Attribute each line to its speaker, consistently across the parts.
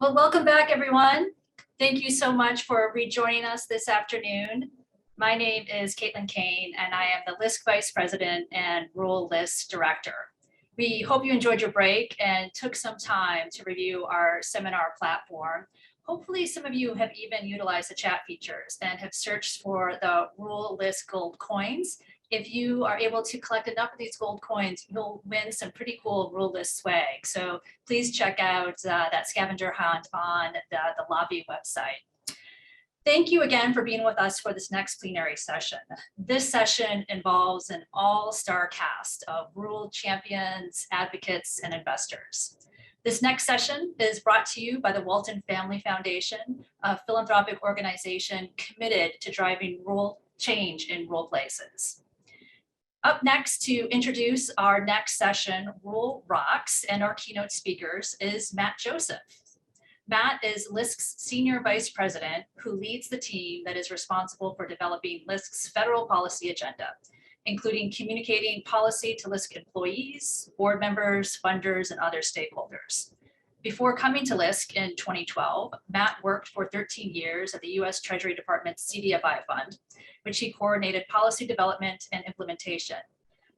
Speaker 1: Well, welcome back, everyone. Thank you so much for rejoining us this afternoon. My name is Caitlin Kane, and I am the LISC Vice President and Rural LISC Director. We hope you enjoyed your break and took some time to review our seminar platform. Hopefully, some of you have even utilized the chat features and have searched for the Rural LISC Gold Coins. If you are able to collect enough of these gold coins, you'll win some pretty cool Rural LISC swag. So please check out that scavenger hunt on the lobby website. Thank you again for being with us for this next plenary session. This session involves an all-star cast of rural champions, advocates, and investors. This next session is brought to you by the Walton Family Foundation, a philanthropic organization committed to driving rural change in rural places. Up next to introduce our next session, Rural Rocks, and our keynote speakers is Matt Joseph. Matt is LISC's Senior Vice President, who leads the team that is responsible for developing LISC's federal policy agenda, including communicating policy to LISC employees, board members, funders, and other stakeholders. Before coming to LISC in 2012, Matt worked for 13 years at the U.S. Treasury Department's CDFI fund, which he coordinated policy development and implementation.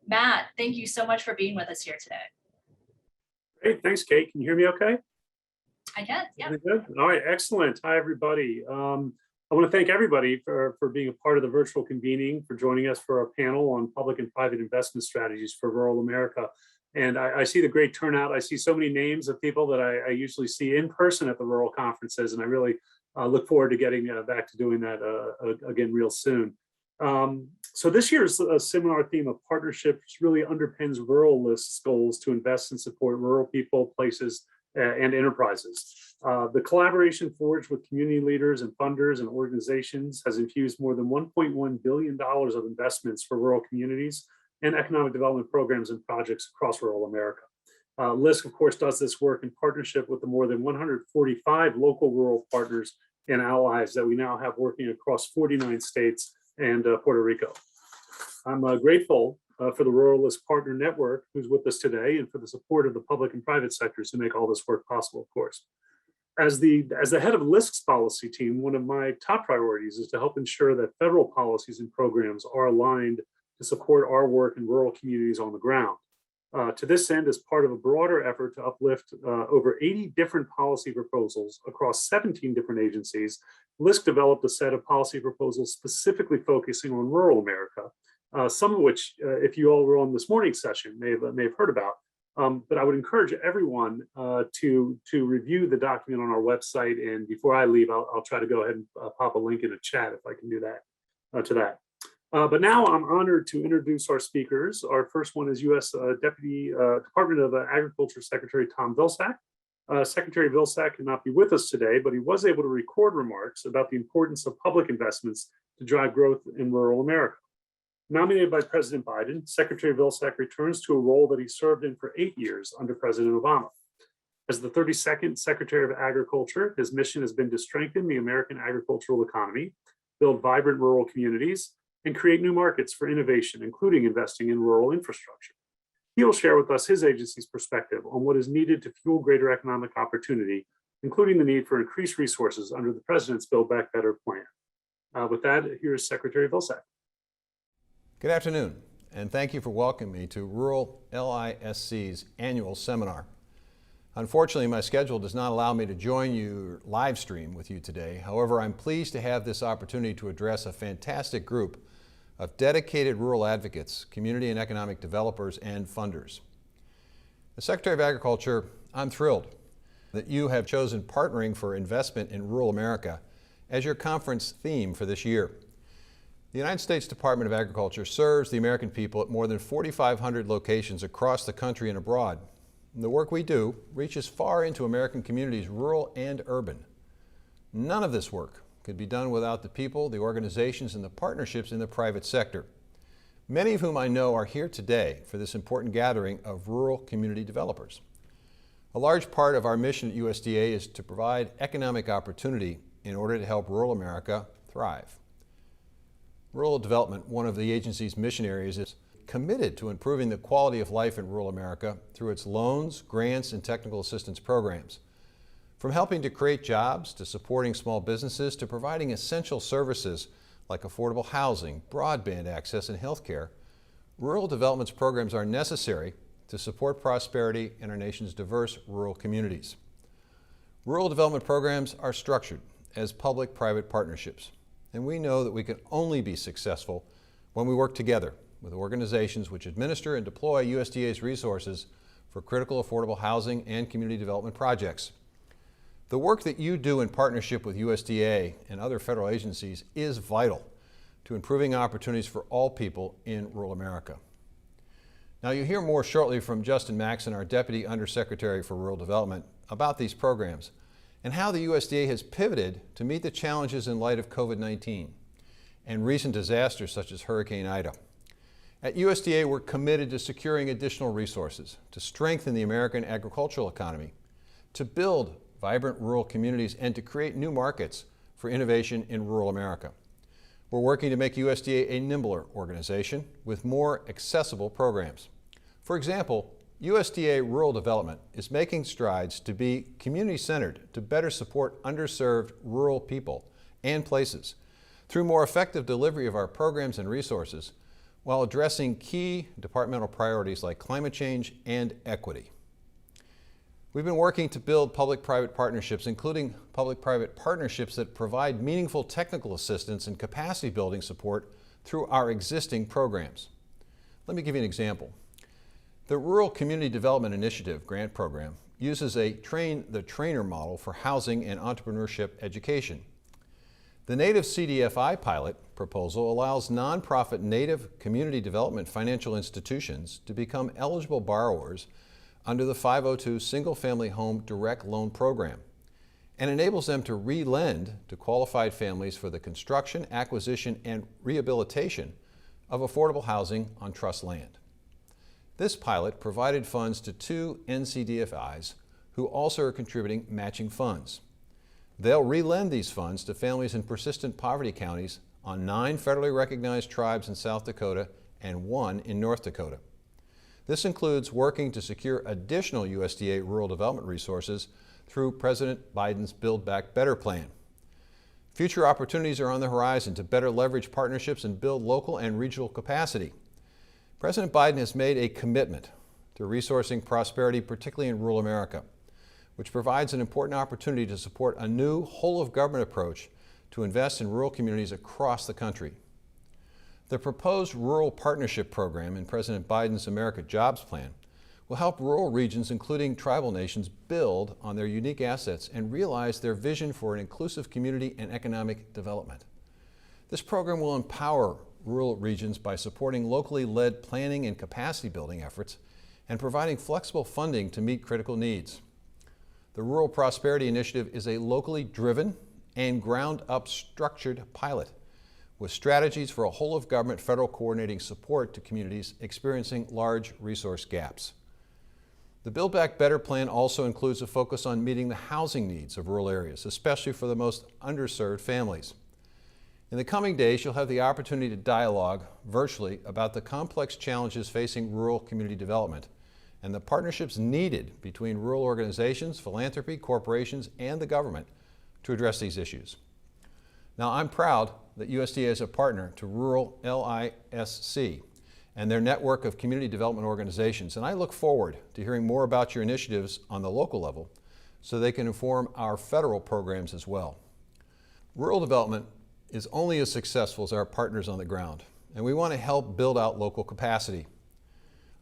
Speaker 1: Matt, thank you so much for being with us here today.
Speaker 2: Great, thanks, Kate. Can you hear me okay?
Speaker 1: I can, yeah.
Speaker 2: Really good. All right, excellent. Hi, everybody. I want to thank everybody for being a part of the virtual convening, for joining us for our panel on public and private investment strategies for rural America. And I see the great turnout. I see so many names of people that I usually see in person at the rural conferences, and I really look forward to getting back to doing that again real soon. So this year's seminar theme of partnerships really underpins Rural LISC's goals to invest and support rural people, places, and enterprises. The collaboration forged with community leaders and funders and organizations has infused more than $1.1 billion of investments for rural communities and economic development programs and projects across rural America. LISC, of course, does this work in partnership with the more than 145 local rural partners and allies that we now have working across 49 states and Puerto Rico. I'm grateful for the Rural LISC Partner Network, who's with us today, and for the support of the public and private sectors who make all this work possible, of course. As the head of LISC's policy team, one of my top priorities is to help ensure that federal policies and programs are aligned to support our work in rural communities on the ground. To this end, as part of a broader effort to uplift over 80 different policy proposals across 17 different agencies, LISC developed a set of policy proposals specifically focusing on rural America, some of which, if you all were on this morning's session, may have heard about. But I would encourage everyone to review the document on our website. And before I leave, I'll try to go ahead and pop a link in the chat if I can do that to that. But now I'm honored to introduce our speakers. Our first one is U.S. Deputy Department of Agriculture Secretary Tom Vilsack. Secretary Vilsack cannot be with us today, but he was able to record remarks about the importance of public investments to drive growth in rural America. Nominated by President Biden, Secretary Vilsack returns to a role that he served in for 8 years under President Obama. As the 32nd Secretary of Agriculture, his mission has been to strengthen the American agricultural economy, build vibrant rural communities, and create new markets for innovation, including investing in rural infrastructure. He will share with us his agency's perspective on what is needed to fuel greater economic opportunity, including the need for increased resources under the President's Build Back Better plan. With that, here's Secretary Vilsack.
Speaker 3: Good afternoon, and thank you for welcoming me to Rural LISC's annual seminar. Unfortunately, my schedule does not allow me to join you live stream with you today. However, I'm pleased to have this opportunity to address a fantastic group of dedicated rural advocates, community and economic developers, and funders. As Secretary of Agriculture, I'm thrilled that you have chosen Partnering for Investment in Rural America as your conference theme for this year. The United States Department of Agriculture serves the American people at more than 4,500 locations across the country and abroad. And the work we do reaches far into American communities, rural and urban. None of this work could be done without the people, the organizations, and the partnerships in the private sector, many of whom I know are here today for this important gathering of rural community developers. A large part of our mission at USDA is to provide economic opportunity in order to help rural America thrive. Rural development, one of the agency's mission areas, is committed to improving the quality of life in rural America through its loans, grants, and technical assistance programs. From helping to create jobs, to supporting small businesses, to providing essential services like affordable housing, broadband access, and health care, rural development programs are necessary to support prosperity in our nation's diverse rural communities. Rural development programs are structured as public-private partnerships, and we know that we can only be successful when we work together with organizations which administer and deploy USDA's resources for critical affordable housing and community development projects. The work that you do in partnership with USDA and other federal agencies is vital to improving opportunities for all people in rural America. Now, you'll hear more shortly from Justin Maxson, our Deputy Undersecretary for Rural Development, about these programs and how the USDA has pivoted to meet the challenges in light of COVID-19 and recent disasters such as Hurricane Ida. At USDA, we're committed to securing additional resources to strengthen the American agricultural economy, to build vibrant rural communities, and to create new markets for innovation in rural America. We're working to make USDA a nimbler organization with more accessible programs. For example, USDA Rural Development is making strides to be community-centered to better support underserved rural people and places through more effective delivery of our programs and resources while addressing key departmental priorities like climate change and equity. We've been working to build public-private partnerships, including public-private partnerships that provide meaningful technical assistance and capacity building support through our existing programs. Let me give you an example. The Rural Community Development Initiative grant program uses a train the trainer model for housing and entrepreneurship education. The Native CDFI pilot proposal allows nonprofit Native community development financial institutions to become eligible borrowers under the 502 Single-Family Home Direct Loan Program and enables them to re-lend to qualified families for the construction, acquisition, and rehabilitation of affordable housing on trust land. This pilot provided funds to 2 NCDFIs who also are contributing matching funds. They'll re-lend these funds to families in persistent poverty counties on 9 federally recognized tribes in South Dakota and 1 in North Dakota. This includes working to secure additional USDA rural development resources through President Biden's Build Back Better plan. Future opportunities are on the horizon to better leverage partnerships and build local and regional capacity. President Biden has made a commitment to resourcing prosperity, particularly in rural America, which provides an important opportunity to support a new whole-of-government approach to invest in rural communities across the country. The proposed Rural Partnership Program in President Biden's America Jobs Plan will help rural regions, including tribal nations, build on their unique assets and realize their vision for an inclusive community and economic development. This program will empower rural regions by supporting locally led planning and capacity building efforts and providing flexible funding to meet critical needs. The Rural Prosperity Initiative is a locally driven and ground-up structured pilot with strategies for a whole-of-government federal coordinating support to communities experiencing large resource gaps. The Build Back Better plan also includes a focus on meeting the housing needs of rural areas, especially for the most underserved families. In the coming days, you'll have the opportunity to dialogue virtually about the complex challenges facing rural community development and the partnerships needed between rural organizations, philanthropy, corporations, and the government to address these issues. Now, I'm proud that USDA is a partner to Rural LISC and their network of community development organizations, and I look forward to hearing more about your initiatives on the local level so they can inform our federal programs as well. Rural development is only as successful as our partners on the ground, and we want to help build out local capacity.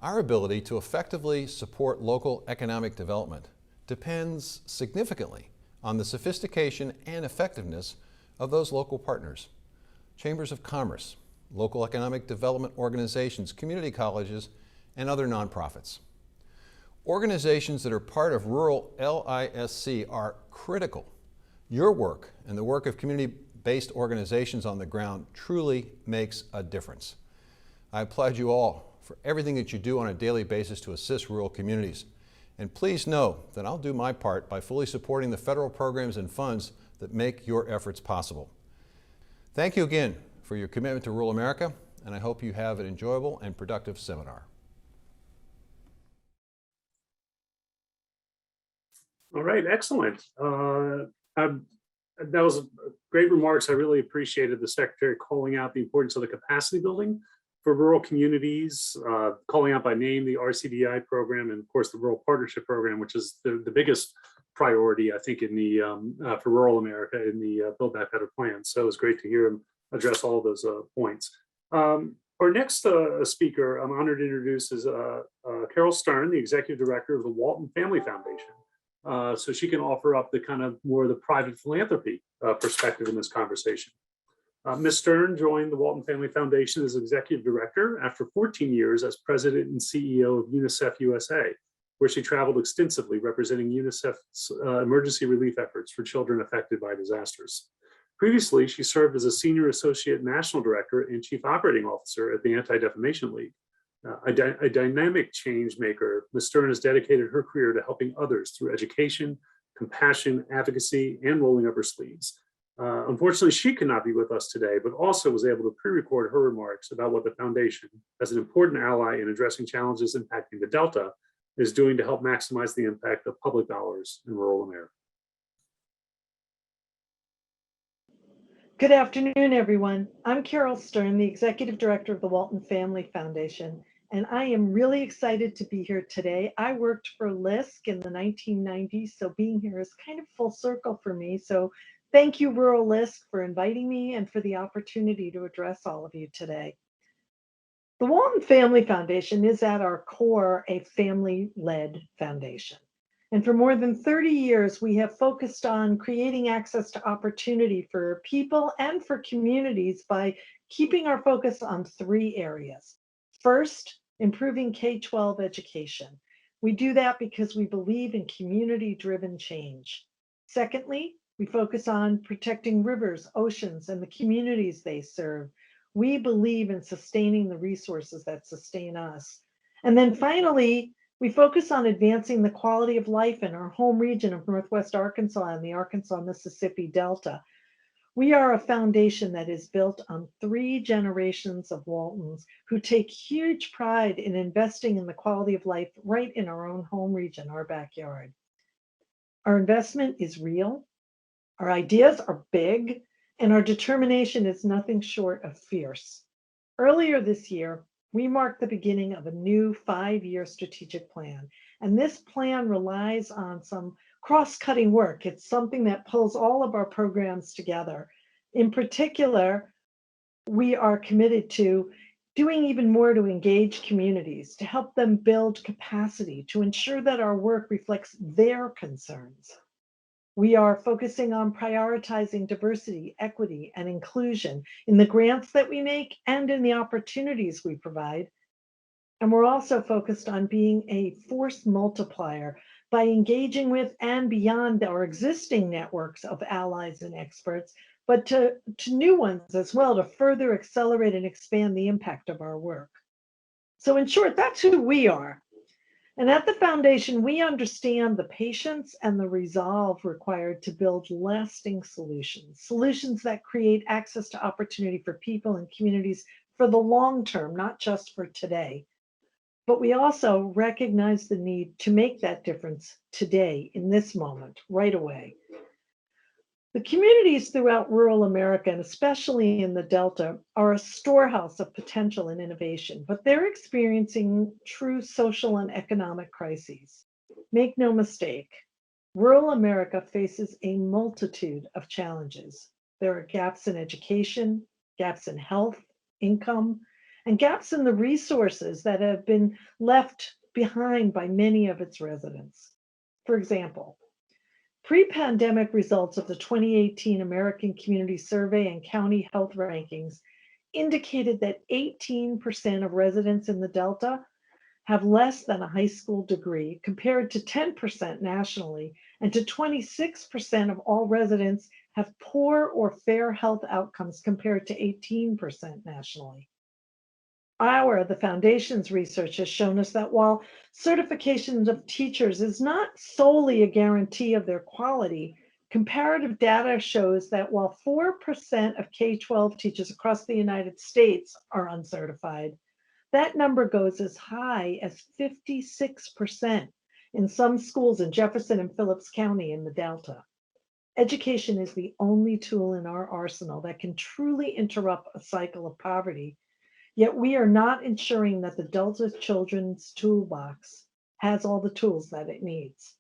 Speaker 3: Our ability to effectively support local economic development depends significantly on the sophistication and effectiveness of those local partners. Chambers of commerce, local economic development organizations, community colleges, and other nonprofits. Organizations that are part of Rural LISC are critical. Your work and the work of community-based organizations on the ground truly makes a difference. I applaud you all for everything that you do on a daily basis to assist rural communities. And please know that I'll do my part by fully supporting the federal programs and funds that make your efforts possible. Thank you again for your commitment to rural America, and I hope you have an enjoyable and productive seminar.
Speaker 2: All right, excellent. That was great remarks. I really appreciated the Secretary calling out the importance of the capacity building for rural communities, calling out by name the RCDI program, and of course the Rural Partnership Program, which is the biggest priority, I think, in the for rural America in the Build Back Better plan. So it was great to hear him address all of those points. Our next speaker I'm honored to introduce is Caryl Stern, the Executive Director of the Walton Family Foundation. So she can offer up the kind of more the private philanthropy perspective in this conversation. Ms. Stern joined the Walton Family Foundation as Executive Director after 14 years as President and CEO of UNICEF USA, where she traveled extensively representing UNICEF's emergency relief efforts for children affected by disasters. Previously, she served as a Senior Associate National Director and Chief Operating Officer at the Anti-Defamation League. A dynamic change maker, Ms. Stern has dedicated her career to helping others through education, compassion, advocacy, and rolling up her sleeves. Unfortunately, she could not be with us today, but also was able to pre-record her remarks about what the foundation, as an important ally in addressing challenges impacting the Delta, is doing to help maximize the impact of public dollars in rural America.
Speaker 4: Good afternoon, everyone. I'm Caryl Stern, the Executive Director of the Walton Family Foundation, and I am really excited to be here today. I worked for LISC in the 1990s, so being here is kind of full circle for me. So thank you, Rural LISC, for inviting me and for the opportunity to address all of you today. The Walton Family Foundation is at our core a family-led foundation. And for more than 30 years, we have focused on creating access to opportunity for people and for communities by keeping our focus on 3 areas. First, improving K-12 education. We do that because we believe in community-driven change. Secondly, we focus on protecting rivers, oceans, and the communities they serve. We believe in sustaining the resources that sustain us. And then finally, we focus on advancing the quality of life in our home region of Northwest Arkansas and the Arkansas-Mississippi Delta. We are a foundation that is built on 3 generations of Waltons who take huge pride in investing in the quality of life right in our own home region, our backyard. Our investment is real, our ideas are big, and our determination is nothing short of fierce. Earlier this year, we marked the beginning of a new 5-year strategic plan, and this plan relies on some cross-cutting work. It's something that pulls all of our programs together. In particular, we are committed to doing even more to engage communities, to help them build capacity, to ensure that our work reflects their concerns. We are focusing on prioritizing diversity, equity, and inclusion in the grants that we make and in the opportunities we provide. And we're also focused on being a force multiplier by engaging with and beyond our existing networks of allies and experts, but to new ones as well, to further accelerate and expand the impact of our work. So in short, that's who we are. And at the foundation, we understand the patience and the resolve required to build lasting solutions, solutions that create access to opportunity for people and communities for the long term, not just for today. But we also recognize the need to make that difference today, in this moment, right away. The communities throughout rural America, and especially in the Delta, are a storehouse of potential and innovation, but they're experiencing true social and economic crises. Make no mistake, rural America faces a multitude of challenges. There are gaps in education, gaps in health, income, and gaps in the resources that have been left behind by many of its residents. For example, pre-pandemic results of the 2018 American Community Survey and County Health Rankings indicated that 18% of residents in the Delta have less than a high school degree, compared to 10% nationally, and to 26% of all residents have poor or fair health outcomes, compared to 18% nationally. The foundation's research has shown us that while certifications of teachers is not solely a guarantee of their quality, comparative data shows that while 4% of K-12 teachers across the United States are uncertified, that number goes as high as 56% in some schools in Jefferson and Phillips County in the Delta. Education is the only tool in our arsenal that can truly interrupt a cycle of poverty, yet we are not ensuring that the Delta Children's Toolbox has all the tools that it needs.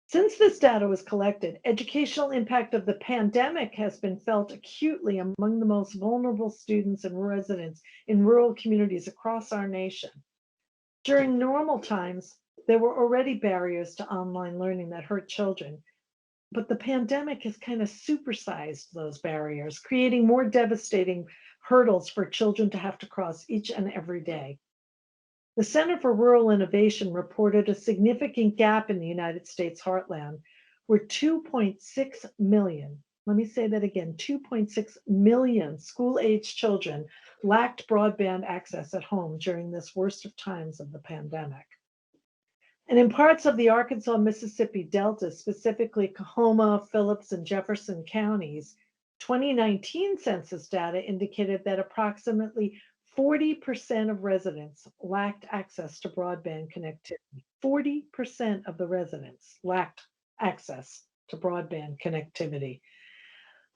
Speaker 4: Since this data was collected, educational impact of the pandemic has been felt acutely among the most vulnerable students and residents in rural communities across our nation. During normal times, there were already barriers to online learning that hurt children, but the pandemic has kind of supersized those barriers, creating more devastating hurdles for children to have to cross each and every day. The Center for Rural Innovation reported a significant gap in the United States heartland, where 2.6 million, let me say that again, 2.6 million school-aged children lacked broadband access at home during this worst of times of the pandemic. And in parts of the Arkansas, Mississippi Delta, specifically Coahoma, Phillips, and Jefferson counties, 2019 census data indicated that approximately 40% of residents lacked access to broadband connectivity. 40% of the residents lacked access to broadband connectivity.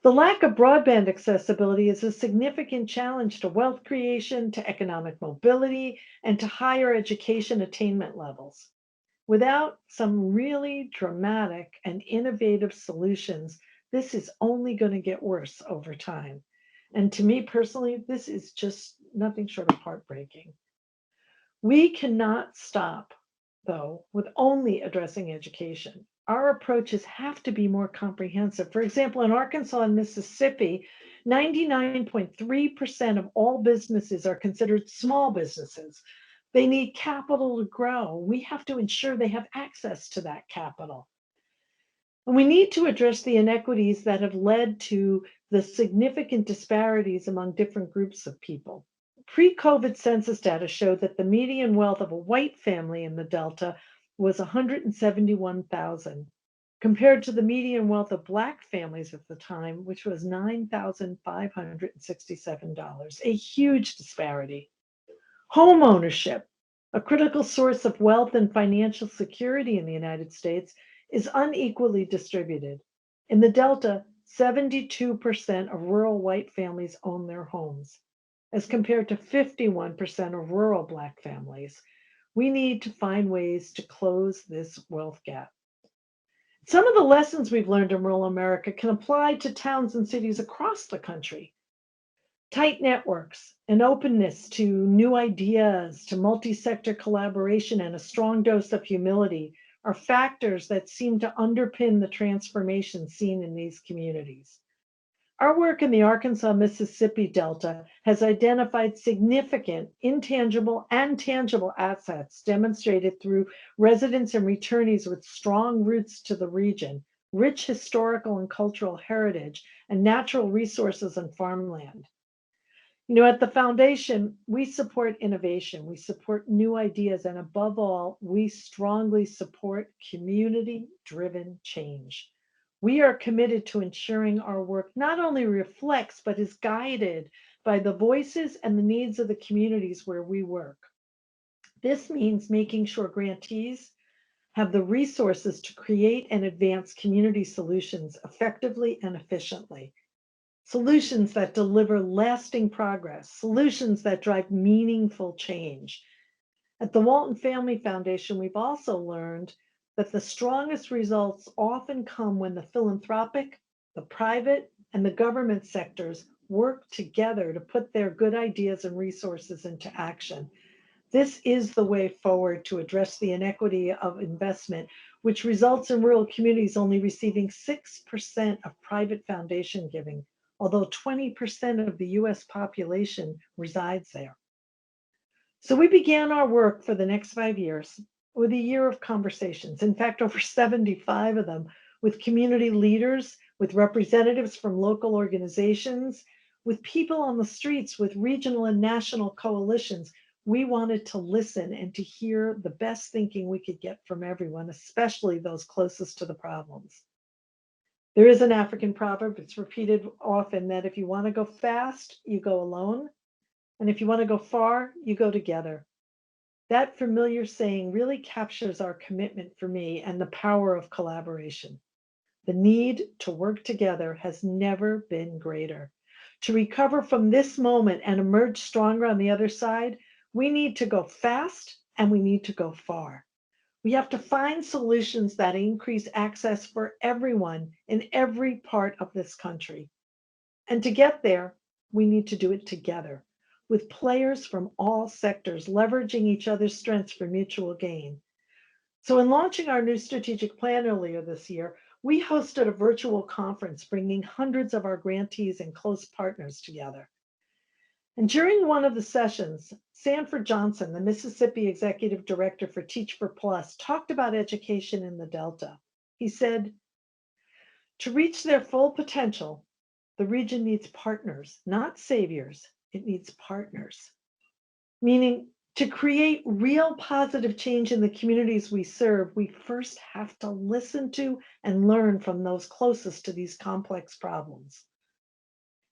Speaker 4: The lack of broadband accessibility is a significant challenge to wealth creation, to economic mobility, and to higher education attainment levels. Without some really dramatic and innovative solutions, this is only going to get worse over time. And to me personally, this is just nothing short of heartbreaking. We cannot stop, though, with only addressing education. Our approaches have to be more comprehensive. For example, in Arkansas and Mississippi, 99.3% of all businesses are considered small businesses. They need capital to grow. We have to ensure they have access to that capital. And we need to address the inequities that have led to the significant disparities among different groups of people. Pre-COVID census data showed that the median wealth of a white family in the Delta was $171,000, compared to the median wealth of Black families at the time, which was $9,567, a huge disparity. Home ownership, a critical source of wealth and financial security in the United States, is unequally distributed. In the Delta, 72% of rural white families own their homes, as compared to 51% of rural Black families. We need to find ways to close this wealth gap. Some of the lessons we've learned in rural America can apply to towns and cities across the country. Tight networks, an openness to new ideas, to multi-sector collaboration, and a strong dose of humility are factors that seem to underpin the transformation seen in these communities. Our work in the Arkansas, Mississippi Delta has identified significant intangible and tangible assets demonstrated through residents and returnees with strong roots to the region, rich historical and cultural heritage, and natural resources and farmland. You know, at the foundation, we support innovation, we support new ideas, and above all, we strongly support community-driven change. We are committed to ensuring our work not only reflects, but is guided by the voices and the needs of the communities where we work. This means making sure grantees have the resources to create and advance community solutions effectively and efficiently. Solutions that deliver lasting progress, solutions that drive meaningful change. At the Walton Family Foundation, we've also learned that the strongest results often come when the philanthropic, the private, and the government sectors work together to put their good ideas and resources into action. This is the way forward to address the inequity of investment, which results in rural communities only receiving 6% of private foundation giving, although 20% of the US population resides there. So we began our work for the next 5 years with a year of conversations. In fact, over 75 of them with community leaders, with representatives from local organizations, with people on the streets, with regional and national coalitions. We wanted to listen and to hear the best thinking we could get from everyone, especially those closest to the problems. There is an African proverb, it's repeated often, that if you want to go fast, you go alone. And if you want to go far, you go together. That familiar saying really captures our commitment for me and the power of collaboration. The need to work together has never been greater. To recover from this moment and emerge stronger on the other side, we need to go fast and we need to go far. We have to find solutions that increase access for everyone in every part of this country. And to get there, we need to do it together, with players from all sectors leveraging each other's strengths for mutual gain. So in launching our new strategic plan earlier this year, we hosted a virtual conference bringing hundreds of our grantees and close partners together. And during one of the sessions, Sanford Johnson, the Mississippi Executive Director for Teach for Plus, talked about education in the Delta. He said, to reach their full potential, the region needs partners, not saviors. It needs partners. Meaning, to create real positive change in the communities we serve, we first have to listen to and learn from those closest to these complex problems.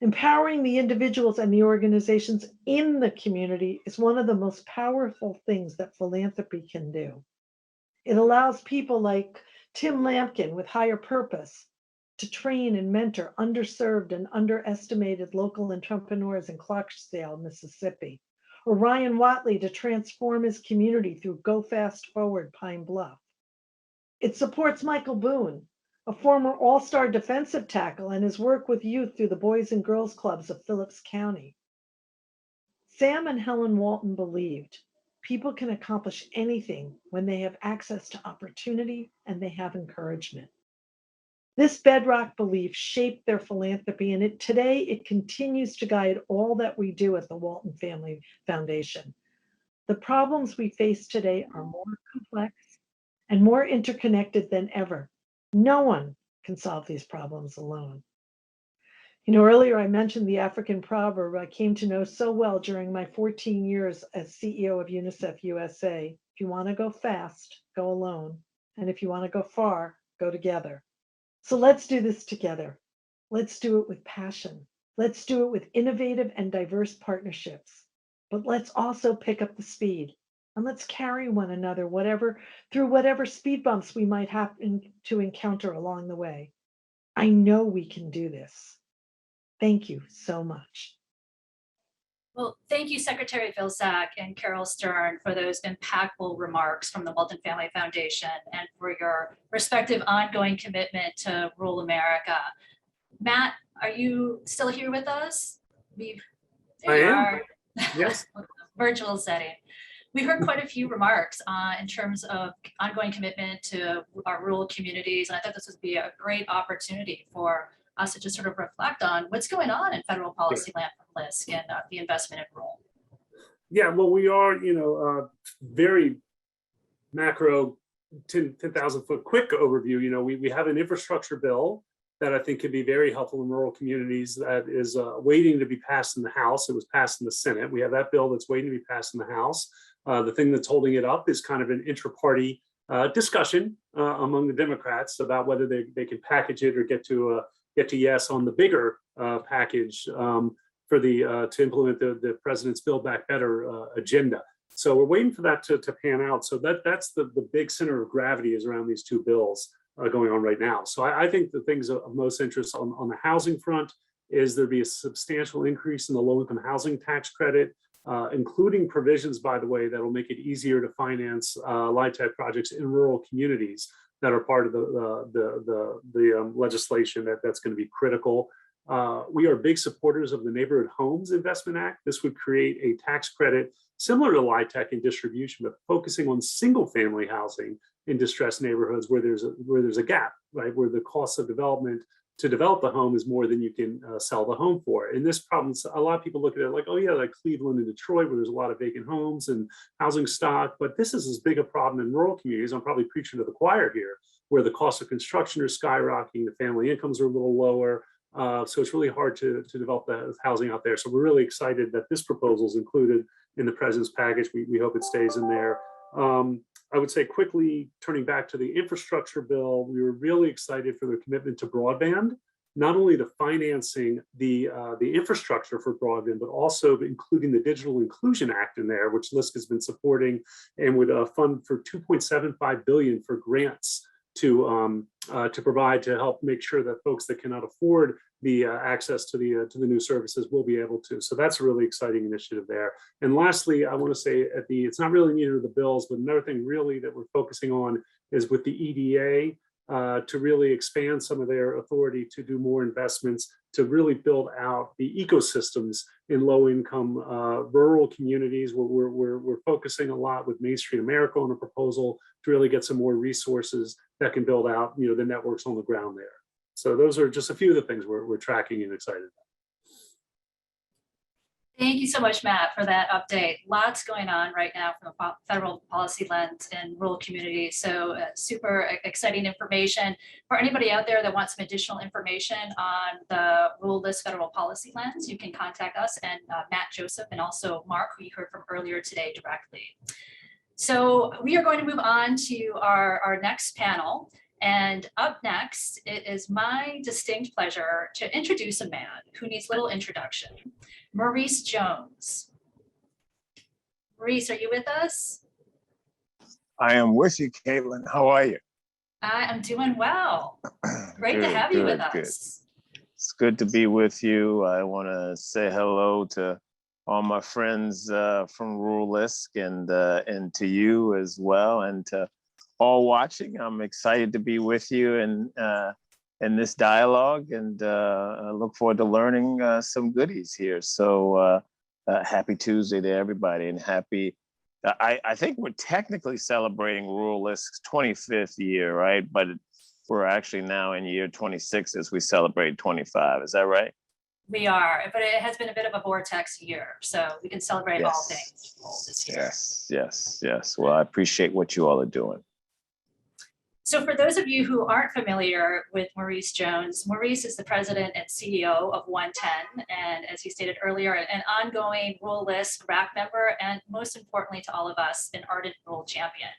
Speaker 4: Empowering the individuals and the organizations in the community is one of the most powerful things that philanthropy can do. It allows people like Tim Lampkin with Higher Purpose to train and mentor underserved and underestimated local entrepreneurs in Clarksdale, Mississippi, or Ryan Watley to transform his community through Go Fast Forward Pine Bluff. It supports Michael Boone, a former all-star defensive tackle, and his work with youth through the Boys and Girls Clubs of Phillips County. Sam and Helen Walton believed people can accomplish anything when they have access to opportunity and they have encouragement. This bedrock belief shaped their philanthropy, and today it continues to guide all that we do at the Walton Family Foundation. The problems we face today are more complex and more interconnected than ever. No one can solve these problems alone. You know, earlier I mentioned the African proverb I came to know so well during my 14 years as CEO of UNICEF USA. If you want to go fast, go alone. And if you want to go far, go together. So let's do this together. Let's do it with passion. Let's do it with innovative and diverse partnerships. But let's also pick up the speed. And let's carry one another through whatever speed bumps we might happen to encounter along the way. I know we can do this. Thank you so much.
Speaker 1: Well, thank you, Secretary Vilsack and Caryl Stern, for those impactful remarks from the Walton Family Foundation and for your respective ongoing commitment to rural America. Matt, are you still here with us?
Speaker 2: I am. Yes.
Speaker 1: Virtual setting. We heard quite a few remarks in terms of ongoing commitment to our rural communities. And I thought this would be a great opportunity for us to just sort of reflect on what's going on in federal policy land for LISC and the investment in rural.
Speaker 2: Yeah, well, we are, very macro 10,000 foot quick overview. We have an infrastructure bill that I think could be very helpful in rural communities that is waiting to be passed in the House. It was passed in the Senate. We have that bill that's waiting to be passed in the House. The thing that's holding it up is kind of an intra-party discussion among the Democrats about whether they can package it or get to yes on the bigger package for to implement the president's Build Back Better agenda. So we're waiting for that to pan out. So that's the big center of gravity is around these two bills going on right now. So I think the things of most interest on the housing front is there'd be a substantial increase in the low-income housing tax credit, including provisions, by the way, that will make it easier to finance LIHTC projects in rural communities that are part of the legislation that's going to be critical. We are big supporters of the Neighborhood Homes Investment Act. This would create a tax credit similar to LIHTC in distribution, but focusing on single-family housing in distressed neighborhoods where there's a gap, right? Where the cost of development to develop the home is more than you can sell the home for. And this problem, a lot of people look at it like, oh yeah, like Cleveland and Detroit, where there's a lot of vacant homes and housing stock, but this is as big a problem in rural communities. I'm probably preaching to the choir here, where the cost of construction are skyrocketing, the family incomes are a little lower. So it's really hard to develop the housing out there. So we're really excited that this proposal is included in the president's package. We hope it stays in there. I would say quickly, turning back to the infrastructure bill, we were really excited for the commitment to broadband. not only the financing the infrastructure for broadband, but also including the Digital Inclusion Act in there, which LISC has been supporting, and would fund for $2.75 billion for grants to provide to help make sure that folks that cannot afford the access to the new services will be able to. So that's a really exciting initiative there. And lastly, I want to say it's not really needed of the bills, but another thing really that we're focusing on is with the EDA to really expand some of their authority to do more investments to really build out the ecosystems in low-income rural communities. We're focusing a lot with Main Street America on a proposal to really get some more resources that can build out, the networks on the ground there. So those are just a few of the things we're tracking and excited about.
Speaker 1: Thank you so much, Matt, for that update. Lots going on right now from a federal policy lens in rural communities. So super exciting information. For anybody out there that wants some additional information on the Rural LISC federal policy lens, you can contact us and Matt Joseph and also Mark, who you heard from earlier today directly. So we are going to move on to our next panel. And up next, it is my distinct pleasure to introduce a man who needs little introduction, Maurice Jones. Maurice, are you with us?
Speaker 5: I am with you, Caitlin. How are you?
Speaker 1: I am doing well. Great to have you with us.
Speaker 5: It's good to be with you. I want to say hello to all my friends from Rural LISC and to you as well, and to all watching. I'm excited to be with you in this dialogue, and I look forward to learning some goodies here. So happy Tuesday to everybody, and happy. I think we're technically celebrating Rural LISC's 25th year, right? But we're actually now in year 26 as we celebrate 25. Is that right?
Speaker 1: We are, but it has been a bit of a vortex year, so we can celebrate all things this year.
Speaker 5: Yes. Well, I appreciate what you all are doing.
Speaker 1: So for those of you who aren't familiar with Maurice Jones, Maurice is the president and CEO of OneTen, and as he stated earlier, an ongoing Rural LISC RAC member, and most importantly to all of us, an ardent rural champion.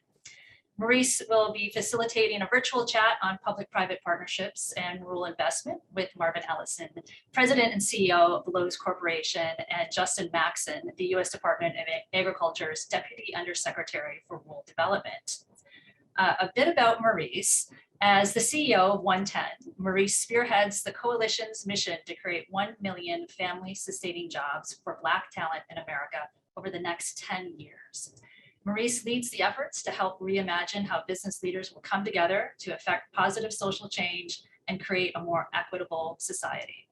Speaker 1: Maurice will be facilitating a virtual chat on public-private partnerships and rural investment with Marvin Ellison, president and CEO of Lowe's Corporation, and Justin Maxson, the U.S. Department of Agriculture's Deputy Undersecretary for Rural Development. A bit about Maurice. As the CEO of OneTen, Maurice spearheads the coalition's mission to create 1 million family-sustaining jobs for Black talent in America over the next 10 years. Maurice leads the efforts to help reimagine how business leaders will come together to effect positive social change and create a more equitable society.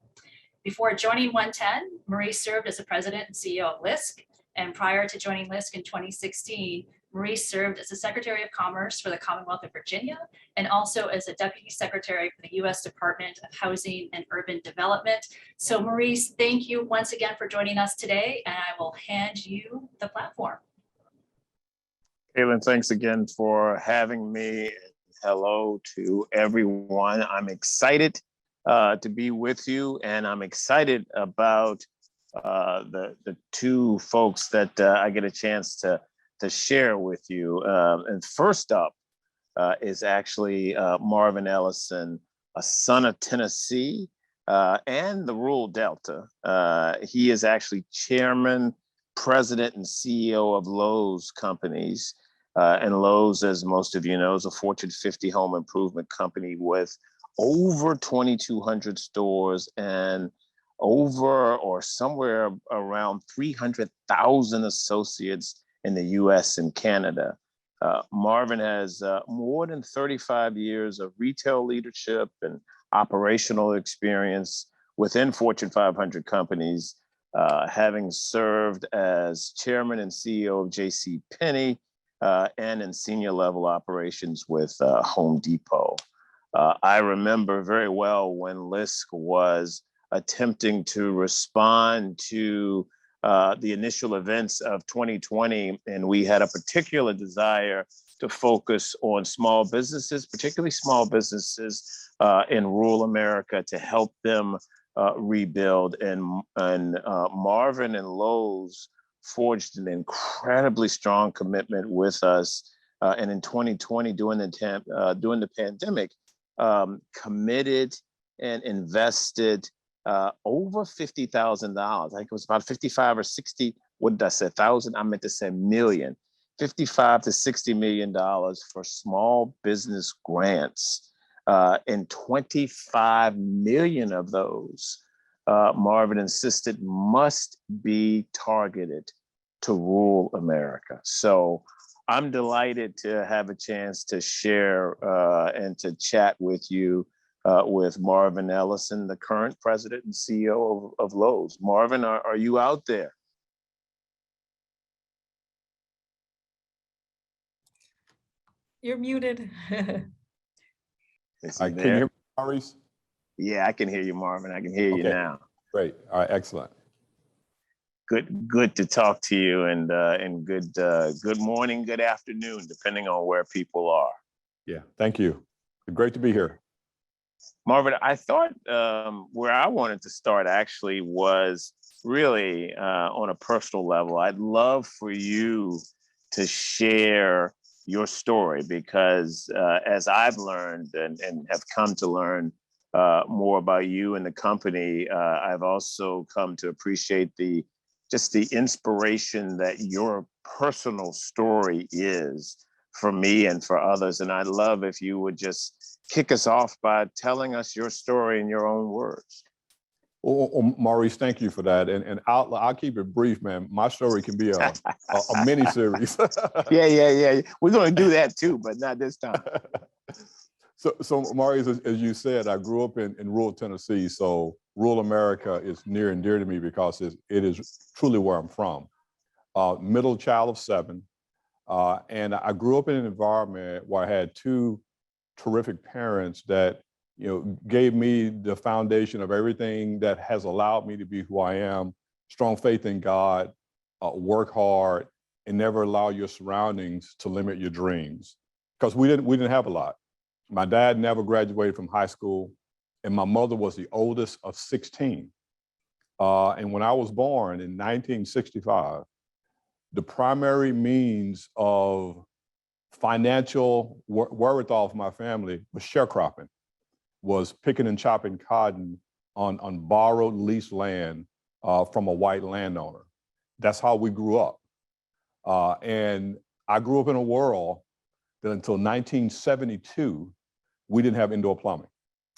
Speaker 1: Before joining OneTen, Maurice served as the president and CEO of LISC, and prior to joining LISC in 2016, Maurice served as the Secretary of Commerce for the Commonwealth of Virginia and also as a Deputy Secretary for the U.S. Department of Housing and Urban Development. So Maurice, thank you once again for joining us today, and I will hand you the platform.
Speaker 5: Caitlin, thanks again for having me. Hello to everyone. I'm excited to be with you, and I'm excited about the two folks that I get a chance to share with you. And first up is actually Marvin Ellison, a son of Tennessee and the rural Delta. He is actually chairman, president, and CEO of Lowe's companies. And Lowe's, as most of you know, is a Fortune 50 home improvement company with over 2,200 stores and over or somewhere around 300,000 associates in the US and Canada. Marvin has more than 35 years of retail leadership and operational experience within Fortune 500 companies, having served as chairman and CEO of JCPenney and in senior level operations with Home Depot. I remember very well when LISC was attempting to respond to the initial events of 2020, and we had a particular desire to focus on small businesses, particularly small businesses in rural America, to help them rebuild. And Marvin and Lowe's forged an incredibly strong commitment with us, and in 2020, during the pandemic, committed and invested over $50,000. I think it was about 55 or 60. What did I say? 1,000? I meant to say million. 55 to $60 million for small business grants. And 25 million of those, Marvin insisted, must be targeted to rural America. So I'm delighted to have a chance to share and to chat with you with Marvin Ellison, the current president and CEO of Lowe's. Marvin, are you out there?
Speaker 6: You're muted.
Speaker 5: Is
Speaker 7: Can
Speaker 5: he
Speaker 7: you hear
Speaker 5: there?
Speaker 7: me, Maurice?
Speaker 5: Yeah, I can hear you, Marvin. I can hear you
Speaker 7: Okay.
Speaker 5: now.
Speaker 7: Great. All right. Excellent.
Speaker 5: Good to talk to you, and good morning, good afternoon, depending on where people are.
Speaker 7: Yeah. Thank you. Great to be here.
Speaker 5: Marvin, I thought where I wanted to start actually was really on a personal level. I'd love for you to share your story, because as I've learned and have come to learn more about you and the company, I've also come to appreciate just the inspiration that your personal story is for me and for others. And I'd love if you would just kick us off by telling us your story in your own words.
Speaker 7: Oh, Maurice, thank you for that. And I'll keep it brief, man. My story can be a mini series.
Speaker 5: Yeah. We're going to do that too, but not this time.
Speaker 7: So Maurice, as you said, I grew up in rural Tennessee. So rural America is near and dear to me because it is truly where I'm from. Middle child of 7. And I grew up in an environment where I had 2 terrific parents that, gave me the foundation of everything that has allowed me to be who I am. Strong faith in God, work hard, and never allow your surroundings to limit your dreams. Because we didn't have a lot. My dad never graduated from high school, and my mother was the oldest of 16. And when I was born in 1965, the primary means of financial wherewithal for my family was sharecropping, was picking and chopping cotton on borrowed leased land from a white landowner. That's how we grew up. And I grew up in a world that until 1972, we didn't have indoor plumbing.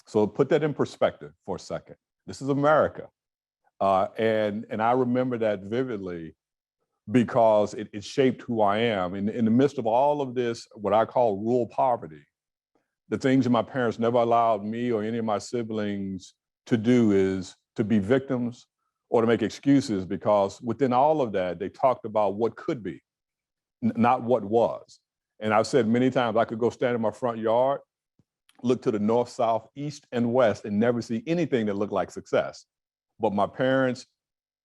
Speaker 7: So put that in perspective for a second. This is America. And I remember that vividly because it shaped who I am. In the midst of all of this, what I call rural poverty, the things that my parents never allowed me or any of my siblings to do is to be victims or to make excuses, because within all of that, they talked about what could be, not what was. And I've said many times, I could go stand in my front yard, look to the north, south, east, and west, and never see anything that looked like success. But my parents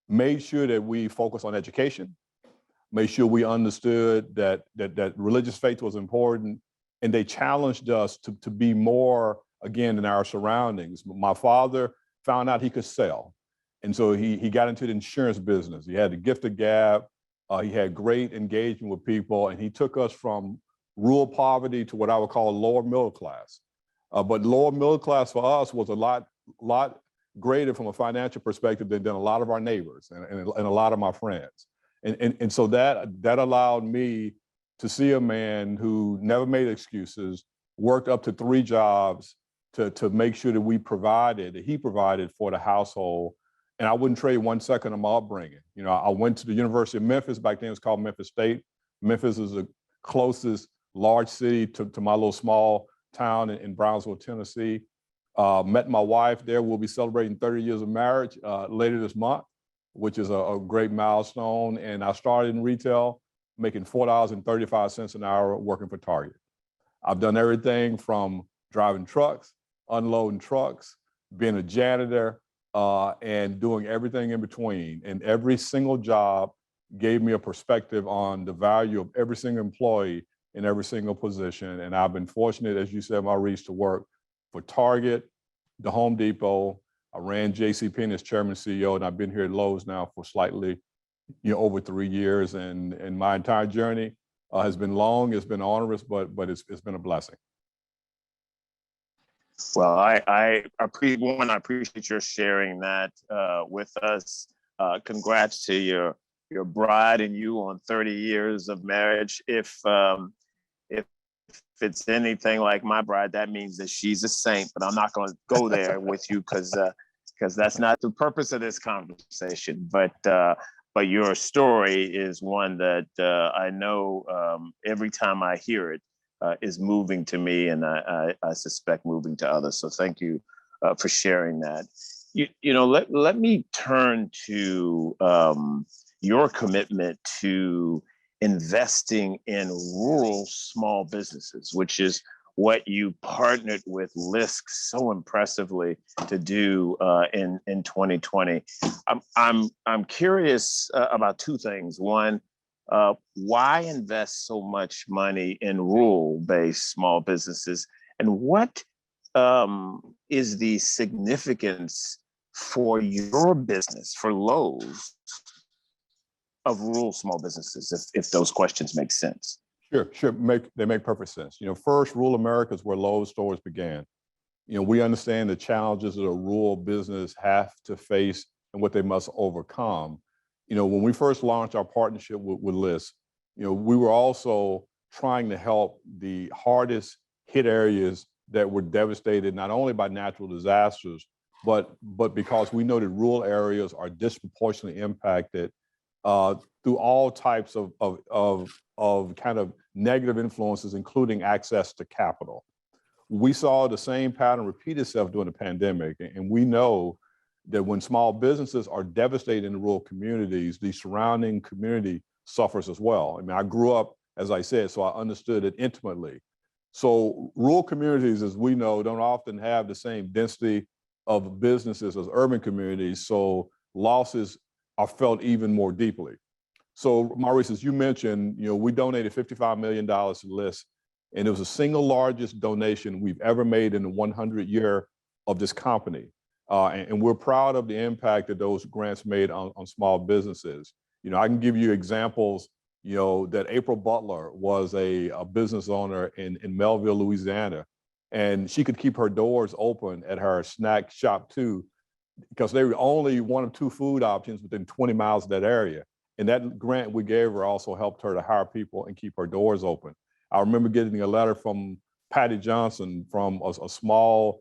Speaker 7: made sure that we focused on education, made sure we understood that religious faith was important, and they challenged us to be more, again, in our surroundings. My father found out he could sell, and so he got into the insurance business. He had the gift of gab. He had great engagement with people, and he took us from rural poverty to what I would call lower middle class. But lower middle class for us was a lot greater from a financial perspective than a lot of our neighbors and a lot of my friends. And so that allowed me to see a man who never made excuses, worked up to 3 jobs to make sure that he provided for the household. And I wouldn't trade 1 second of my upbringing. I went to the University of Memphis. Back then it was called Memphis State. Memphis is the closest large city to my little small town in Brownsville, Tennessee. Met my wife there. We'll be celebrating 30 years of marriage later this month, which is a great milestone. And I started in retail, making $4.35 an hour working for Target. I've done everything from driving trucks, unloading trucks, being a janitor, and doing everything in between. And every single job gave me a perspective on the value of every single employee in every single position. And I've been fortunate, as you said, Maurice, to work for Target, the Home Depot. I ran JCPenney as chairman and CEO, and I've been here at Lowe's now for slightly over 3 years. And my entire journey has been long, it's been onerous, but it's been a blessing.
Speaker 5: Well, I appreciate your sharing that with us. Congrats to your bride and you on 30 years of marriage. If it's anything like my bride, that means that she's a saint. But I'm not going to go there with you because that's not the purpose of this conversation. But your story is one that I know every time I hear it is moving to me, and I suspect moving to others. So thank you for sharing that. Let me turn to your commitment to investing in rural small businesses, which is what you partnered with LISC so impressively to do in 2020. I'm curious about two things. One, why invest so much money in rural-based small businesses, and what is the significance for your business, for Lowe's, of rural small businesses, if those questions make sense?
Speaker 7: Sure. They make perfect sense. First, rural America is where Lowe's stores began. We understand the challenges that a rural business have to face and what they must overcome. When we first launched our partnership with LISC, we were also trying to help the hardest hit areas that were devastated not only by natural disasters, but because we know that rural areas are disproportionately impacted through all types of kind of negative influences, including access to capital. We saw the same pattern repeat itself during the pandemic, and we know that when small businesses are devastated in the rural communities, the surrounding community suffers as well. I grew up, as I said, so I understood it intimately. So rural communities, as we know, don't often have the same density of businesses as urban communities, so losses are felt even more deeply. So Maurice, as you mentioned, we donated $55 million to LISC, and it was the single largest donation we've ever made in the 100-year of this company. And we're proud of the impact that those grants made on small businesses. I can give you examples, that April Butler was a business owner in Melville, Louisiana, and she could keep her doors open at her snack shop too, because they were only one of two food options within 20 miles of that area. And that grant we gave her also helped her to hire people and keep her doors open. I remember getting a letter from Patty Johnson from a small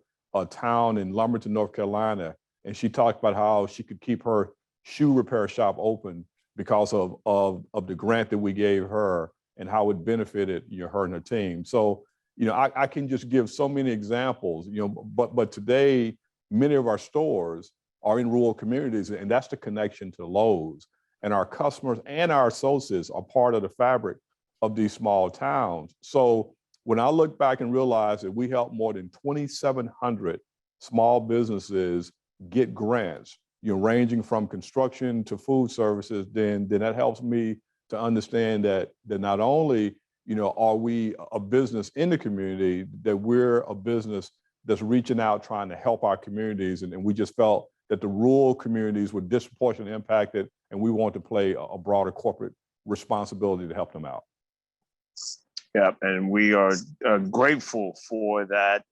Speaker 7: town in Lumberton, North Carolina. And she talked about how she could keep her shoe repair shop open because of the grant that we gave her and how it benefited her and her team. So, I can just give so many examples, but today, many of our stores are in rural communities, and that's the connection to Lowe's. And our customers and our associates are part of the fabric of these small towns. So when I look back and realize that we helped more than 2,700 small businesses get grants, ranging from construction to food services, then that helps me to understand that not only are we a business in the community, that we're a business that's reaching out, trying to help our communities. And we just felt that the rural communities were disproportionately impacted, and we want to play a broader corporate responsibility to help them out.
Speaker 5: Yeah, and we are grateful for that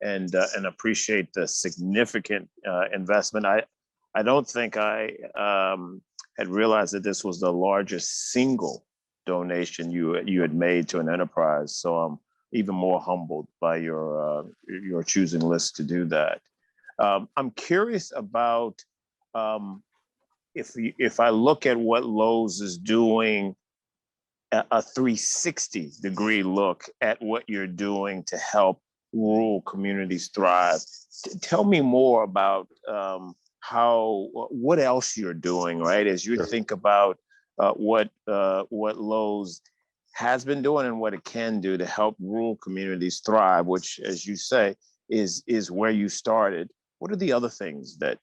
Speaker 5: and appreciate the significant investment. I don't think I had realized that this was the largest single donation you had made to an enterprise. So I'm even more humbled by your choosing LISC to do that. I'm curious about if I look at what Lowe's is doing, a 360-degree look at what you're doing to help rural communities thrive. Tell me more about what else you're doing, right? As you think about what Lowe's has been doing and what it can do to help rural communities thrive, which, as you say, is where you started. What are the other things that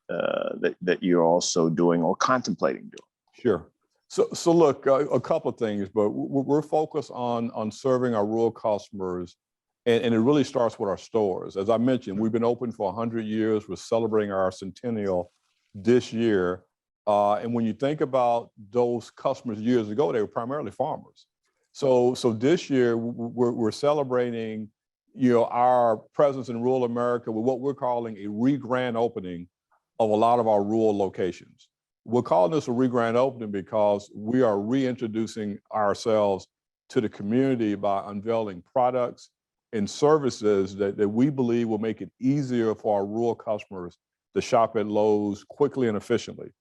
Speaker 5: you're also doing or contemplating doing?
Speaker 7: Sure. So look, a couple of things, but we're focused on serving our rural customers, and it really starts with our stores. As I mentioned, we've been open for 100 years. We're celebrating our centennial this year. And when you think about those customers years ago, they were primarily farmers. So this year we're celebrating, our presence in rural America with what we're calling a re-grand opening of a lot of our rural locations. We're calling this a re-grand opening because we are reintroducing ourselves to the community by unveiling products and services that we believe will make it easier for our rural customers to shop at Lowe's quickly and efficiently.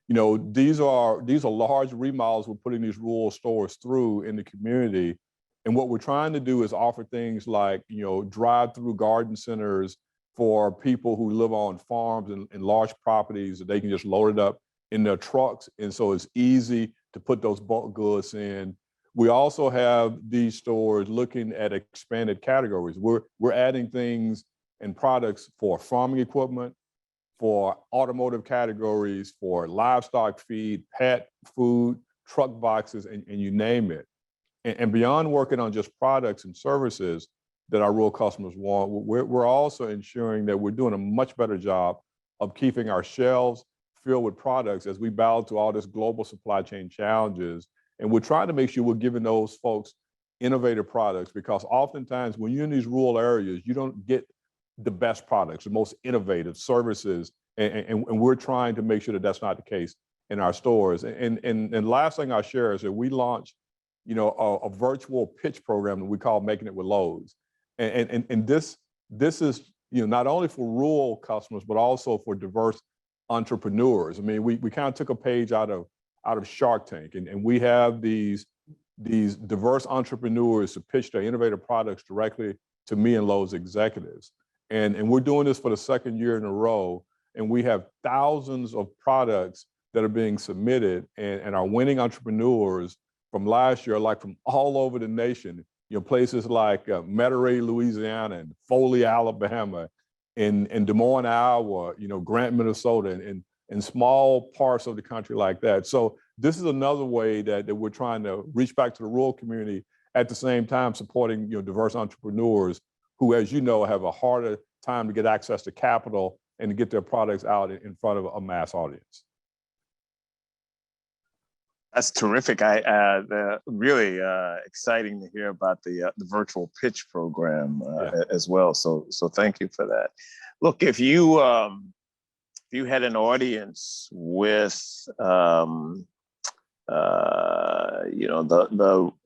Speaker 7: These are large remodels we're putting these rural stores through in the community. And what we're trying to do is offer things like, drive-through garden centers for people who live on farms and large properties that they can just load it up in their trucks. And so it's easy to put those bulk goods in. We also have these stores looking at expanded categories. We're adding things and products for farming equipment, for automotive categories, for livestock feed, pet food, truck boxes, and you name it. And beyond working on just products and services that our rural customers want, we're also ensuring that we're doing a much better job of keeping our shelves filled with products as we battle through all this global supply chain challenges. And we're trying to make sure we're giving those folks innovative products, because oftentimes when you're in these rural areas, you don't get the best products, the most innovative services. And we're trying to make sure that that's not the case in our stores. And last thing I'll share is that we launched, a virtual pitch program that we call Making It with Lowe's. And this is, not only for rural customers, but also for diverse entrepreneurs. I mean, we kind of took a page out of Shark Tank, and we have these diverse entrepreneurs to pitch their innovative products directly to me and Lowe's executives. And we're doing this for the second year in a row, and we have thousands of products that are being submitted, and our winning entrepreneurs from last year, like from all over the nation, places like Metairie, Louisiana, and Foley, Alabama, in Des Moines, Iowa, Grant, Minnesota, and small parts of the country like that. So this is another way that we're trying to reach back to the rural community, at the same time supporting diverse entrepreneurs who, as you know, have a harder time to get access to capital and to get their products out in front of a mass audience.
Speaker 5: That's terrific. Really exciting to hear about the virtual pitch program as well. So thank you for that. Look, if you had an audience with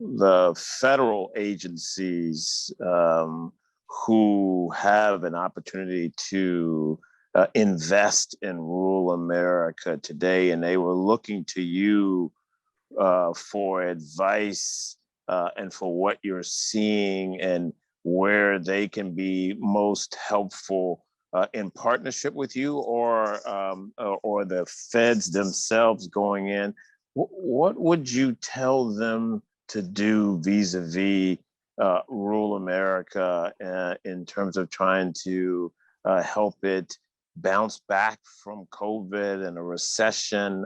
Speaker 5: the federal agencies who have an opportunity to invest in rural America today, and they were looking to you for advice and for what you're seeing and where they can be most helpful in partnership with you, or the feds themselves going in, what would you tell them to do vis-a-vis rural America in terms of trying to help it bounce back from COVID and a recession,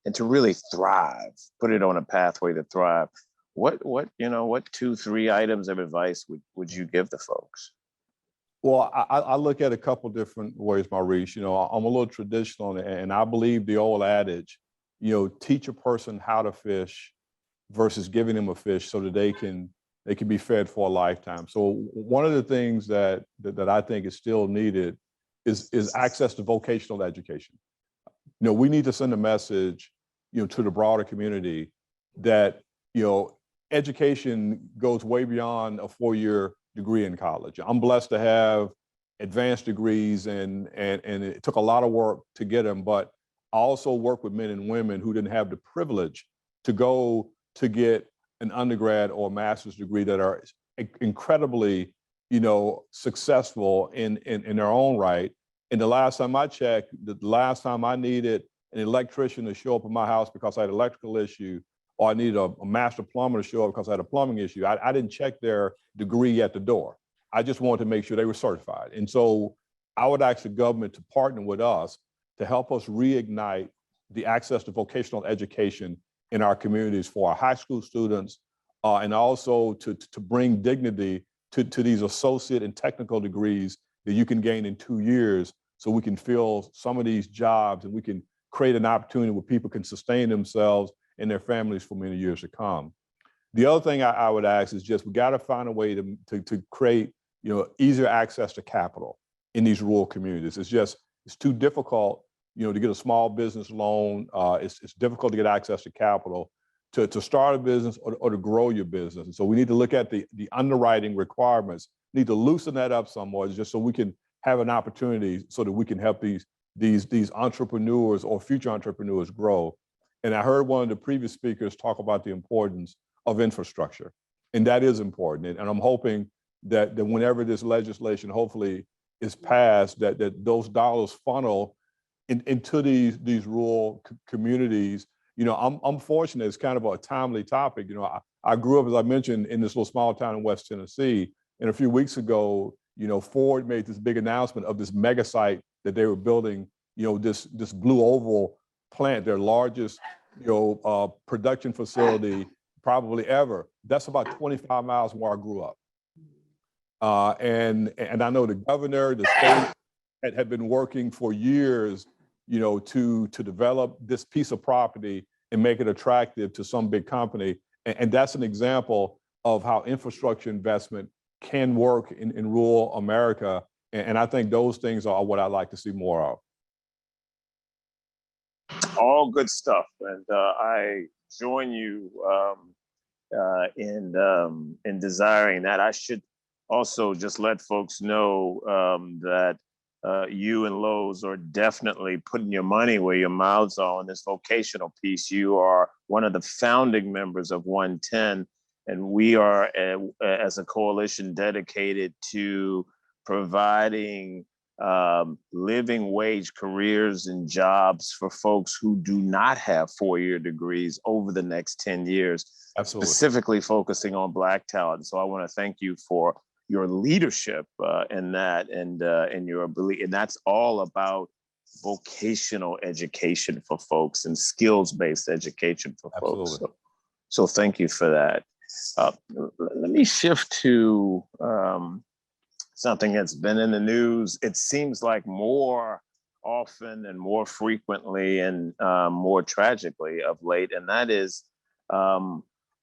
Speaker 5: and to really thrive, put it on a pathway to thrive? What 2-3 items of advice would you give the folks?
Speaker 7: Well, I look at a couple different ways, Maurice. I'm a little traditional, and I believe the old adage, teach a person how to fish versus giving them a fish so that they can be fed for a lifetime. So one of the things that I think is still needed is access to vocational education. We need to send a message, to the broader community that, education goes way beyond a 4-year degree in college. I'm blessed to have advanced degrees, and it took a lot of work to get them, but I also work with men and women who didn't have the privilege to go to get an undergrad or a master's degree that are incredibly, successful in their own right. And the last time I checked, the last time I needed an electrician to show up at my house because I had an electrical issue, or I needed a master plumber to show up because I had a plumbing issue, I didn't check their degree at the door. I just wanted to make sure they were certified. And so I would ask the government to partner with us to help us reignite the access to vocational education in our communities for our high school students, and also to bring dignity to these associate and technical degrees that you can gain in 2 years, so we can fill some of these jobs and we can create an opportunity where people can sustain themselves and their families for many years to come. The other thing I would ask is just, we got to find a way to create easier access to capital in these rural communities. It's too difficult, to get a small business loan. It's difficult to get access to capital to start a business or to grow your business. And so we need to look at the underwriting requirements, need to loosen that up somewhat just so we can have an opportunity so that we can help these entrepreneurs or future entrepreneurs grow. And I heard one of the previous speakers talk about the importance of infrastructure, and that is important. And I'm hoping that whenever this legislation hopefully is passed, that those dollars funnel into these rural communities. I'm fortunate, it's kind of a timely topic. I grew up, as I mentioned, in this little small town in West Tennessee. And a few weeks ago, Ford made this big announcement of this mega site that they were building, this Blue Oval plant, their largest, production facility probably ever. That's about 25 miles from where I grew up. And I know the governor, the state had been working for years, to develop this piece of property and make it attractive to some big company. And that's an example of how infrastructure investment can work in rural America. And I think those things are what I'd like to see more of.
Speaker 5: All good stuff. And I join you in desiring that. I should also just let folks know that you and Lowe's are definitely putting your money where your mouths are on this vocational piece. You are one of the founding members of OneTen, and we are, as a coalition, dedicated to providing living wage careers and jobs for folks who do not have 4-year degrees over the next 10 years,
Speaker 7: Absolutely.
Speaker 5: Specifically focusing on Black talent. So I want to thank you for your leadership in that and your ability. And that's all about vocational education for folks and skills-based education for
Speaker 7: Absolutely.
Speaker 5: folks. So thank you for that. Let me shift to something that's been in the news. It seems like more often and more frequently and more tragically of late, and that is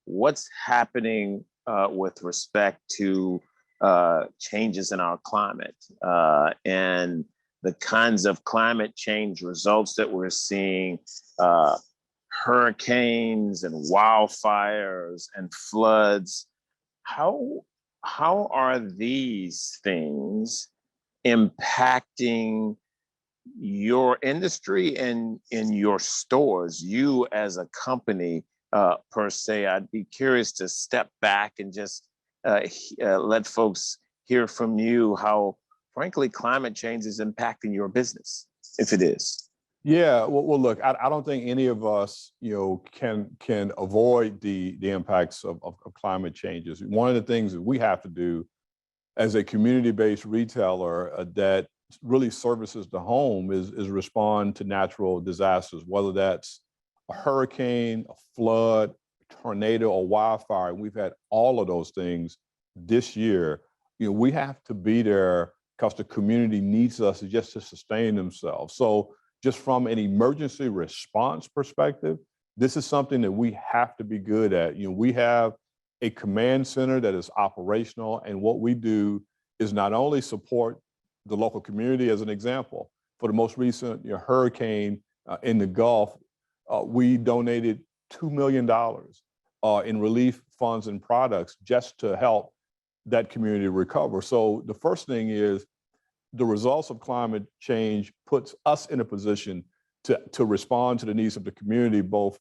Speaker 5: what's happening with respect to changes in our climate and the kinds of climate change results that we're seeing, hurricanes and wildfires and floods. How are these things impacting your industry and in your stores, you as a company per se? I'd be curious to step back and just let folks hear from you how, frankly, climate change is impacting your business, if it is.
Speaker 7: Yeah, well, look, I don't think any of us, can avoid the impacts of climate changes. One of the things that we have to do as a community-based retailer that really services the home is respond to natural disasters, whether that's a hurricane, a flood, tornado, or wildfire. We've had all of those things this year. We have to be there because the community needs us just to sustain themselves. So just from an emergency response perspective, this is something that we have to be good at. We have a command center that is operational, and what we do is not only support the local community. As an example, for the most recent hurricane in the Gulf, we donated $2 million in relief funds and products just to help that community recover. So the first thing is the results of climate change puts us in a position to respond to the needs of the community, both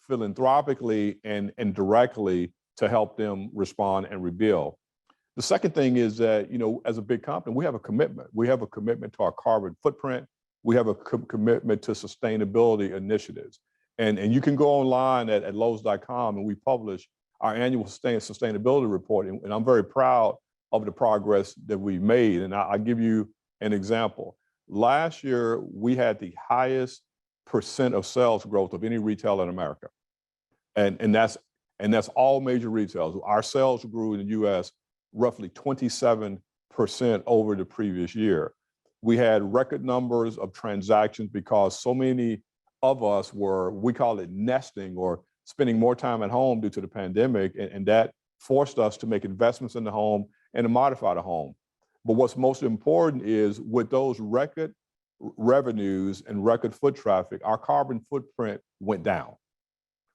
Speaker 7: philanthropically and directly to help them respond and rebuild. The second thing is that, as a big company, we have a commitment. We have a commitment to our carbon footprint. We have a commitment to sustainability initiatives. And you can go online at Lowe's.com, and we publish our annual sustainability report. And I'm very proud of the progress that we've made. And I'll give you an example. Last year, we had the highest % of sales growth of any retailer in America. And that's all major retailers. Our sales grew in the US roughly 27% over the previous year. We had record numbers of transactions because so many of us were, we call it nesting, or spending more time at home due to the pandemic, and that forced us to make investments in the home and to modify the home. But what's most important is with those record revenues and record foot traffic, our carbon footprint went down.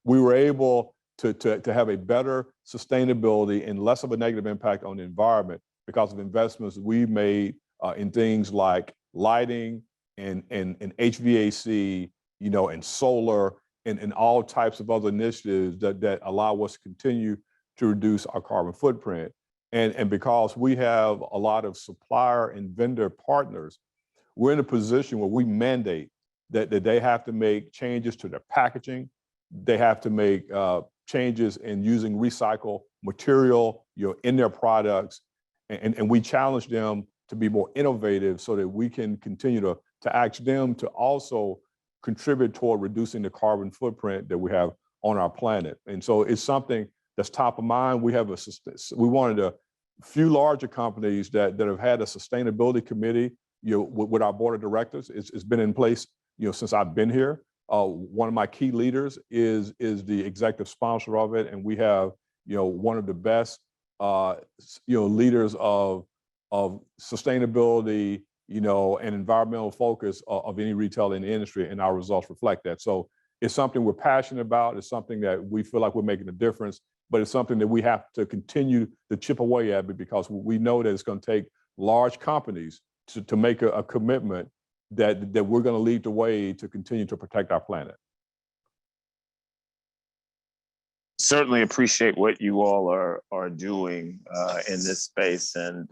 Speaker 7: We were able to have a better sustainability and less of a negative impact on the environment because of investments we made in things like lighting and HVAC, and solar and all types of other initiatives that allow us to continue to reduce our carbon footprint. And because we have a lot of supplier and vendor partners, we're in a position where we mandate that they have to make changes to their packaging. They have to make changes in using recycled material, in their products. And we challenge them to be more innovative so that we can continue to ask them to also contribute toward reducing the carbon footprint that we have on our planet. And so it's something that's top of mind. We one of the few larger companies that have had a sustainability committee, with our board of directors. It's been in place, since I've been here. One of my key leaders is the executive sponsor of it, and we have, one of the best, leaders of sustainability, and environmental focus of any retailer in the industry, and our results reflect that. So it's something we're passionate about. It's something that we feel like we're making a difference, but it's something that we have to continue to chip away at because we know that it's going to take large companies to make a commitment that we're going to lead the way to continue to protect our planet.
Speaker 5: Certainly appreciate what you all are doing in this space, and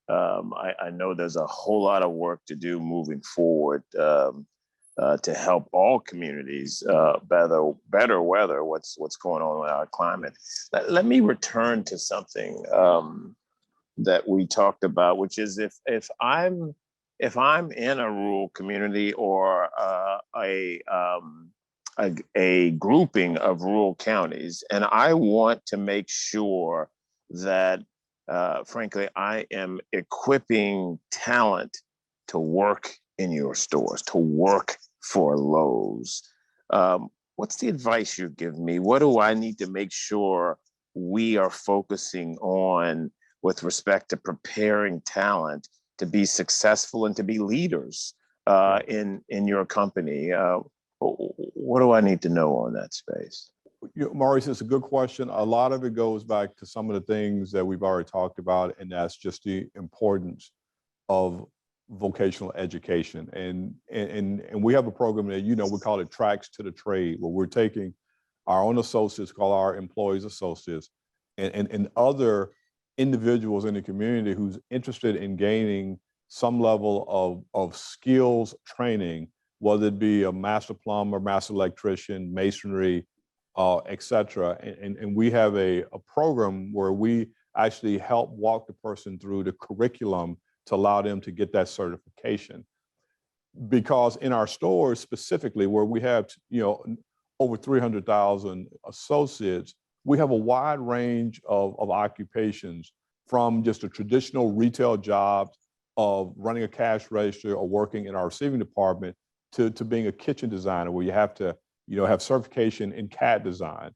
Speaker 5: I know there's a whole lot of work to do moving forward to help all communities better weather what's going on with our climate. Let me return to something that we talked about, which is if I'm in a rural community or a grouping of rural counties, and I want to make sure that, frankly, I am equipping talent to work in your stores, to work for Lowe's. What's the advice you give me? What do I need to make sure we are focusing on with respect to preparing talent to be successful and to be leaders in your company? What do I need to know on that space?
Speaker 7: Maurice, it's a good question. A lot of it goes back to some of the things that we've already talked about, and that's just the importance of vocational education. And we have a program that, we call it Tracks to the Trade, where we're taking our own associates, call our employees associates, and other individuals in the community who's interested in gaining some level of skills training, whether it be a master plumber, master electrician, masonry, et cetera. And we have a program where we actually help walk the person through the curriculum to allow them to get that certification. Because in our stores specifically, where we have, over 300,000 associates, we have a wide range of occupations, from just a traditional retail job of running a cash register or working in our receiving department to being a kitchen designer, where you have to, have certification in CAD design,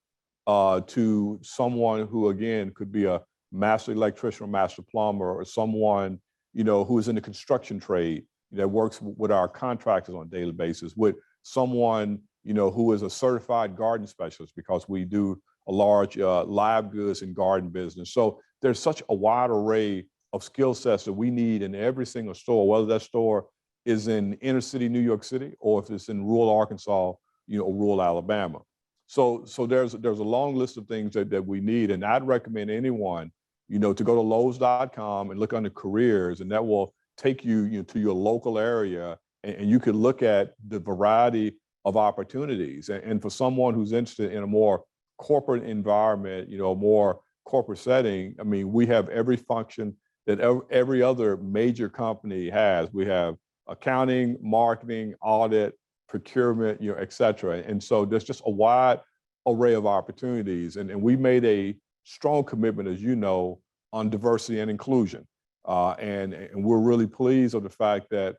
Speaker 7: to someone who, again, could be a master electrician or master plumber, or someone, who is in the construction trade that works with our contractors on a daily basis, with someone, who is a certified garden specialist, because we do a large live goods and garden business. So there's such a wide array of skill sets that we need in every single store, whether that store is in inner city New York City or if it's in rural Arkansas, or rural Alabama. So there's a long list of things that we need, and I'd recommend anyone, to go to Lowes.com and look under careers, and that will take you, to your local area, and you can look at the variety of opportunities. And for someone who's interested in a more corporate environment, a more corporate setting, I mean, we have every function that every other major company has. We have accounting, marketing, audit, procurement, et cetera. And so there's just a wide array of opportunities. And we made a strong commitment, as you know, on diversity and inclusion. And we're really pleased with the fact that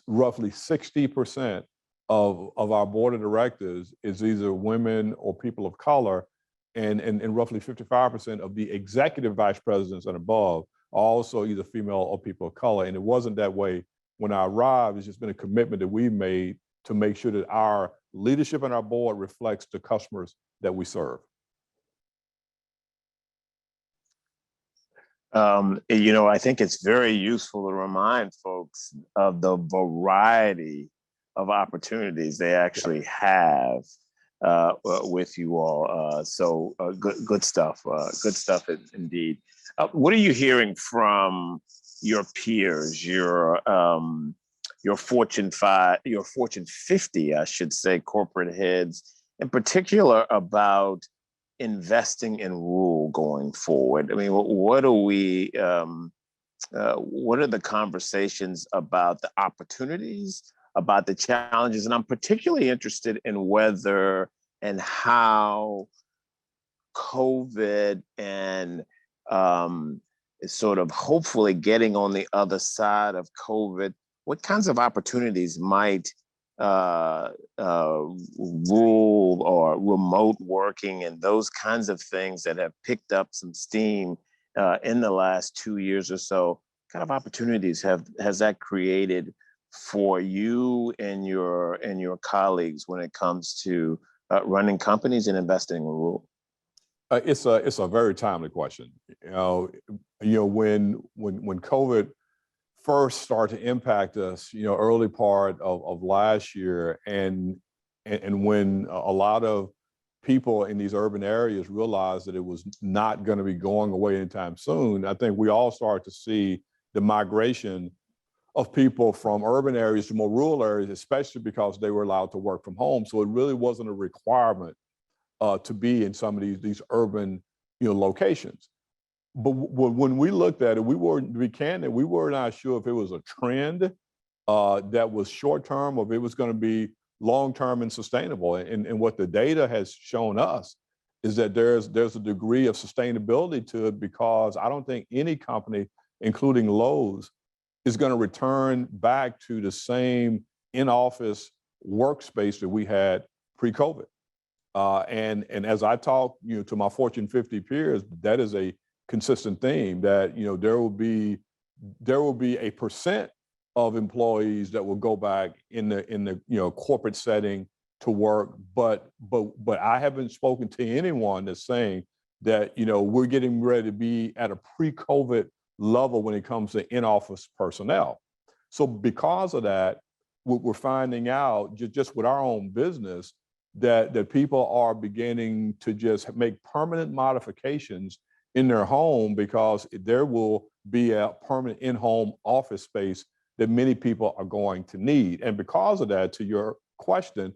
Speaker 7: roughly 60% of our board of directors is either women or people of color. and roughly 55% of the executive vice presidents and above are also either female or people of color. And it wasn't that way when I arrived. It's just been a commitment that we made to make sure that our leadership and our board reflects the customers that we serve.
Speaker 5: I think it's very useful to remind folks of the variety of opportunities they actually have with you all. So good stuff. Good stuff indeed. What are you hearing from your peers, your Fortune 50, I should say, corporate heads, in particular about investing in rural going forward? I mean, what are the conversations about the opportunities, about the challenges? And I'm particularly interested in whether and how COVID and sort of hopefully getting on the other side of COVID, what kinds of opportunities might rural or remote working and those kinds of things that have picked up some steam in the last 2 years or so, kind of opportunities has that created for you and your colleagues when it comes to running companies and investing in rural?
Speaker 7: It's a very timely question. When COVID first started to impact us, early part of last year, and when a lot of people in these urban areas realized that it was not going to be going away anytime soon, I think we all started to see the migration of people from urban areas to more rural areas, especially because they were allowed to work from home. So it really wasn't a requirement to be in some of these urban locations. But when we looked at it, we were not sure if it was a trend that was short term or if it was going to be long term and sustainable. And what the data has shown us is that there's a degree of sustainability to it, because I don't think any company, including Lowe's, is going to return back to the same in-office workspace that we had pre-COVID. And as I talk to my Fortune 50 peers, that is a consistent theme, that there will be a percent of employees that will go back in the corporate setting to work, but I haven't spoken to anyone that's saying that we're getting ready to be at a pre-COVID level when it comes to in-office personnel. So because of that, we're finding out just with our own business that people are beginning to just make permanent modifications in their home, because there will be a permanent in-home office space that many people are going to need. And because of that, to your question,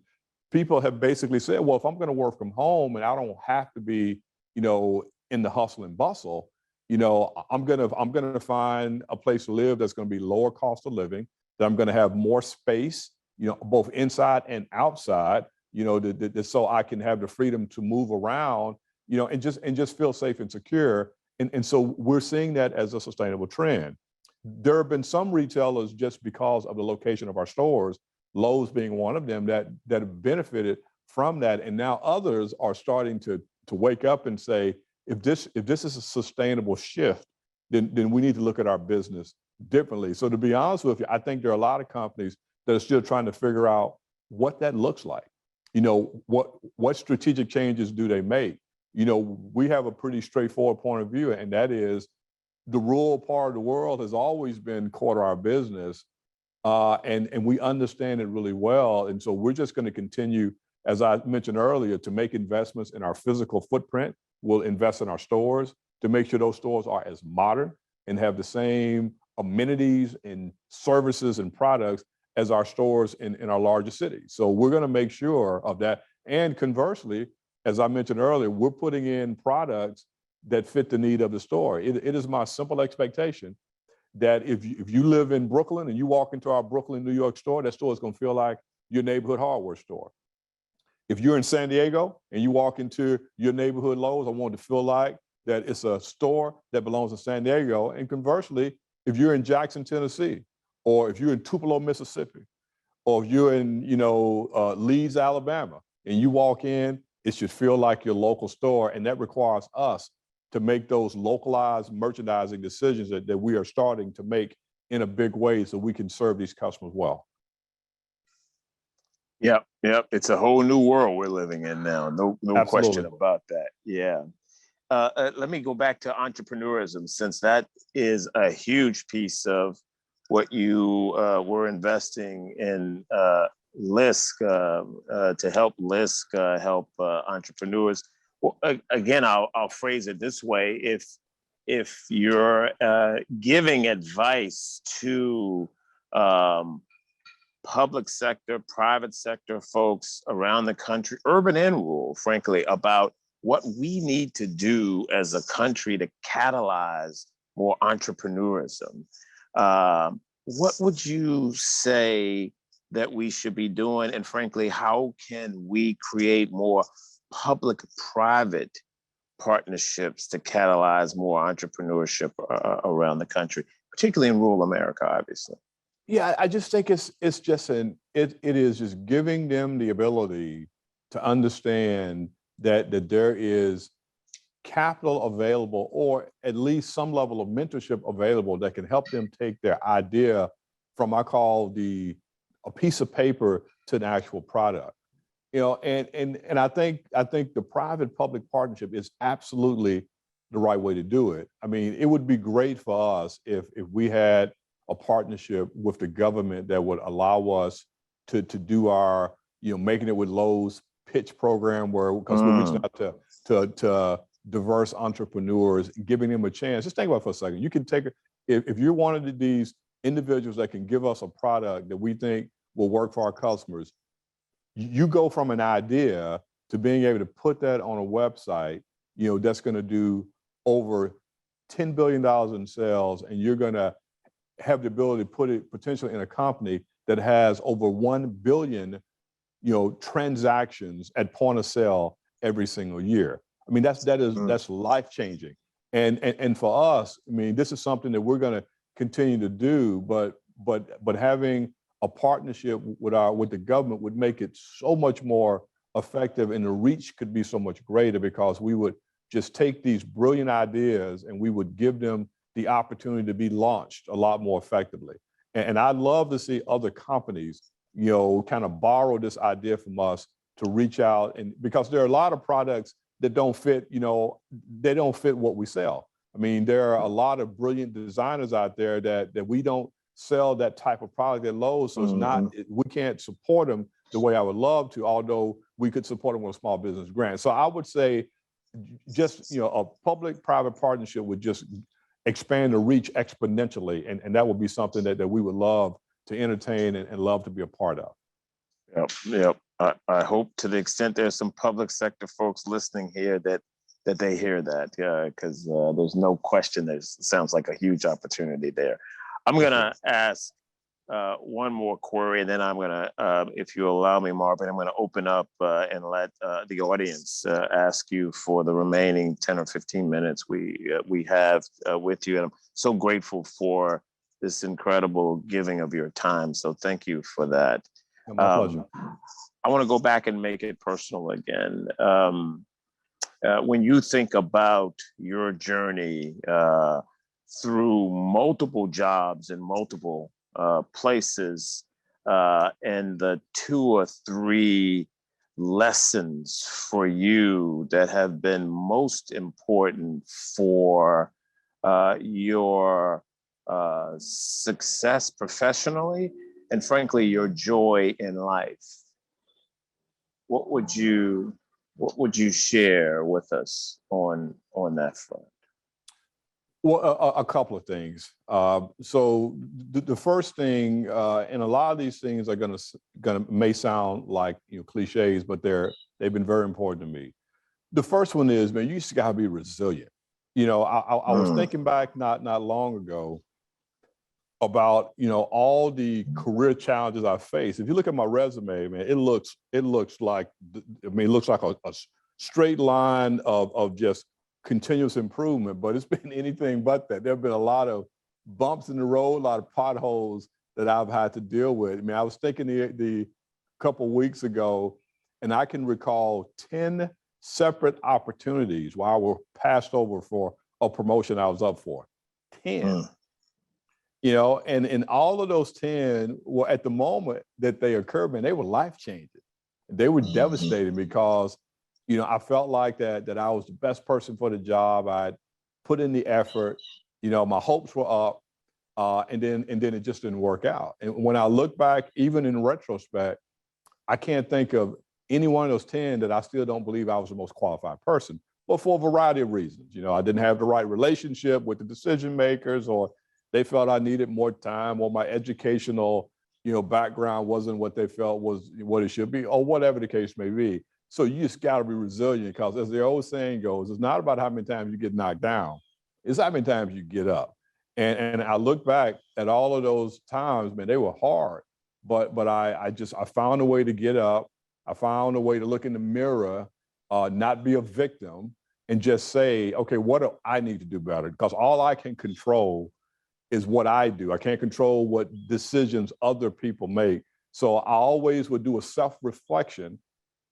Speaker 7: people have basically said, well, if I'm going to work from home and I don't have to be, in the hustle and bustle, I'm gonna find a place to live that's going to be lower cost of living, that I'm going to have more space, both inside and outside, so I can have the freedom to move around, and just feel safe and secure. And so we're seeing that as a sustainable trend. There have been some retailers, just because of the location of our stores, Lowe's being one of them, that have benefited from that. And now others are starting to wake up and say, if this is a sustainable shift, then we need to look at our business differently. So to be honest with you, I think there are a lot of companies that are still trying to figure out what that looks like. What strategic changes do they make? We have a pretty straightforward point of view, and that is the rural part of the world has always been core to our business, and we understand it really well. And so we're just going to continue, as I mentioned earlier, to make investments in our physical footprint. We'll invest in our stores to make sure those stores are as modern and have the same amenities and services and products as our stores in our larger cities. So we're going to make sure of that. And conversely, as I mentioned earlier, we're putting in products that fit the need of the store. It is my simple expectation that if you live in Brooklyn and you walk into our Brooklyn, New York store, that store is going to feel like your neighborhood hardware store. If you're in San Diego and you walk into your neighborhood Lowe's, I want it to feel like that it's a store that belongs in San Diego. And conversely, if you're in Jackson, Tennessee, or if you're in Tupelo, Mississippi, or if you're in Leeds, Alabama, and you walk in It should feel like your local store, and that requires us to make those localized merchandising decisions that we are starting to make in a big way so we can serve these customers well.
Speaker 5: Yep, yep. It's a whole new world we're living in now. No question
Speaker 7: Absolutely.
Speaker 5: about that. Yeah. Let me go back to entrepreneurism, since that is a huge piece of what you were investing in LISC to help LISC help entrepreneurs. Well, again, I'll phrase it this way: if you're giving advice to public sector, private sector folks around the country, urban and rural, frankly, about what we need to do as a country to catalyze more entrepreneurism, what would you say that we should be doing? And frankly, how can we create more public-private partnerships to catalyze more entrepreneurship around the country, particularly in rural America, obviously?
Speaker 7: Yeah, I just think it is just giving them the ability to understand that there is capital available, or at least some level of mentorship available that can help them take their idea from, I call a piece of paper to an actual product. You know, and I think the private public partnership is absolutely the right way to do it. I mean, it would be great for us if we had a partnership with the government that would allow us to do our, Making It with Lowe's pitch program, because we're reaching out to diverse entrepreneurs, giving them a chance. Just think about it for a second. You can take it if you're one of these individuals that can give us a product that we think will work for our customers. You go from an idea to being able to put that on a website, that's going to do over $10 billion in sales, and you're going to have the ability to put it potentially in a company that has over 1 billion, transactions at point of sale every single year. I mean, that's life changing. And for us, I mean, this is something that we're going to continue to do, but having a partnership with the government would make it so much more effective, and the reach could be so much greater, because we would just take these brilliant ideas and we would give them the opportunity to be launched a lot more effectively. And I'd love to see other companies, kind of borrow this idea from us to reach out, and because there are a lot of products that don't fit, they don't fit what we sell. I mean, there are a lot of brilliant designers out there that we don't sell that type of product at Lowe's, so we can't support them the way I would love to, although we could support them with a small business grant. So I would say just, a public-private partnership would just expand the reach exponentially, and that would be something that we would love to entertain and love to be a part of.
Speaker 5: Yep. I hope, to the extent there's some public sector folks listening here, that they hear that, because there's no question it sounds like a huge opportunity there. I'm going to ask one more query, and then I'm going to, if you allow me, Marvin, I'm going to open up and let the audience ask you for the remaining 10 or 15 minutes we have with you. And I'm so grateful for this incredible giving of your time. So thank you for that.
Speaker 7: My pleasure.
Speaker 5: I want to go back and make it personal again. When you think about your journey through multiple jobs in multiple places, and the 2 or 3 lessons for you that have been most important for your success professionally, and frankly, your joy in life, what would you share with us on that front?
Speaker 7: Well, a couple of things. So the first thing, and a lot of these things are may sound like cliches, but they've been very important to me. The first one is, man, you just gotta be resilient. I was thinking back not long ago about all the career challenges I faced. If you look at my resume, man, it looks like a straight line of just continuous improvement, but it's been anything but that. There have been a lot of bumps in the road, a lot of potholes that I've had to deal with. I mean, I was thinking the couple weeks ago, And I can recall 10 separate opportunities where I were passed over for a promotion I was up for. 10. You know, and in all of those 10, well, at the moment that they occurred, man, they were life-changing. They were devastating because, you know, I felt like that I was the best person for the job. I'd put in the effort, you know, my hopes were up, and then it just didn't work out. And when I look back, even in retrospect, I can't think of any one of those 10 that I still don't believe I was the most qualified person, but for a variety of reasons. You know, I didn't have the right relationship with the decision makers, or they felt I needed more time, or my educational, you know, background wasn't what they felt was what it should be, or whatever the case may be. So you just got to be resilient, because as the old saying goes, it's not about how many times you get knocked down, it's how many times you get up. And I look back at all of those times, man, they were hard, but I found a way to get up. I found a way to look in the mirror, not be a victim, and just say, okay, what do I need to do better? Because all I can control is what I do. I can't control what decisions other people make. So I always would do a self-reflection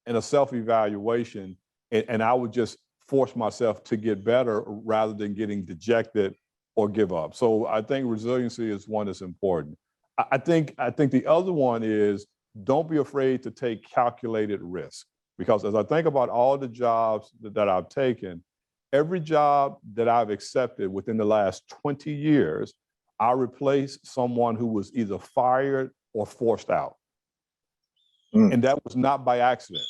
Speaker 7: and a self-evaluation, and I would just force myself to get better rather than getting dejected or give up. So I think resiliency is one that's important. I think the other one is, don't be afraid to take calculated risk. Because as I think about all the jobs that I've taken, every job that I've accepted within the last 20 years, I replaced someone who was either fired or forced out. And that was not by accident,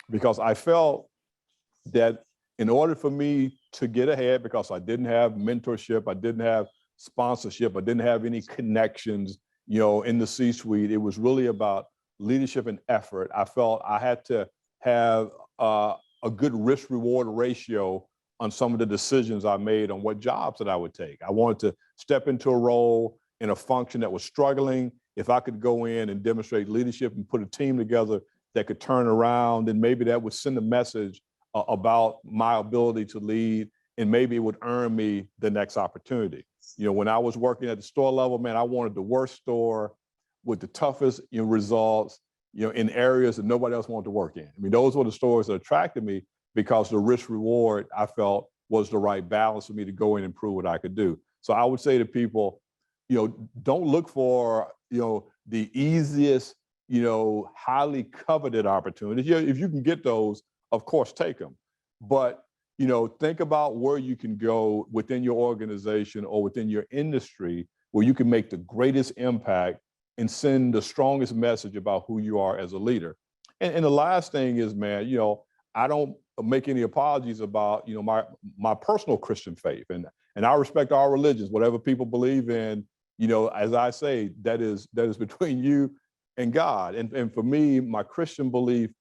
Speaker 7: because I felt that in order for me to get ahead, because I didn't have mentorship, I didn't have sponsorship, I didn't have any connections, you know, in the C-suite, it was really about leadership and effort. I felt I had to have a good risk-reward ratio on some of the decisions I made on what jobs that I would take. I wanted to step into a role in a function that was struggling. If I could go in and demonstrate leadership and put a team together that could turn around, then maybe that would send a message about my ability to lead, and maybe it would earn me the next opportunity. You know, when I was working at the store level, man, I wanted the worst store with the toughest, you know, results, you know, in areas that nobody else wanted to work in. I mean, those were the stores that attracted me, because the risk reward I felt was the right balance for me to go in and prove what I could do. So I would say to people, you know, don't look for, you know, the easiest, you know, highly coveted opportunities. Yeah, if you can get those, of course, take them. But, you know, think about where you can go within your organization or within your industry where you can make the greatest impact and send the strongest message about who you are as a leader. And the last thing is, man, you know, I don't make any apologies about, you know, my personal Christian faith, and I respect all religions, whatever people believe in. You know, as I say, that is between you and God. And for me, my Christian belief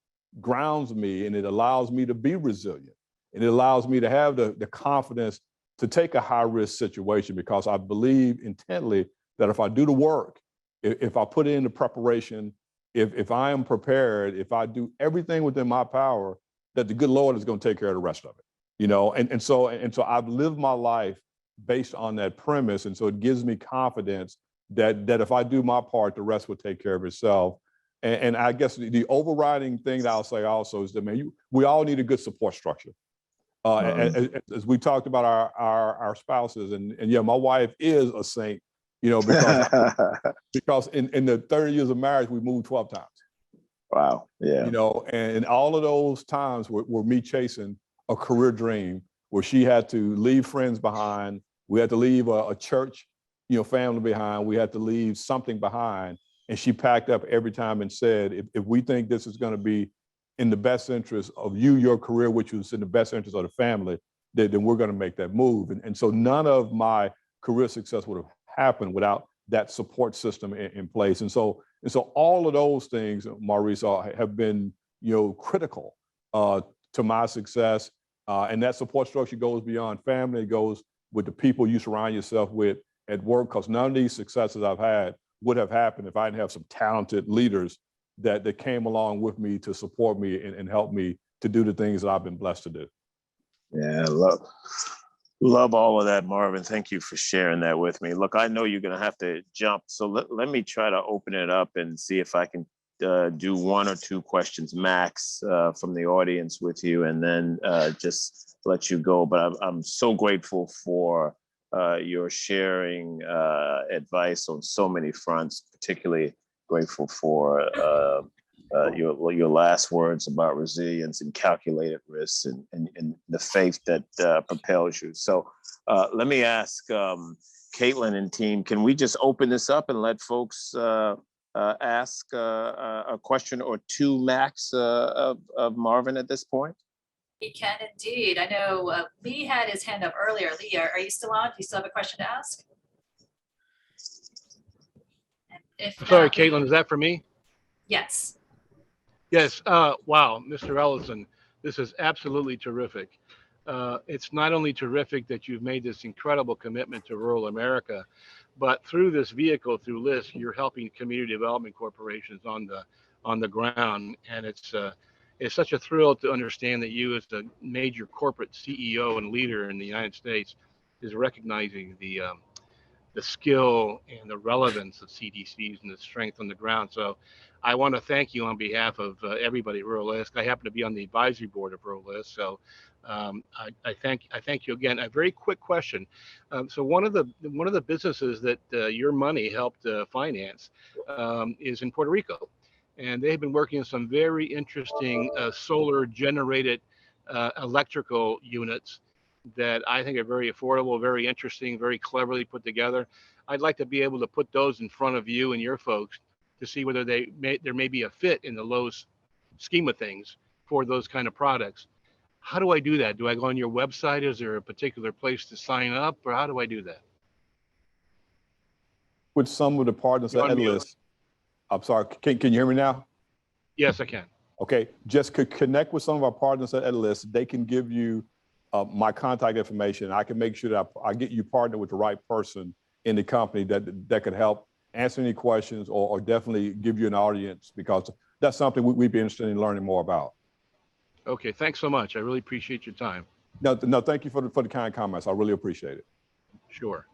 Speaker 7: grounds me, and it allows me to be resilient, and it allows me to have the confidence to take a high risk situation, because I believe intently that if I do the work, if I put in the preparation, if I am prepared, if I do everything within my power, that the good Lord is going to take care of the rest of it, you know? And so I've lived my life based on that premise. And so it gives me confidence that if I do my part, the rest will take care of itself. And I guess the overriding thing that I'll say also is that, man, we all need a good support structure. As we talked about our spouses, and yeah, my wife is a saint, you know, because in the 30 years of marriage, we moved 12 times.
Speaker 5: Wow. Yeah.
Speaker 7: You know, and all of those times were me chasing a career dream, where she had to leave friends behind. We had to leave a church, you know, family behind. We had to leave something behind. And she packed up every time and said, if we think this is going to be in the best interest of you, your career, which was in the best interest of the family, then we're going to make that move. And so none of my career success would have happened without that support system in place. And so all of those things, Maurice, have been, you know, critical to my success. And that support structure goes beyond family. It goes with the people you surround yourself with at work, because none of these successes I've had would have happened if I didn't have some talented leaders that came along with me to support me and help me to do the things that I've been blessed to do.
Speaker 5: Yeah, love all of that, Marvin. Thank you for sharing that with me. Look, I know you're going to have to jump, so let me try to open it up and see if I can do 1 or 2 questions max from the audience with you, and then just let you go. But I'm so grateful for your sharing advice on so many fronts, particularly grateful for your last words about resilience and calculated risks and the faith that propels you. So let me ask Caitlin and team, can we just open this up and let folks ask a question or 2 max of Marvin at this point?
Speaker 1: We can indeed. I know Lee had his hand up earlier. Lee, are you still on? Do you still have a question to ask? If
Speaker 8: Sorry,
Speaker 1: not,
Speaker 8: Caitlin, is that for me?
Speaker 1: yes.
Speaker 8: Yes. Wow, Mr. Ellison, this is absolutely terrific. It's not only terrific that you've made this incredible commitment to rural America, but through this vehicle, through LISC, you're helping community development corporations on the ground, and it's such a thrill to understand that you, as the major corporate CEO and leader in the United States, is recognizing the skill and the relevance of CDCs and the strength on the ground. So I want to thank you on behalf of everybody at Rural LISC. I happen to be on the advisory board of Rural LISC. So I thank you again. A very quick question. So one of the businesses that your money helped finance is in Puerto Rico. And they've been working on some very interesting solar generated electrical units that I think are very affordable, very interesting, very cleverly put together. I'd like to be able to put those in front of you and your folks to see whether there may be a fit in the Lowe's scheme of things for those kind of products. How do I do that? Do I go on your website? Is there a particular place to sign up, or how do I do that?
Speaker 7: With some of the partners at LISC, I'm sorry, can you hear me now?
Speaker 8: Yes, I can.
Speaker 7: Okay, just connect with some of our partners at LISC. They can give you my contact information. I can make sure that I get you partnered with the right person in the company that could help answer any questions or definitely give you an audience, because that's something we'd be interested in learning more about.
Speaker 8: Okay, thanks so much. I really appreciate your time.
Speaker 7: No, thank you for the kind comments. I really appreciate it.
Speaker 8: Sure.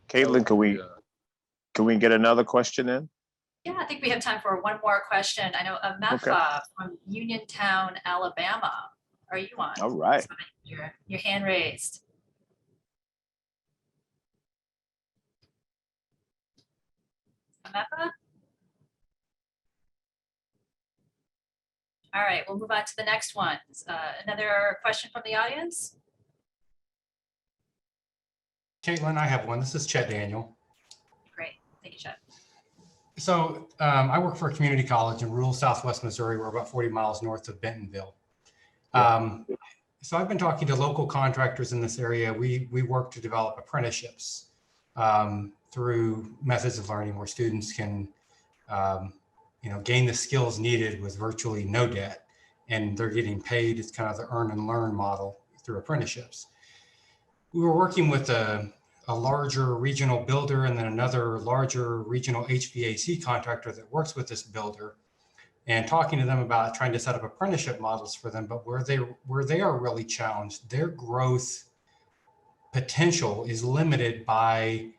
Speaker 5: Caitlin, can we get another question in?
Speaker 1: Yeah, I think we have time for one more question. I know Amefa from Uniontown, Alabama. Are you on?
Speaker 5: All right.
Speaker 1: Your hand raised. Amefa? All right, we'll move on to the next one. Another question from the audience?
Speaker 9: Caitlin, I have one. This is Chet Daniel.
Speaker 1: Great, thank you, Chet.
Speaker 9: So I work for a community college in rural Southwest Missouri. We're about 40 miles north of Bentonville. So I've been talking to local contractors in this area. We work to develop apprenticeships through methods of learning where students can gain the skills needed with virtually no debt, and they're getting paid. It's kind of the earn and learn model through apprenticeships. We were working with a larger regional builder and then another larger regional HVAC contractor that works with this builder, and talking to them about trying to set up apprenticeship models for them. But where they are really challenged, their growth potential is limited by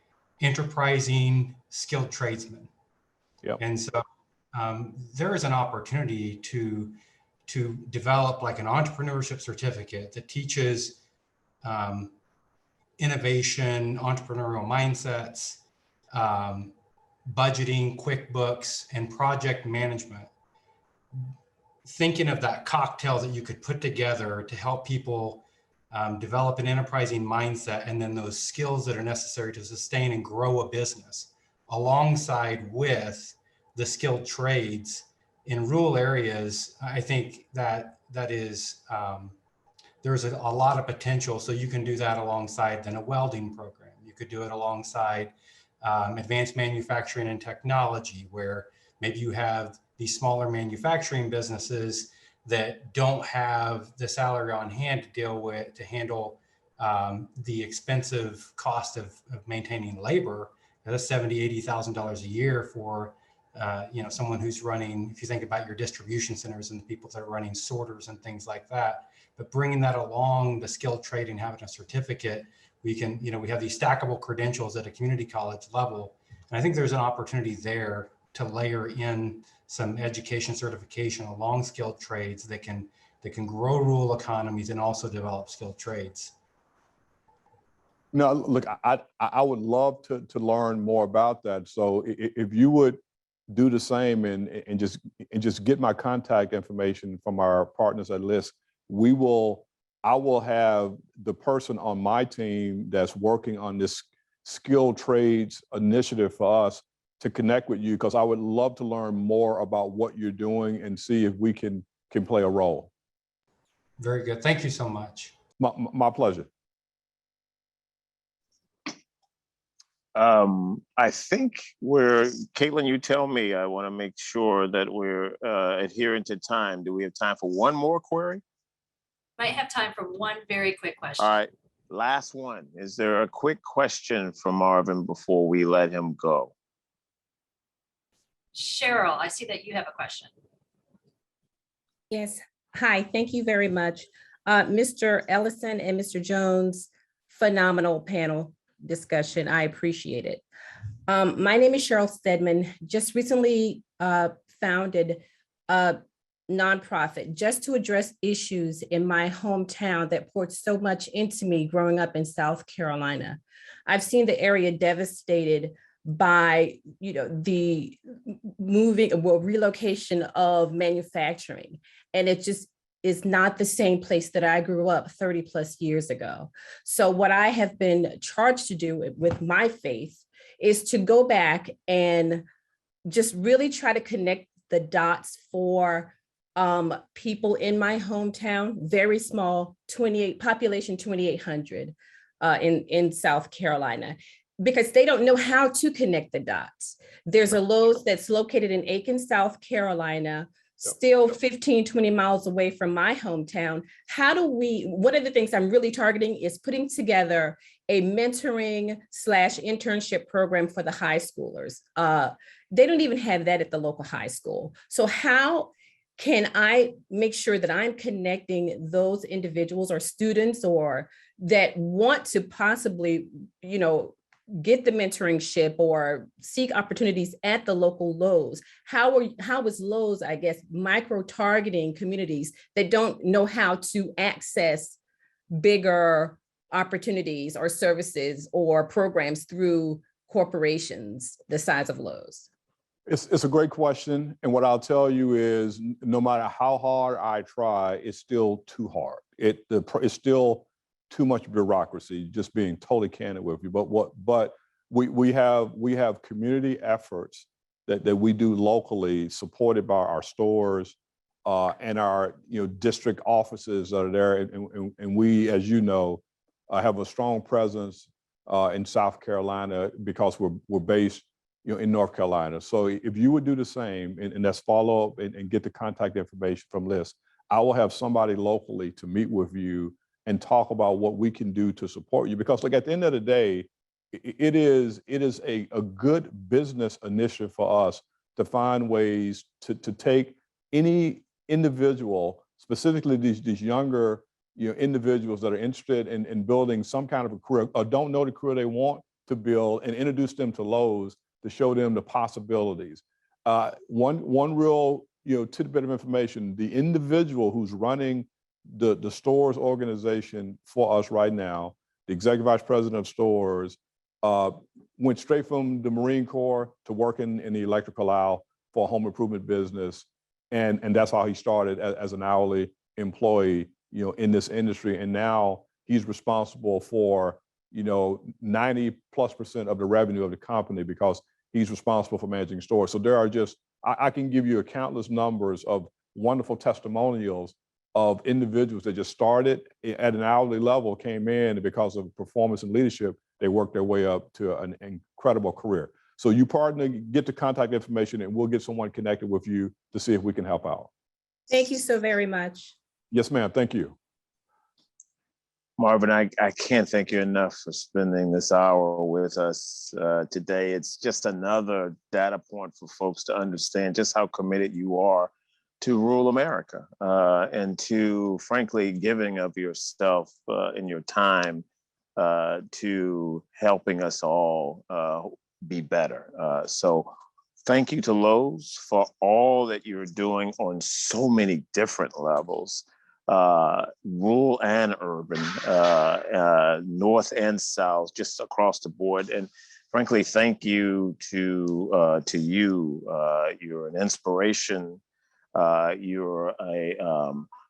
Speaker 9: enterprising skilled tradesmen.
Speaker 7: Yep.
Speaker 9: And so there is an opportunity to develop like an entrepreneurship certificate that teaches innovation, entrepreneurial mindsets, budgeting, QuickBooks, and project management. Thinking of that cocktail that you could put together to help people develop an enterprising mindset, and then those skills that are necessary to sustain and grow a business alongside with the skilled trades in rural areas. I think that is there's a lot of potential. So you can do that alongside then a welding program. You could do it alongside advanced manufacturing and technology, where maybe you have these smaller manufacturing businesses that don't have the salary on hand to handle the expensive cost of maintaining labor. That's $70,000, $80,000 a year for someone who's running, if you think about your distribution centers and the people that are running sorters and things like that. But bringing that along, the skilled trade and having a certificate, we have these stackable credentials at a community college level. And I think there's an opportunity there to layer in some education certification along skilled trades that can grow rural economies and also develop skilled trades.
Speaker 7: No, look, I would love to learn more about that. So if you would do the same and just get my contact information from our partners at LISC, I will have the person on my team that's working on this skilled trades initiative for us to connect with you, because I would love to learn more about what you're doing and see if we can play a role.
Speaker 9: Very good. Thank you so much.
Speaker 7: My pleasure.
Speaker 5: I think Caitlin, you tell me, I want to make sure that we're adhering to time. Do we have time for one more query?
Speaker 1: Might have time for one very quick question.
Speaker 5: All right, last one. Is there a quick question from Marvin before we let him go?
Speaker 1: Cheryl, I see that you have a question.
Speaker 10: Yes. Hi, thank you very much. Mr. Ellison and Mr. Jones, phenomenal panel discussion. I appreciate it. My name is Cheryl Stedman. Just recently founded a nonprofit just to address issues in my hometown that poured so much into me growing up in South Carolina. I've seen the area devastated by the relocation of manufacturing, and it just is not the same place that I grew up 30 plus years ago. So what I have been charged to do with my faith is to go back and just really try to connect the dots for people in my hometown, very small, population 2,800 in South Carolina, because they don't know how to connect the dots. There's a Lowe's that's located in Aiken, South Carolina, still 15, 20 miles away from my hometown. One of the things I'm really targeting is putting together a mentoring / internship program for the high schoolers. They don't even have that at the local high school. So how can I make sure that I'm connecting those individuals or students or that want to possibly, get the mentorship or seek opportunities at the local Lowe's? How is Lowe's, I guess, micro-targeting communities that don't know how to access bigger opportunities or services or programs through corporations the size of Lowe's?
Speaker 7: It's a great question. And what I'll tell you is no matter how hard I try, it's still too hard. It's still too much bureaucracy, just being totally candid with you. But we have community efforts that we do locally, supported by our stores and our district offices that are there. And we, as you know, have a strong presence in South Carolina because we're based in North Carolina. So if you would do the same and that's follow up and get the contact information from LISC, I will have somebody locally to meet with you and talk about what we can do to support you. Because at the end of the day, it is a good business initiative for us to find ways to take any individual, specifically these younger individuals that are interested in building some kind of a career or don't know the career they want to build, and introduce them to Lowe's to show them the possibilities. One real tidbit of information: the individual who's running the stores organization for us right now, the executive vice president of stores, went straight from the Marine Corps to working in the electrical aisle for a home improvement business. And that's how he started as an hourly employee, in this industry. And now he's responsible for, 90+% of the revenue of the company because he's responsible for managing stores. So there are I can give you countless numbers of wonderful testimonials of individuals that just started at an hourly level, came in, and because of performance and leadership, they worked their way up to an incredible career. So you partner, get the contact information, and we'll get someone connected with you to see if we can help out.
Speaker 10: Thank you so very much.
Speaker 7: Yes, ma'am. Thank you.
Speaker 5: Marvin, I can't thank you enough for spending this hour with us today. It's just another data point for folks to understand just how committed you are to rural America and to, frankly, giving of yourself and your time to helping us all be better. So thank you to Lowe's for all that you're doing on so many different levels, rural and urban, north and south, just across the board. And frankly, thank you to you. You're an inspiration. You're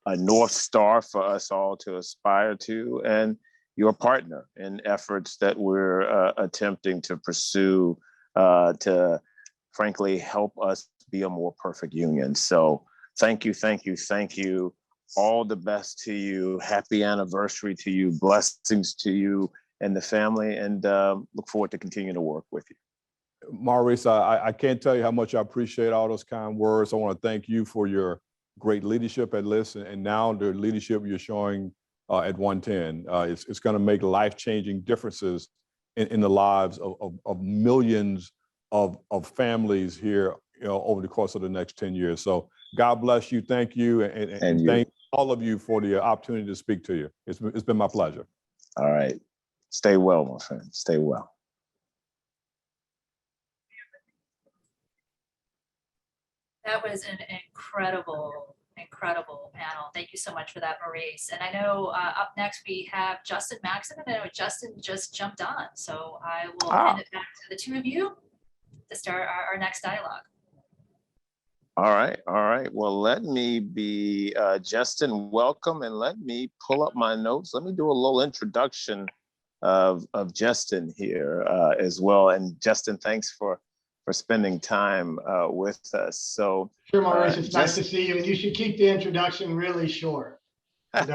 Speaker 5: a North Star for us all to aspire to, and you're a partner in efforts that we're attempting to pursue to frankly help us be a more perfect union. So thank you, thank you, thank you. All the best to you. Happy anniversary to you. Blessings to you and the family, and look forward to continuing to work with you.
Speaker 7: Maurice, I can't tell you how much I appreciate all those kind words. I want to thank you for your great leadership at LISC, and now the leadership you're showing at OneTen. It's going to make life-changing differences in the lives of millions of families here, over the course of the next 10 years. So God bless you. Thank you, and
Speaker 5: you.
Speaker 7: Thank all of you for the opportunity to speak to you. It's been my pleasure.
Speaker 5: All right. Stay well, my friend. Stay well.
Speaker 1: That was an incredible panel. Thank you so much for that, Maurice. And I know up next we have Justin Maxson, and I know Justin just jumped on. So I will hand it back to the two of you to start our next dialogue.
Speaker 5: All right. Well, let me be, Justin, welcome, and let me pull up my notes. Let me do a little introduction of Justin here as well. And Justin, thanks for spending time with us. So
Speaker 11: sure, Maurice, it's nice to see you, and you should keep the introduction really short.
Speaker 5: All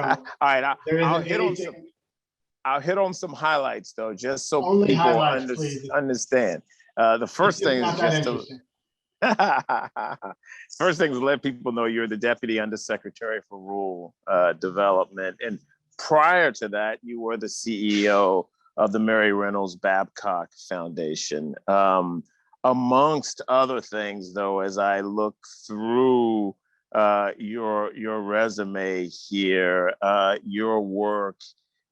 Speaker 5: right, I'll hit on some highlights though, just so
Speaker 11: only
Speaker 5: people
Speaker 11: understand.
Speaker 5: The first thing is just
Speaker 11: to
Speaker 5: first thing is let people know you're the Deputy Undersecretary for Rural Development, and prior to that, you were the CEO of the Mary Reynolds Babcock Foundation. Amongst other things, though, as I look through your resume here, your work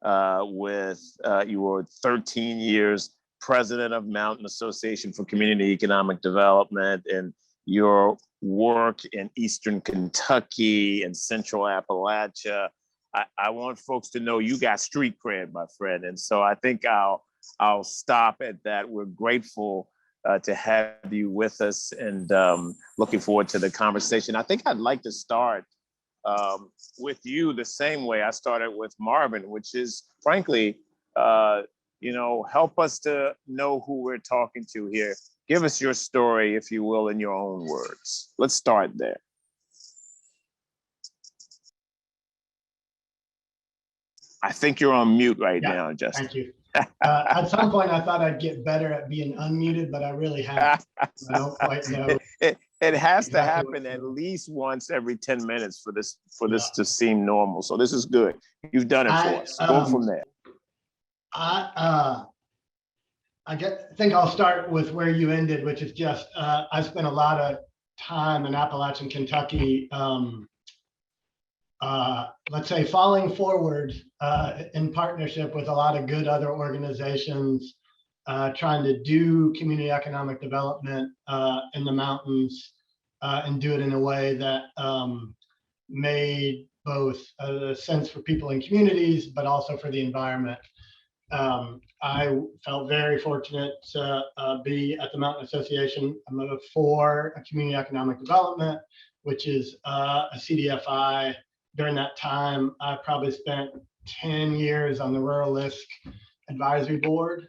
Speaker 5: with you were 13 years president of Mountain Association for Community Economic Development, and your work in Eastern Kentucky and Central Appalachia. I want folks to know you got street cred, my friend, and so I think I'll stop at that. We're grateful to have you with us, and looking forward to the conversation. I think I'd like to start with you the same way I started with Marvin, which is frankly, help us to know who we're talking to here. Give us your story, if you will, in your own words. Let's start there. I think you're on mute right now, Justin.
Speaker 11: Thank you. At some point, I thought I'd get better at being unmuted, but I really haven't. I don't quite know.
Speaker 5: It has to happen at least once every 10 minutes for this to seem normal. So this is good. You've done it for us. Go from there.
Speaker 11: I think I'll start with where you ended, which is just I spent a lot of time in Appalachian, Kentucky. Let's say falling forward in partnership with a lot of good other organizations trying to do community economic development in the mountains and do it in a way that made both sense for people in communities, but also for the environment. I felt very fortunate to be at the Mountain Association for Community Economic Development, which is a CDFI. During that time, I probably spent 10 years on the Rural LISC Advisory Board.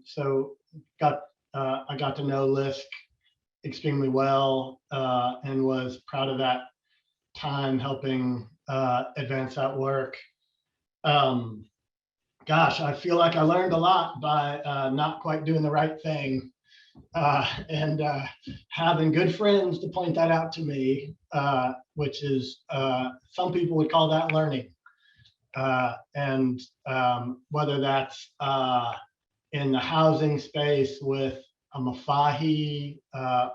Speaker 11: So I got to know LISC extremely well and was proud of that time helping advance that work. Gosh, I feel like I learned a lot by not quite doing the right thing and having good friends to point that out to me, which is some people would call that learning. And whether that's in the housing space with a Mafahi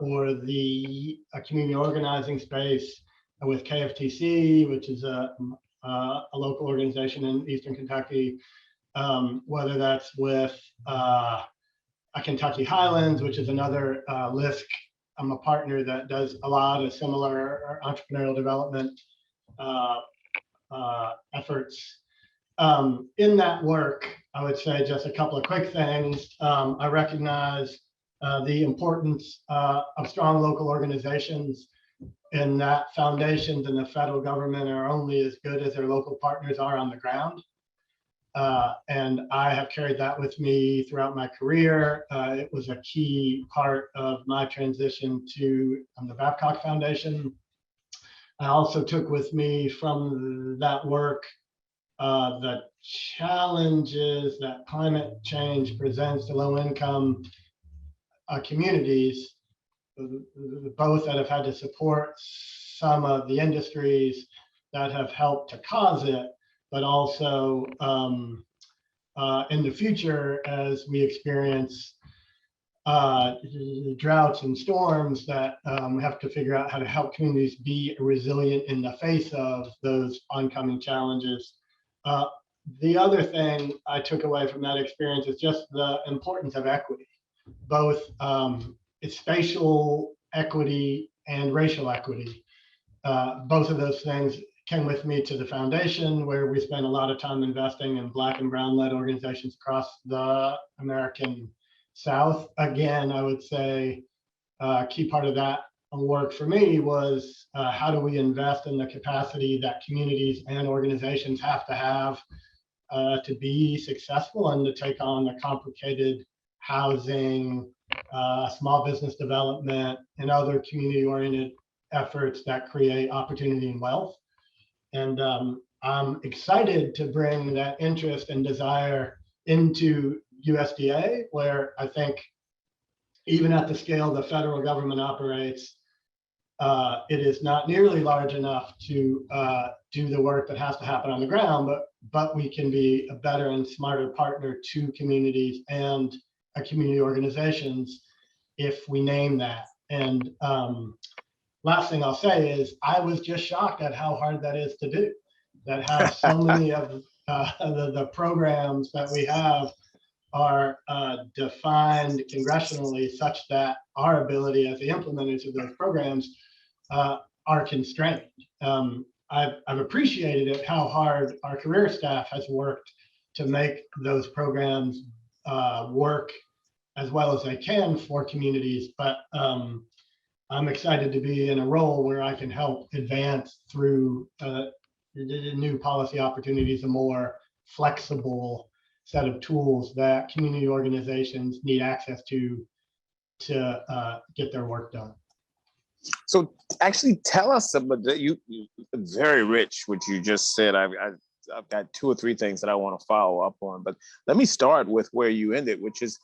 Speaker 11: or the community organizing space with KFTC, which is a local organization in Eastern Kentucky, whether that's with Kentucky Highlands, which is another LISC. I'm a partner that does a lot of similar entrepreneurial development efforts. In that work, I would say just a couple of quick things. I recognize the importance of strong local organizations, and that foundations and the federal government are only as good as their local partners are on the ground. And I have carried that with me throughout my career. It was a key part of my transition to the Babcock Foundation. I also took with me from that work the challenges that climate change presents to low-income communities, both that have had to support some of the industries that have helped to cause it, but also in the future, as we experience droughts and storms, that we have to figure out how to help communities be resilient in the face of those oncoming challenges. The other thing I took away from that experience is just the importance of equity, both spatial equity and racial equity. Both of those things came with me to the foundation, where we spent a lot of time investing in Black and Brown-led organizations across the American South. Again, I would say a key part of that work for me was how do we invest in the capacity that communities and organizations have to be successful and to take on the complicated housing, small business development, and other community-oriented efforts that create opportunity and wealth. And I'm excited to bring that interest and desire into USDA, where I think even at the scale the federal government operates, it is not nearly large enough to do the work that has to happen on the ground, but we can be a better and smarter partner to communities and community organizations if we name that. And last thing I'll say is I was just shocked at how hard that is to do, that how so many of the programs that we have are defined congressionally such that our ability as the implementers of those programs are constrained. I've appreciated it, how hard our career staff has worked to make those programs work as well as they can for communities, but I'm excited to be in a role where I can help advance through the new policy opportunities, a more flexible set of tools that community organizations need access to get their work done.
Speaker 5: So actually tell us about you very rich, what you just said. I've got 2 or 3 things that I want to follow up on, but let me start with where you ended, which is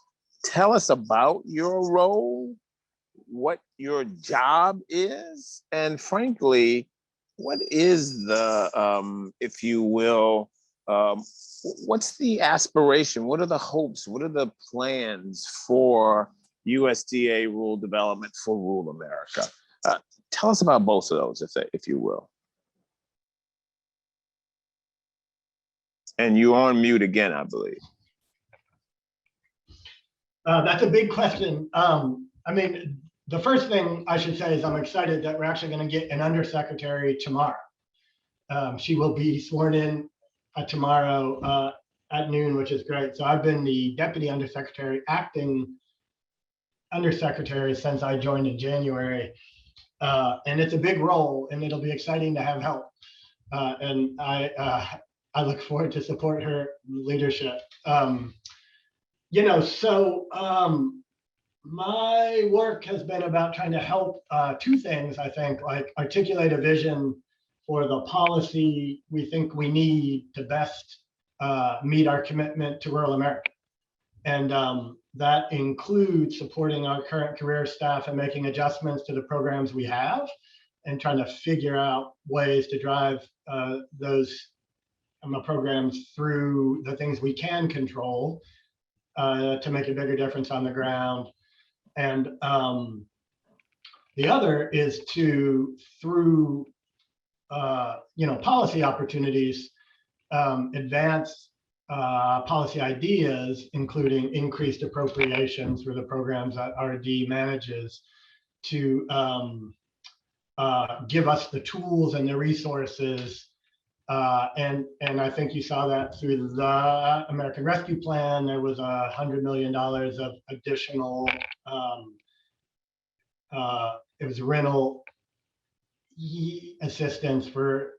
Speaker 5: tell us about your role, what your job is, and frankly, what is the, if you will, what's the aspiration? What are the hopes? What are the plans for USDA rural development for rural America? Tell us about both of those, if you will. And you're on mute again, I believe.
Speaker 11: That's a big question. I mean, the first thing I should say is I'm excited that we're actually going to get an undersecretary tomorrow. She will be sworn in tomorrow at noon, which is great. So I've been the deputy undersecretary, acting undersecretary since I joined in January. And it's a big role, and it'll be exciting to have help. And I look forward to support her leadership. My work has been about trying to help 2 things, I think, like articulate a vision for the policy we think we need to best meet our commitment to rural America. And that includes supporting our current career staff and making adjustments to the programs we have and trying to figure out ways to drive those programs through the things we can control to make a bigger difference on the ground. And the other is to, through policy opportunities, advance policy ideas, including increased appropriations for the programs that RD manages, to give us the tools and the resources. And I think you saw that through the American Rescue Plan. There was $100 million of additional, it was rental assistance for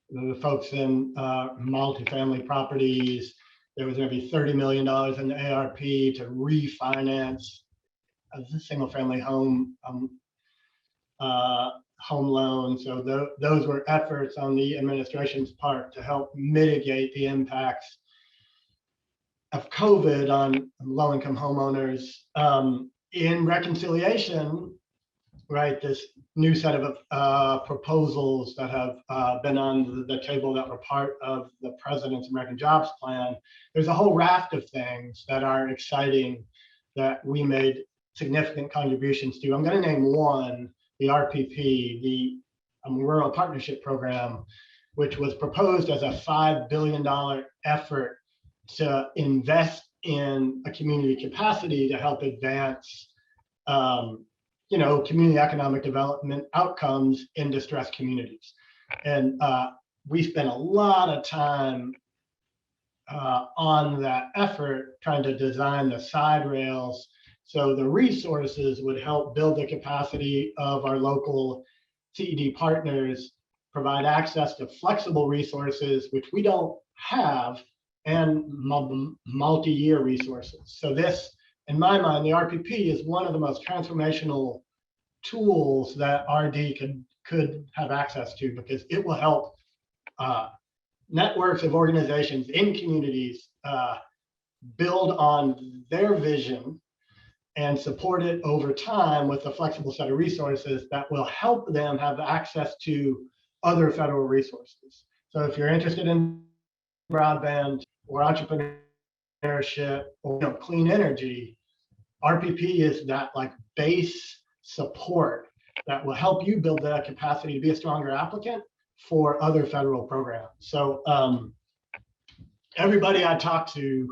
Speaker 11: the folks in multifamily properties. There was going to be $30 million in the ARP to refinance a single family home home loan. So those were efforts on the administration's part to help mitigate the impacts of COVID on low-income homeowners. In reconciliation, right, this new set of proposals that have been on the table that were part of the President's American Jobs Plan, there's a whole raft of things that are exciting that we made significant contributions to. I'm going to name one, the RPP, the Rural Partnership Program, which was proposed as a $5 billion effort to invest in a community capacity to help advance community economic development outcomes in distressed communities. And we spent a lot of time on that effort trying to design the side rails so the resources would help build the capacity of our local CED partners, provide access to flexible resources, which we don't have, and multi-year resources. So this, in my mind, the RPP is one of the most transformational tools that RD could have access to, because it will help networks of organizations in communities build on their vision and support it over time with a flexible set of resources that will help them have access to other federal resources. So if you're interested in broadband or entrepreneurship or clean energy, RPP is that like base support that will help you build that capacity to be a stronger applicant for other federal programs. So everybody I talk to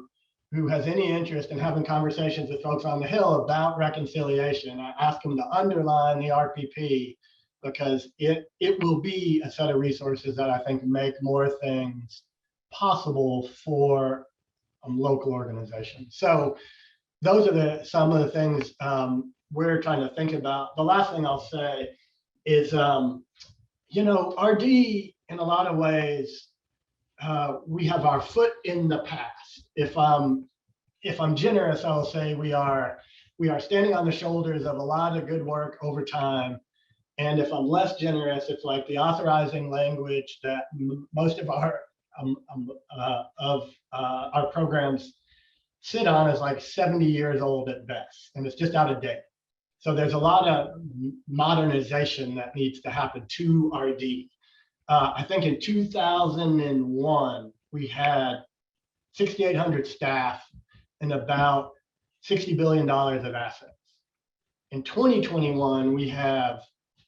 Speaker 11: who has any interest in having conversations with folks on the Hill about reconciliation, I ask them to underline the RPP, because it will be a set of resources that I think make more things possible for local organizations. So those are some of the things we're trying to think about. The last thing I'll say is, RD, in a lot of ways, we have our foot in the past. If I'm generous, I'll say we are standing on the shoulders of a lot of good work over time. And if I'm less generous, it's like the authorizing language that most of our programs sit on is like 70 years old at best, and it's just out of date. So there's a lot of modernization that needs to happen to RD. I think in 2001, we had 6,800 staff and about $60 billion of assets. In 2021, we have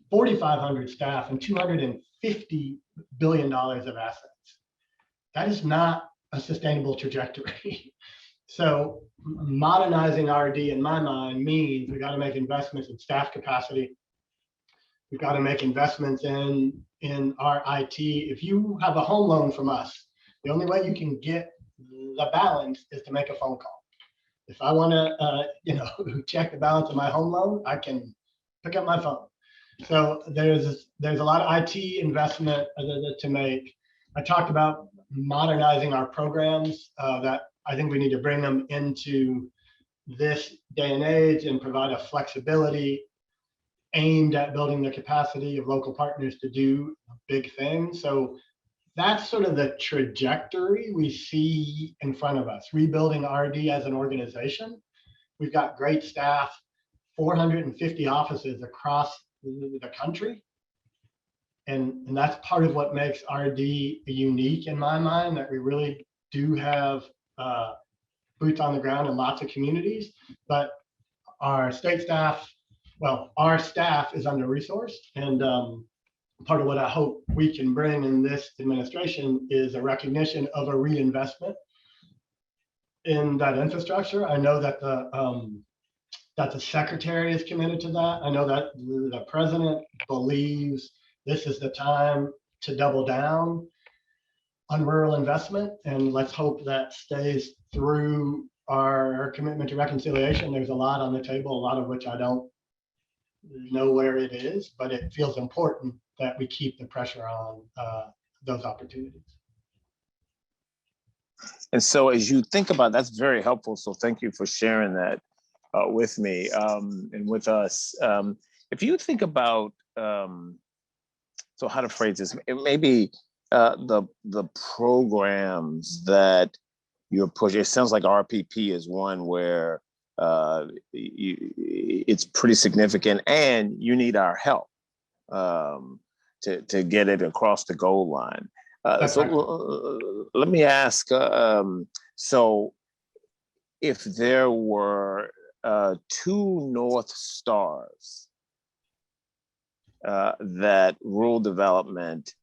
Speaker 11: 4,500 staff and $250 billion of assets. That is not a sustainable trajectory. So modernizing RD, in my mind, means we got to make investments in staff capacity. We've got to make investments in our IT. If you have a home loan from us, the only way you can get the balance is to make a phone call. If I want to, check the balance of my home loan, I can pick up my phone. So there's a lot of IT investment to make. I talked about modernizing our programs, that I think we need to bring them into this day and age and provide a flexibility aimed at building the capacity of local partners to do big things. So that's sort of the trajectory we see in front of us, rebuilding RD as an organization. We've got great staff, 450 offices across the country. And that's part of what makes RD unique in my mind, that we really do have boots on the ground in lots of communities, but our state staff, our staff is under-resourced. And part of what I hope we can bring in this administration is a recognition of a reinvestment in that infrastructure. I know that the secretary is committed to that. I know that the president believes this is the time to double down on rural investment, and let's hope that stays through our commitment to reconciliation. There's a lot on the table, a lot of which I don't know where it is, but it feels important that we keep the pressure on those opportunities.
Speaker 5: And so as you think about, that's very helpful. So thank you for sharing that with me and with us. If you think about, so how to phrase this, maybe the programs that you're pushing, it sounds like RPP is one where it's pretty significant and you need our help to get it across the goal line. Let me ask, so if there were 2 North Stars that rural development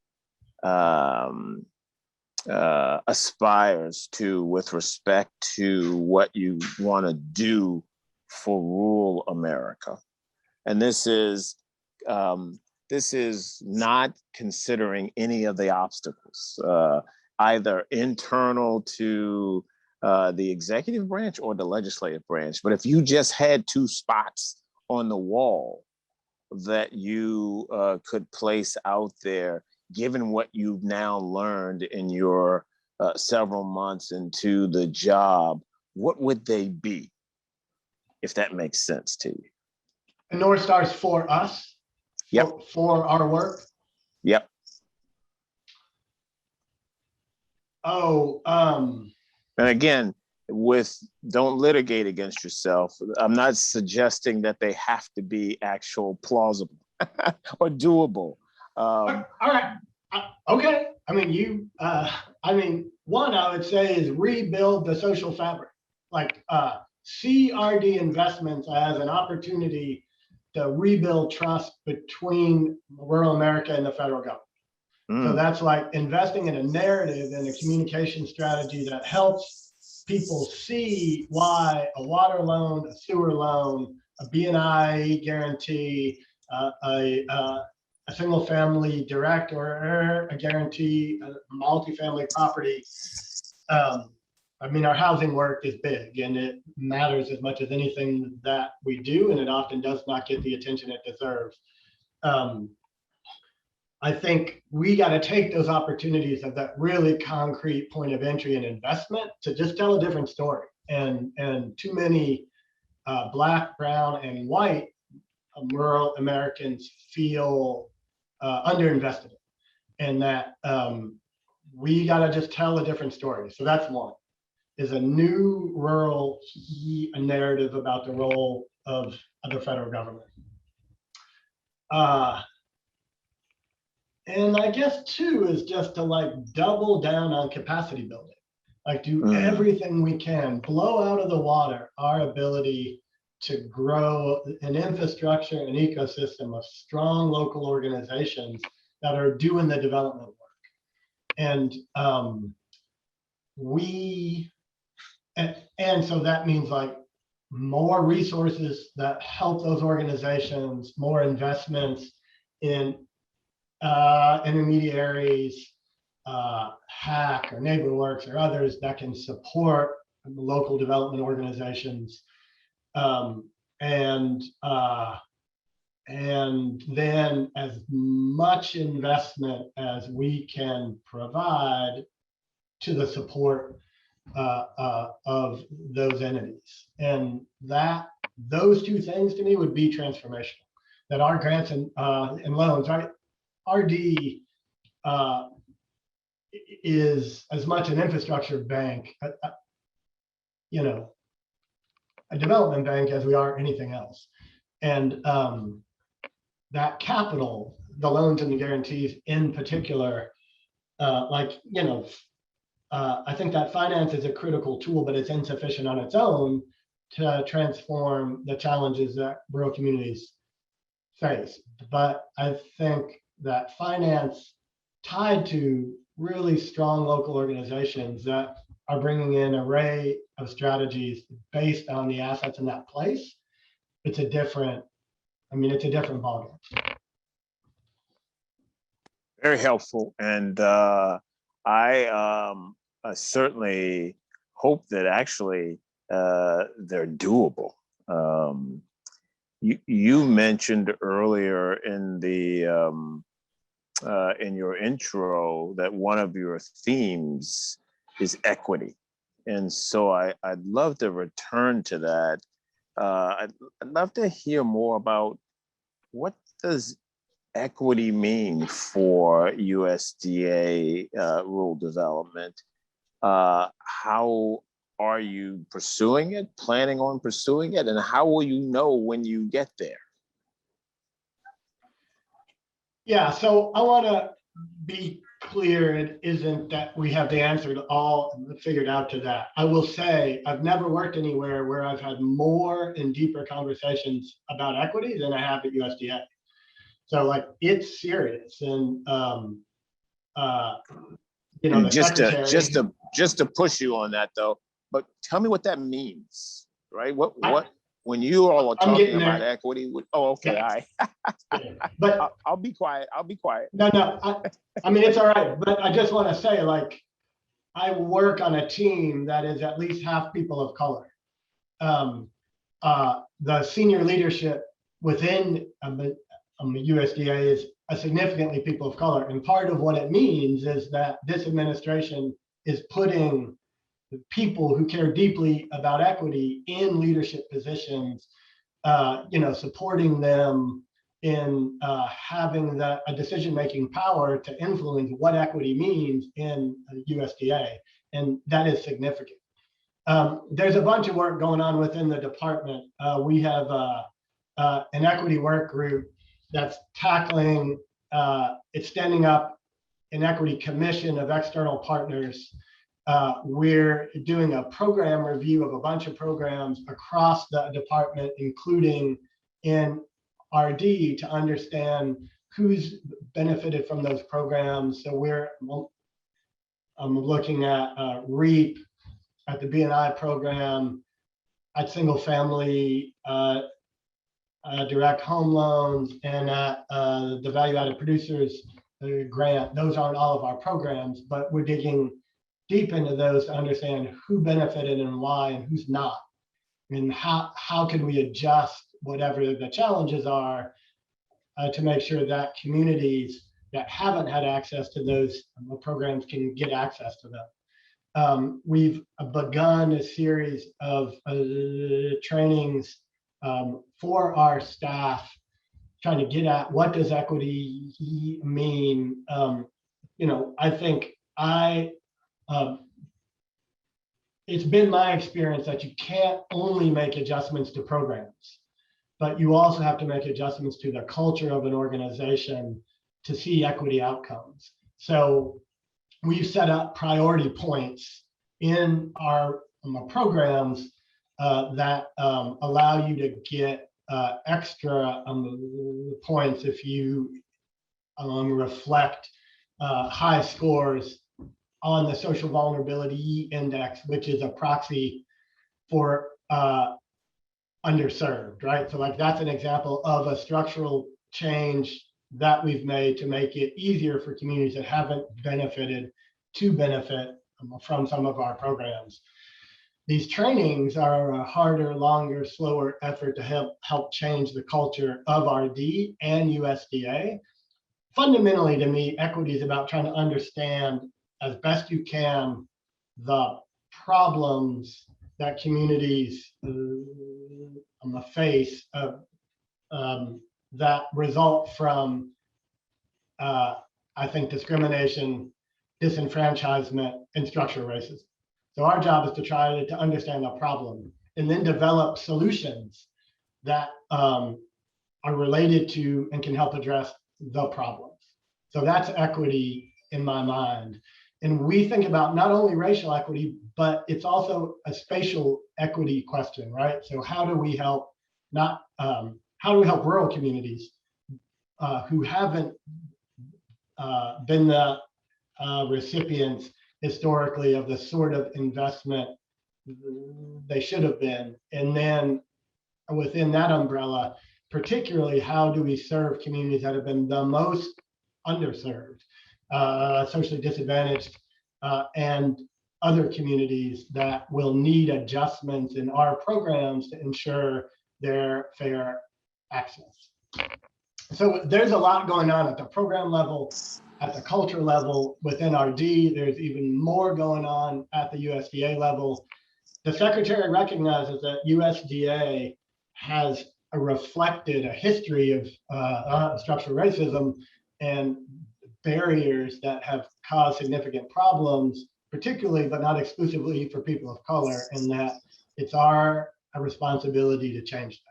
Speaker 5: aspires to with respect to what you want to do for rural America, and this is not considering any of the obstacles, either internal to the executive branch or the legislative branch. But if you just had 2 spots on the wall that you could place out there, given what you've now learned in your several months into the job, what would they be, if that makes sense to you?
Speaker 11: And North Stars for us?
Speaker 5: Yep.
Speaker 11: For our work?
Speaker 5: Yep.
Speaker 11: Oh,
Speaker 5: and again, don't litigate against yourself. I'm not suggesting that they have to be actual plausible or doable.
Speaker 11: all right. Okay. I mean, one I would say is rebuild the social fabric. Like CRD investments as an opportunity to rebuild trust between rural America and the federal government. So that's like investing in a narrative and a communication strategy that helps people see why a water loan, a sewer loan, a B&I guarantee, a single family direct or a guarantee, a multifamily property. I mean, our housing work is big and it matters as much as anything that we do, and it often does not get the attention it deserves. I think we got to take those opportunities of that really concrete point of entry and investment to just tell a different story. And too many Black, brown, and white rural Americans feel underinvested in, and that we got to just tell a different story. So that's one, is a new rural narrative about the role of the federal government. And I guess 2 is just to like double down on capacity building, like do everything we can, blow out of the water our ability to grow an infrastructure, an ecosystem of strong local organizations that are doing the development work. And and so that means like more resources that help those organizations, more investments in intermediaries, HAC or NeighborWorks or others that can support local development organizations, and then as much investment as we can provide to the support of those entities. And those 2 things to me would be transformational. That our grants and loans, right? RD is as much an infrastructure bank, a development bank as we are anything else. And that capital, the loans and the guarantees in particular, I think that finance is a critical tool, but it's insufficient on its own to transform the challenges that rural communities face. But I think that finance tied to really strong local organizations that are bringing in of strategies based on the assets in that place, it's a different ballgame.
Speaker 5: Very helpful. And I certainly hope that actually they're doable. You mentioned earlier in your intro that one of your themes is equity. And so I'd love to return to that. I'd love to hear more about what does equity mean for USDA rural development? How are you pursuing it, planning on pursuing it, and how will you know when you get there?
Speaker 11: Yeah, so I want to be clear. It isn't that we have the answer to all figured out to that. I will say I've never worked anywhere where I've had more and deeper conversations about equity than I have at USDA. So like it's serious, and you know,
Speaker 5: And
Speaker 11: the
Speaker 5: just
Speaker 11: secretary.
Speaker 5: to push you on that though, but tell me what that means, right? What when you all are
Speaker 11: I'm
Speaker 5: talking
Speaker 11: getting
Speaker 5: about
Speaker 11: there.
Speaker 5: equity? Oh, okay,
Speaker 11: Yeah.
Speaker 5: all right.
Speaker 11: But
Speaker 5: I'll be quiet. I'll be quiet.
Speaker 11: no, I mean it's all right. But I just want to say, like, I work on a team that is at least half people of color. The senior leadership within USDA is a significantly people of color. And part of what it means is that this administration is putting people who care deeply about equity in leadership positions, you know, supporting them in having a decision-making power to influence what equity means in USDA. And that is significant. There's a bunch of work going on within the department. We have an equity work group that's tackling, it's standing up an equity commission of external partners. We're doing a program review of a bunch of programs across the department, including in RD, to understand who's benefited from those programs. So I'm looking at REAP, at the BNI program, at single family direct home loans, and at the value added producers grant. Those aren't all of our programs, but we're digging deep into those to understand who benefited and why and who's not. And how can we adjust whatever the challenges are to make sure that communities that haven't had access to those programs can get access to them. We've begun a series of trainings for our staff, trying to get at what does equity mean. You know, I think it's been my experience that you can't only make adjustments to programs, but you also have to make adjustments to the culture of an organization to see equity outcomes. So we've set up priority points in our programs that allow you to get extra points if you reflect high scores on the social vulnerability index, which is a proxy for underserved, right? So like that's an example of a structural change that we've made to make it easier for communities that haven't benefited to benefit from some of our programs. These trainings are a harder, longer, slower effort to help change the culture of RD and USDA. Fundamentally, to me, equity is about trying to understand as best you can the problems that communities face that result from, I think, discrimination, disenfranchisement, and structural racism. So our job is to try to understand the problem and then develop solutions that are related to and can help address the problems. So that's equity in my mind. And we think about not only racial equity, but it's also a spatial equity question, right? So how do we help rural communities who haven't been the recipients historically of the sort of investment they should have been. And then within that umbrella, particularly how do we serve communities that have been the most underserved, socially disadvantaged, and other communities that will need adjustments in our programs to ensure their fair access. So there's a lot going on at the program level, at the culture level, within RD. There's even more going on at the USDA level. The Secretary recognizes that USDA has reflected a history of structural racism and barriers that have caused significant problems, particularly but not exclusively for people of color, and that it's our responsibility to change that.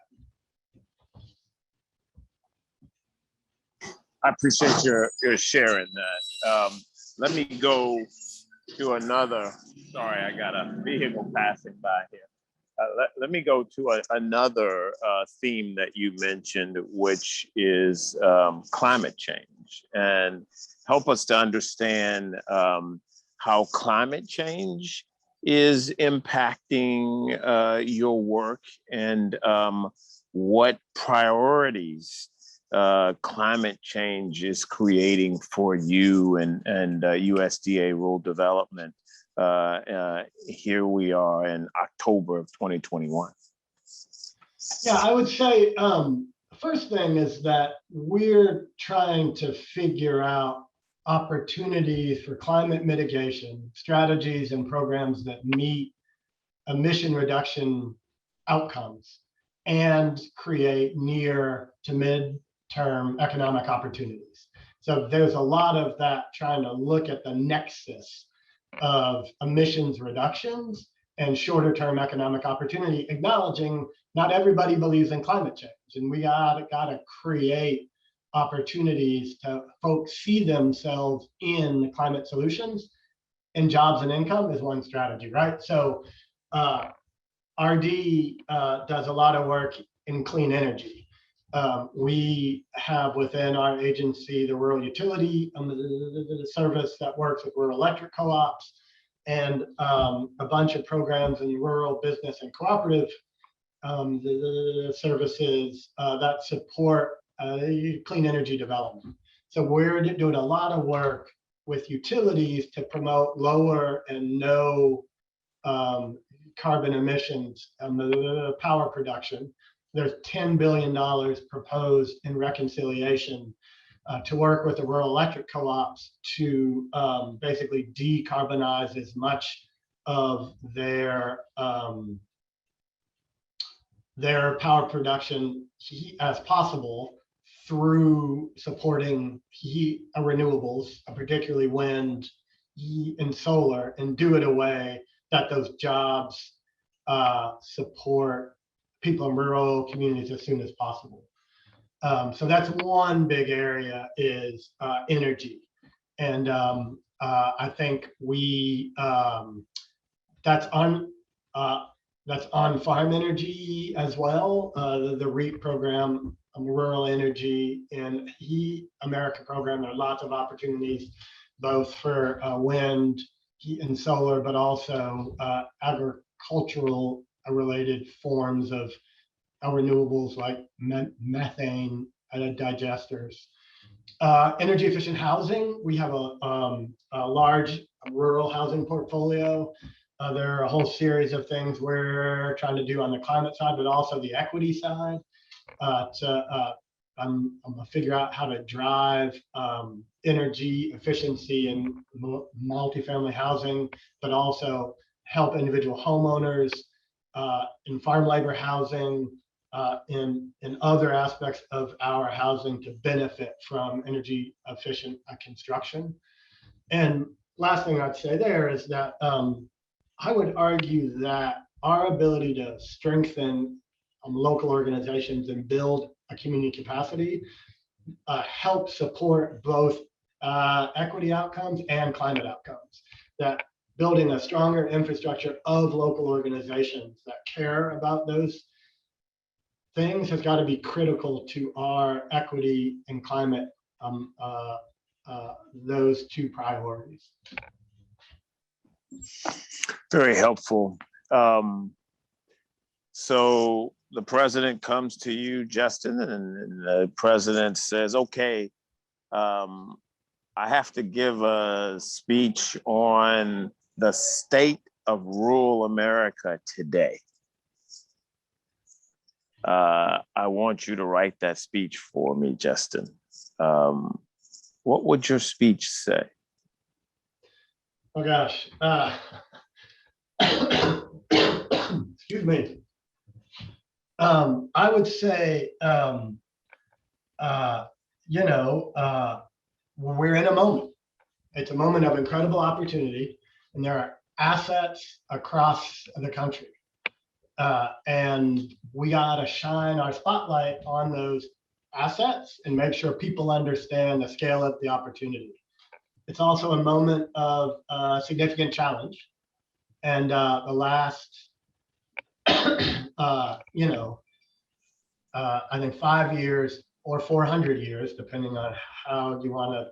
Speaker 5: I appreciate your sharing that. Let me go to another. Sorry, I got a vehicle passing by here. Let me go to another theme that you mentioned, which is climate change, and help us to understand how climate change is impacting your work, and what priorities climate change is creating for you and USDA rural development. Here we are in October of 2021.
Speaker 11: Yeah, I would say first thing is that we're trying to figure out opportunities for climate mitigation strategies and programs that meet emission reduction outcomes and create near to mid-term economic opportunities. So there's a lot of that, trying to look at the nexus of emissions reductions and shorter term economic opportunity, acknowledging not everybody believes in climate change, and we gotta create opportunities to folks see themselves in climate solutions, and jobs and income is one strategy, right? So RD does a lot of work in clean energy. We have within our agency the rural utility the service that works with rural electric co-ops, and a bunch of programs in rural business and cooperative the services that support clean energy development. So we're doing a lot of work with utilities to promote lower and no carbon emissions power production. There's $10 billion proposed in reconciliation to work with the rural electric co-ops to basically decarbonize as much of their power production as possible through supporting renewables, particularly wind and solar, and do it in a way that those jobs support people in rural communities as soon as possible. So that's one big area, is energy. And I think that's on farm energy as well. The REAP program, Rural Energy and Heat America program, there are lots of opportunities both for wind, heat and solar, but also agricultural related forms of renewables like methane digesters. Energy efficient housing, we have a large rural housing portfolio. There are a whole series of things we're trying to do on the climate side, but also the equity side to figure out how to drive energy efficiency in multifamily housing, but also help individual homeowners in farm labor housing, in other aspects of our housing to benefit from energy efficient construction. And last thing I'd say there is that I would argue that our ability to strengthen local organizations and build a community capacity helps support both equity outcomes and climate outcomes. That building a stronger infrastructure of local organizations that care about those things has got to be critical to our equity and climate, those two priorities.
Speaker 5: Very helpful. So the president comes to you, Justin, and the president says, okay, I have to give a speech on the state of rural America today. I want you to write that speech for me, Justin. What would your speech say?
Speaker 11: Oh gosh. Excuse me. I would say, we're in a moment. It's a moment of incredible opportunity, and there are assets across the country. And we got to shine our spotlight on those assets and make sure people understand the scale of the opportunity. It's also a moment of significant challenge. And the last, I think 5 years or 400 years, depending on how you want to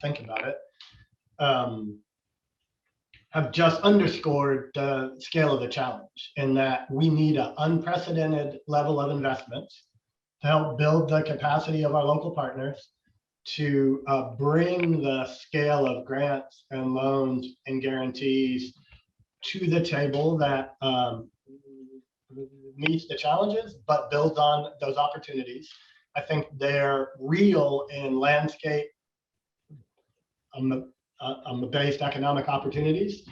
Speaker 11: think about it, have just underscored the scale of the challenge, in that we need an unprecedented level of investment to help build the capacity of our local partners to bring the scale of grants and loans and guarantees to the table that meets the challenges, but builds on those opportunities. I think they're real in landscape based economic opportunities,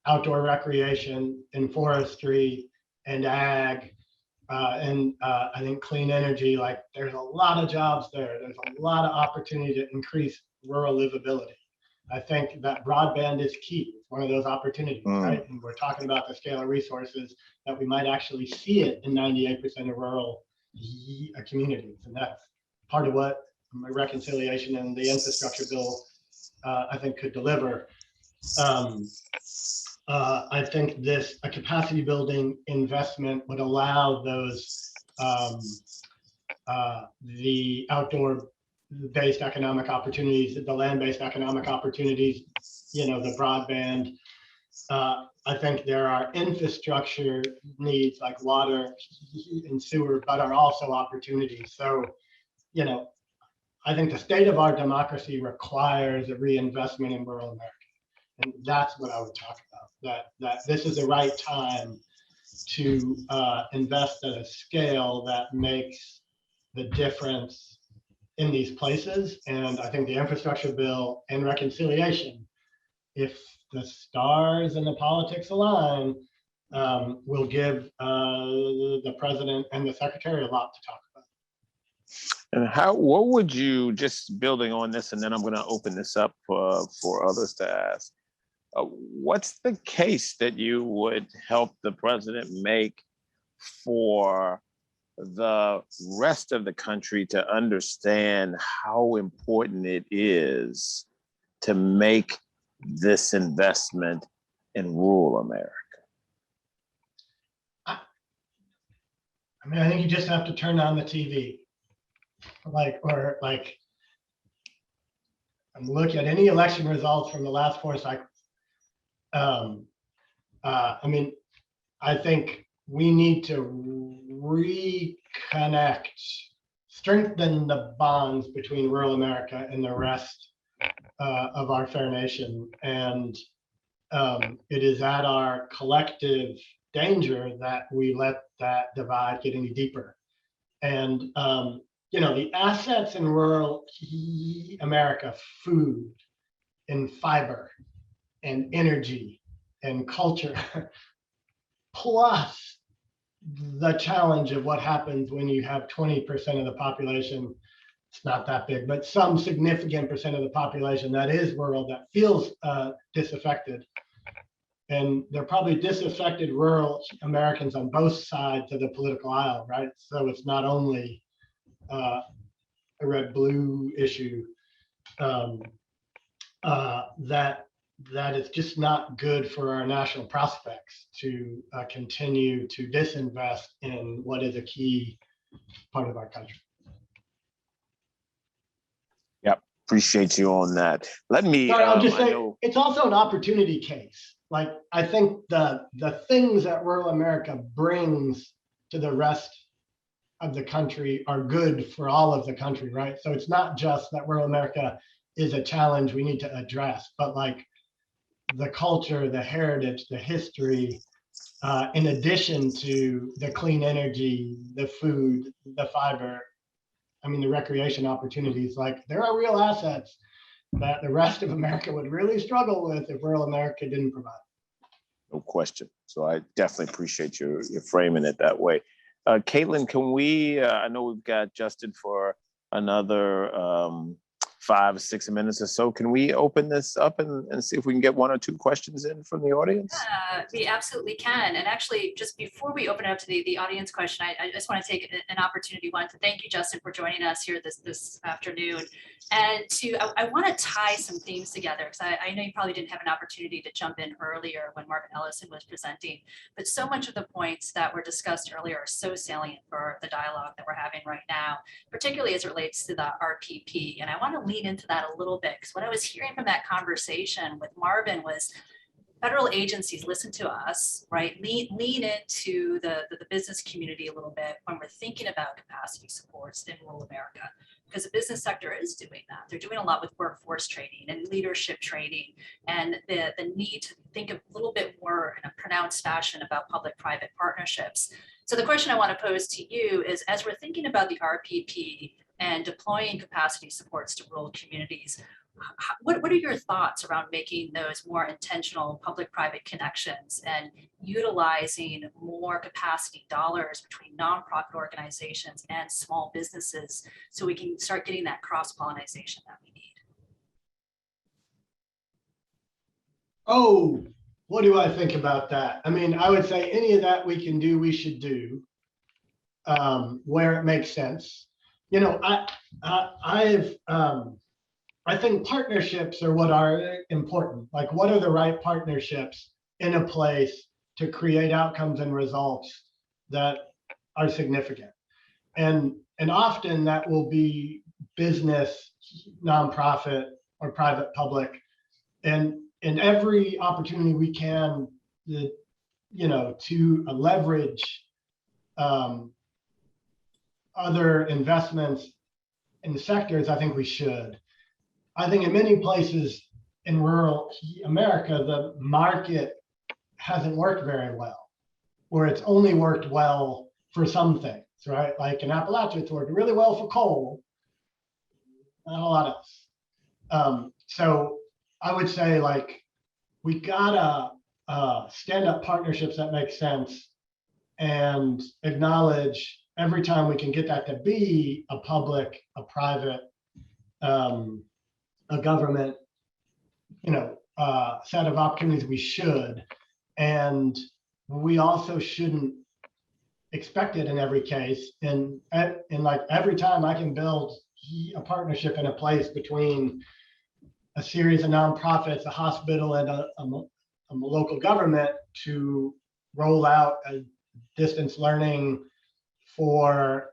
Speaker 11: outdoor recreation, and forestry, and ag, and I think clean energy. Like, there's a lot of jobs there. There's a lot of opportunity to increase rural livability. I think that broadband is key. It's one of those opportunities, right? And we're talking about the scale of resources that we might actually see it in 98% of rural communities. And that's part of what my reconciliation and the infrastructure bill, I think, could deliver. I think a capacity building investment would allow those, the outdoor based economic opportunities, the land-based economic opportunities, the broadband. I think there are infrastructure needs like water and sewer, but are also opportunities. So, I think the state of our democracy requires a reinvestment in rural America. And that's what I would talk about, that this is the right time to invest at a scale that makes the difference in these places. And I think the infrastructure bill and reconciliation, if the stars and the politics align, will give the president and the secretary a lot to talk about.
Speaker 5: And what would you, just building on this, and then I'm going to open this up for others to ask, what's the case that you would help the president make for the rest of the country to understand how important it is to make this investment in rural America?
Speaker 11: I think you just have to turn on the TV, and look at any election results from the last 4 cycles. I think we need to reconnect, strengthen the bonds between rural America and the rest of our fair nation. And it is at our collective danger that we let that divide get any deeper. And, the assets in rural America, food and fiber and energy and culture, plus the challenge of what happens when you have 20% of the population, it's not that big, but some significant percent of the population that is rural, that feels disaffected. And they're probably disaffected rural Americans on both sides of the political aisle, right? So it's not only a red-blue issue, that is just not good for our national prospects to continue to disinvest in what is a key part of our country.
Speaker 5: Yep, appreciate you on that. Let me.
Speaker 11: Sorry, I'll just say it's also an opportunity case. like, I think the things that rural America brings to the rest of the country are good for all of the country, right? So it's not just that rural America is a challenge we need to address, but like the culture, the heritage, the history, in addition to the clean energy, the food, the fiber, I mean, the recreation opportunities, like there are real assets that the rest of America would really struggle with if rural America didn't provide.
Speaker 5: No question. So I definitely appreciate your framing it that way. Caitlin, can we, I know we've got Justin for another 5 or 6 minutes or so. Can we open this up and see if we can get 1 or 2 questions in from the audience?
Speaker 1: We absolutely can. And actually, just before we open it up to the audience question, I just want to take an opportunity, one, to thank you, Justin, for joining us here this afternoon. And I want to tie some themes together, because I know you probably didn't have an opportunity to jump in earlier when Marvin Ellison was presenting, but so much of the points that were discussed earlier are so salient for the dialogue that we're having right now, particularly as it relates to the RPP. And I want to lean into that a little bit, because what I was hearing from that conversation with Marvin was federal agencies listen to us, right? Lean into the business community a little bit when we're thinking about capacity supports in rural America, because the business sector is doing that. They're doing a lot with workforce training and leadership training, and the need to think a little bit more in a pronounced fashion about public-private partnerships. So the question I want to pose to you is, as we're thinking about the RPP and deploying capacity supports to rural communities, what are your thoughts around making those more intentional public-private connections and utilizing more capacity dollars between nonprofit organizations and small businesses so we can start getting that cross-pollination that we need?
Speaker 11: Oh, what do I think about that? I mean, I would say any of that we can do, we should do where it makes sense. You know, I think partnerships are what are important. Like, what are the right partnerships in a place to create outcomes and results that are significant? And often that will be business, nonprofit, or private public. And in every opportunity we can, to leverage other investments in the sectors, I think we should. I think in many places in rural America, the market hasn't worked very well, or it's only worked well for some things, right? Like in Appalachia, it's worked really well for coal, not a lot else. So I would say, like, we gotta stand up partnerships that make sense and acknowledge every time we can get that to be a public, a private, a government, set of opportunities, we should. And we also shouldn't expect it in every case. And like every time I can build a partnership in a place between a series of nonprofits, a hospital, and a local government to roll out a distance learning for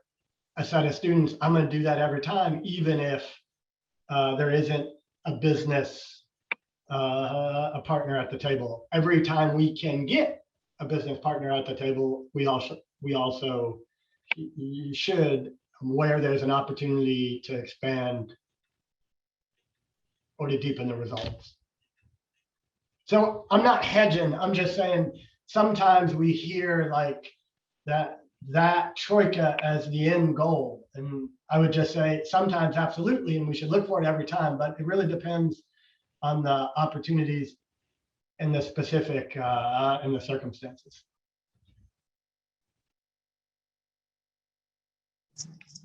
Speaker 11: a set of students, I'm going to do that every time, even if there isn't a business, a partner at the table. Every time we can get a business partner at the table, we also should, where there's an opportunity to expand or to deepen the results. So I'm not hedging, I'm just saying sometimes we hear like that troika as the end goal. And I would just say sometimes absolutely, and we should look for it every time, but it really depends on the opportunities and the specific and the circumstances.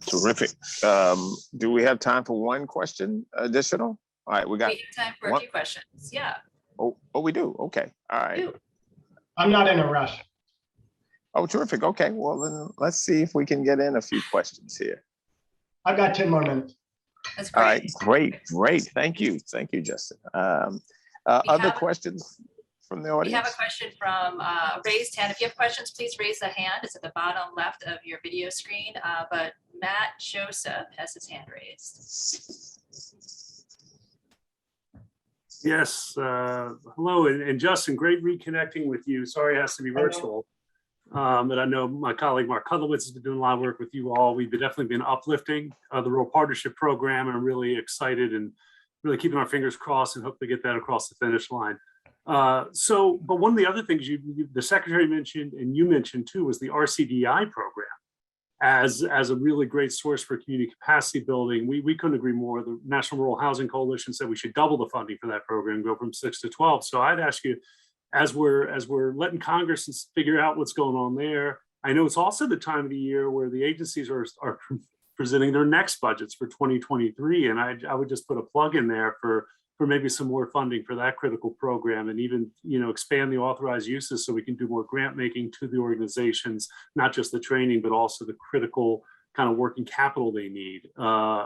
Speaker 5: Terrific. Do we have time for one question additional? All right, we have
Speaker 1: time for a few questions. Yeah.
Speaker 5: Oh, we do. Okay. All right.
Speaker 11: I'm not in a rush.
Speaker 5: Oh, terrific. Okay. Well, then let's see if we can get in a few questions here.
Speaker 11: I've got 10 more minutes.
Speaker 1: That's great.
Speaker 5: All right. Great. Thank you, Justin. Other questions from the audience?
Speaker 1: We have a question from raised hand. If you have questions, please raise the hand. It's at the bottom left of your video screen. But Matt Joseph has his hand raised.
Speaker 2: Yes, hello, and Justin, great reconnecting with you. Sorry it has to be virtual. But I know my colleague Mark Kudlowitz has been doing a lot of work with you all. We've definitely been uplifting the Rural Partnership Program, and I'm really excited and really keeping our fingers crossed and hope to get that across the finish line. But one of the other things the Secretary mentioned and you mentioned too was the RCDI program as a really great source for community capacity building. We couldn't agree more. The National Rural Housing Coalition said we should double the funding for that program, go from 6 to 12. So I'd ask you, as we're letting Congress figure out what's going on there, I know it's also the time of the year where the agencies are presenting their next budgets for 2023. And I would just put a plug in there for maybe some more funding for that critical program, and even, expand the authorized uses so we can do more grant making to the organizations, not just the training, but also the critical kind of working capital they need.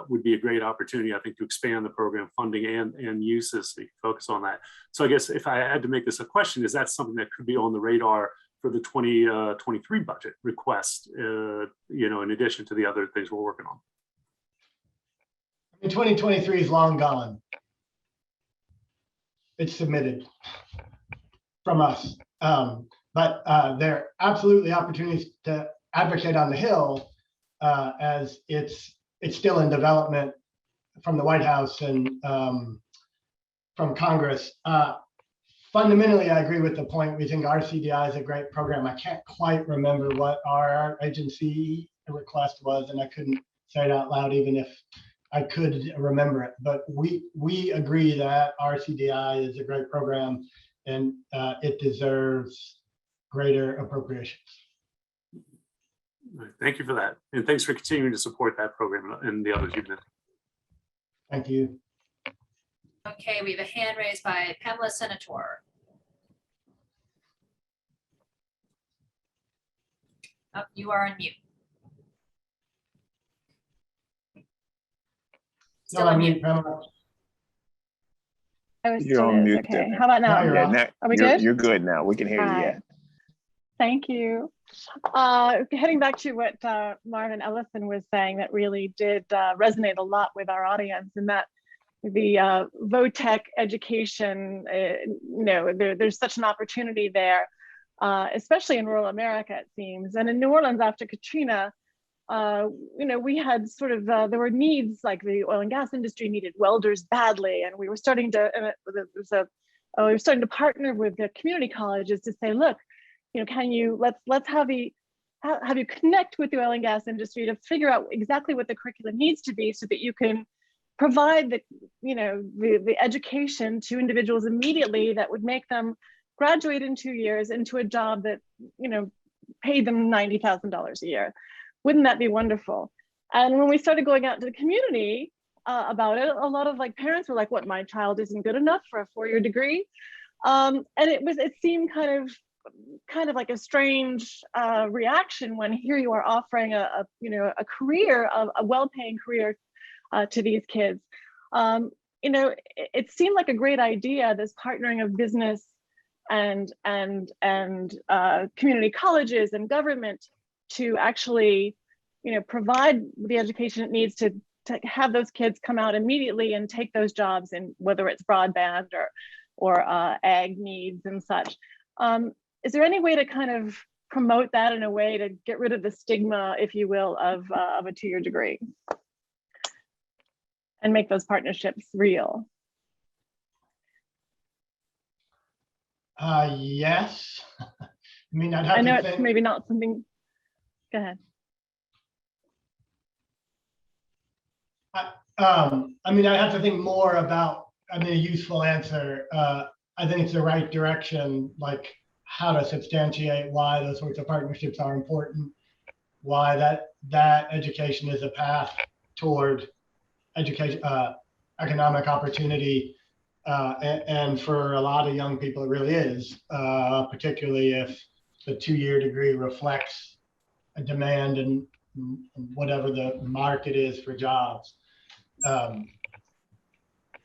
Speaker 2: Would be a great opportunity, I think, to expand the program funding and uses, so you can focus on that. So I guess if I had to make this a question, is that something that could be on the radar for the 2023 budget request, in addition to the other things we're working on?
Speaker 11: 2023 is long gone. It's submitted from us. But there are absolutely opportunities to advocate on the Hill, as it's still in development from the White House and from Congress. Fundamentally, I agree with the point. We think RCDI is a great program. I can't quite remember what our agency request was, and I couldn't say it out loud even if I could remember it. But we agree that RCDI is a great program, and it deserves greater appropriations.
Speaker 2: Thank you for that. And thanks for continuing to support that program and the others you've done.
Speaker 11: Thank you.
Speaker 1: Okay, we have a hand raised by Pamela Senator. Oh, you are on mute. Still on mute.
Speaker 11: Pamela.
Speaker 12: I was
Speaker 5: You're on mute.
Speaker 12: okay. How about now?
Speaker 11: Now you're on.
Speaker 12: Are we good?
Speaker 5: You're good now. We can hear you.
Speaker 12: Hi.
Speaker 5: Yeah.
Speaker 12: Thank you. Heading back to what Marvin Ellison was saying, that really did resonate a lot with our audience, and that the VOTEC education, there's such an opportunity there, especially in rural America, it seems. And in New Orleans after Katrina, we had sort of, there were needs, like the oil and gas industry needed welders badly. And we were starting to, partner with the community colleges to say, look, can you, let's have you connect with the oil and gas industry to figure out exactly what the curriculum needs to be so that you can provide the education to individuals immediately that would make them graduate in 2 years into a job that, paid them $90,000 a year. Wouldn't that be wonderful? And when we started going out to the community about it, a lot of parents were like, what, my child isn't good enough for a 4-year degree? And it seemed kind of like a strange reaction when here you are offering a career, a well-paying career to these kids. It seemed like a great idea, this partnering of business and community colleges and government to actually, provide the education it needs to have those kids come out immediately and take those jobs in, whether it's broadband or ag needs and such. Is there any way to kind of promote that in a way to get rid of the stigma, if you will, of a 2-year degree and make those partnerships real?
Speaker 11: Yes. I
Speaker 12: know it's maybe not something. Go ahead.
Speaker 11: I have to think more about, a useful answer. I think it's the right direction, like how to substantiate why those sorts of partnerships are important, why that education is a path toward education, economic opportunity. And for a lot of young people, it really is, particularly if the 2-year degree reflects a demand and whatever the market is for jobs. I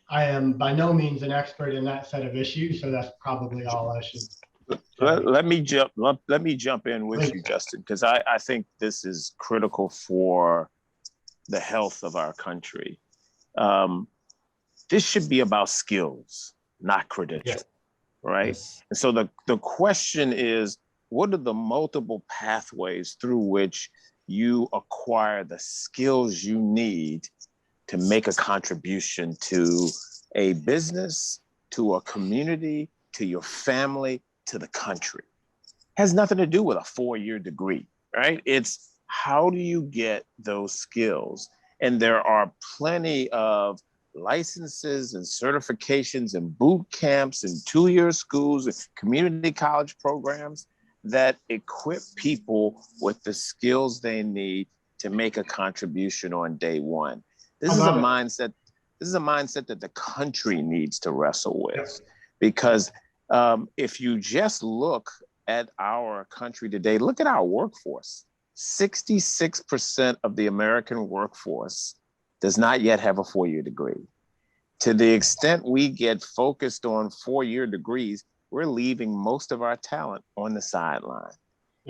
Speaker 11: am by no means an expert in that set of issues, so that's probably all I should.
Speaker 5: Let me jump in with you, Justin, because I think this is critical for the health of our country. This should be about skills, not credential,
Speaker 9: Yes.
Speaker 5: right?
Speaker 9: Yes.
Speaker 5: And so the question is, what are the multiple pathways through which you acquire the skills you need to make a contribution to a business, to a community, to your family, to the country? Has nothing to do with a 4-year degree, right? It's how do you get those skills? And there are plenty of licenses and certifications and boot camps and 2-year schools and community college programs that equip people with the skills they need to make a contribution on day one. This is a mindset that the country needs to wrestle with, because if you just look at our country today, look at our workforce. 66% of the American workforce does not yet have a 4-year degree. To the extent we get focused on 4-year degrees, we're leaving most of our talent on the sideline.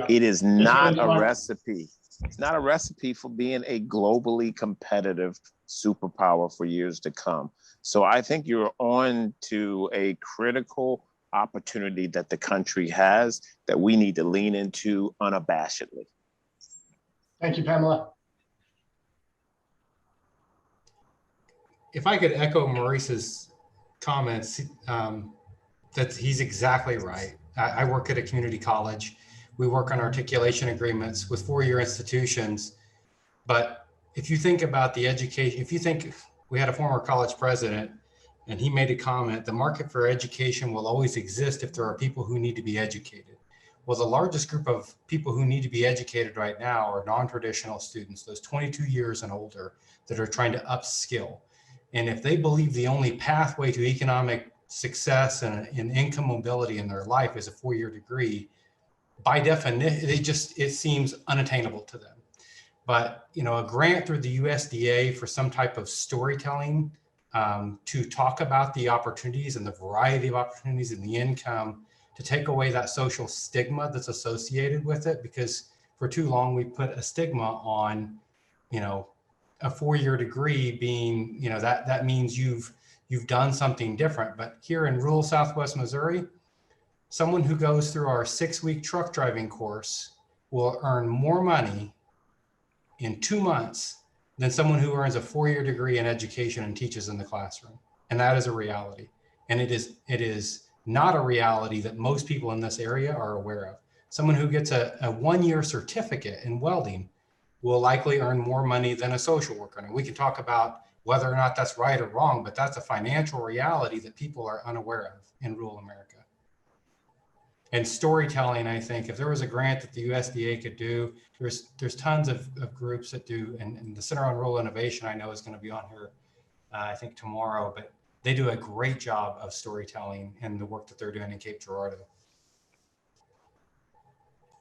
Speaker 5: It is not a recipe. It's not a recipe for being a globally competitive superpower for years to come. So I think you're on to a critical opportunity that the country has that we need to lean into unabashedly.
Speaker 11: Thank you, Pamela.
Speaker 9: If I could echo Maurice's comments, that he's exactly right. I work at a community college. We work on articulation agreements with 4-year institutions. But if you think about the education, if you think we had a former college president and he made a comment, the market for education will always exist if there are people who need to be educated. Well, the largest group of people who need to be educated right now are non-traditional students, those 22 years and older that are trying to upskill. And if they believe the only pathway to economic success and income mobility in their life is a 4-year degree, by definition, it seems unattainable to them. But a grant through the USDA for some type of storytelling to talk about the opportunities and the variety of opportunities and the income, to take away that social stigma that's associated with it, because for too long we put a stigma on, a 4-year degree being, that means you've done something different. But here in rural Southwest Missouri, someone who goes through our 6-week truck driving course will earn more money in 2 months than someone who earns a 4-year degree in education and teaches in the classroom. And that is a reality. And it is not a reality that most people in this area are aware of. Someone who gets a 1-year certificate in welding will likely earn more money than a social worker. And we can talk about whether or not that's right or wrong, but that's a financial reality that people are unaware of in rural America. And storytelling, I think, if there was a grant that the USDA could do, there's tons of groups that do, and the Center on Rural Innovation, I know, is going to be on here, I think tomorrow, but they do a great job of storytelling and the work that they're doing in Cape Girardeau.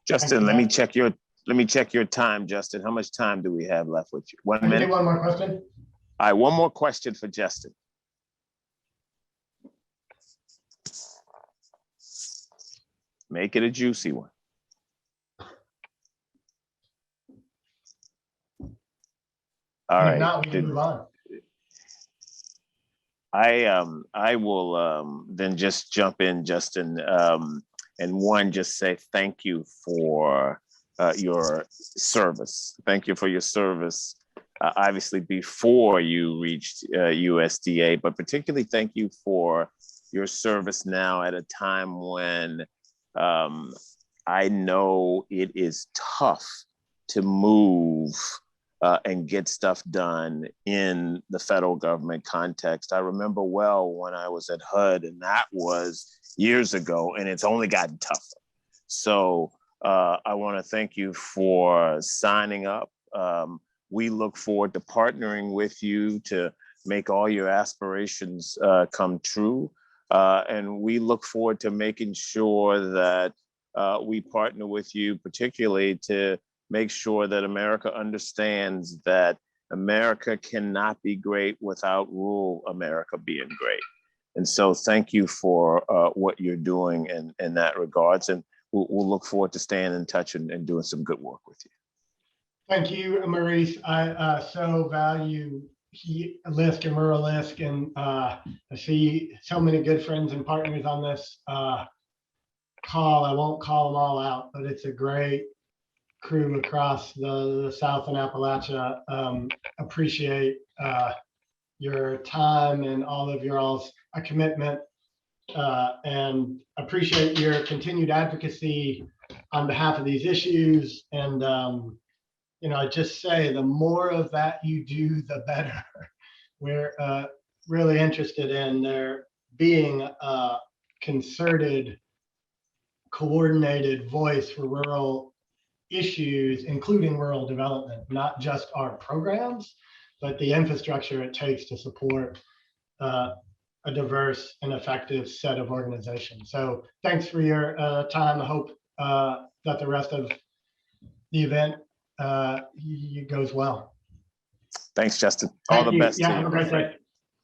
Speaker 5: Justin, let me check your time, Justin. How much time do we have left with you? 1 minute?
Speaker 11: Can I get one more question?
Speaker 5: All right, one more question for Justin. Make it a juicy one. All right.
Speaker 11: If not, we can move on.
Speaker 5: I will then just jump in, Justin, and just say thank you for your service. Thank you for your service, obviously before you reached USDA, but particularly thank you for your service now at a time when I know it is tough to move and get stuff done in the federal government context. I remember well when I was at HUD, and that was years ago, and it's only gotten tougher. So I want to thank you for signing up. We look forward to partnering with you to make all your aspirations come true. And we look forward to making sure that we partner with you, particularly to make sure that America understands that America cannot be great without rural America being great. And so thank you for what you're doing in that regards. And we'll look forward to staying in touch and doing some good work with you.
Speaker 11: Thank you, Maurice. I so value LISC and rural LISC, and I see so many good friends and partners on this call. I won't call them all out, but it's a great crew across the South and Appalachia. Appreciate your time and all of your all's commitment, and appreciate your continued advocacy on behalf of these issues. And I just say the more of that you do, the better. We're really interested in there being a concerted, coordinated voice for rural issues, including rural development, not just our programs, but the infrastructure it takes to support a diverse and effective set of organizations. So thanks for your time. I hope that the rest of the event goes well.
Speaker 5: Thanks, Justin. All the best.
Speaker 11: Yeah, have a great day.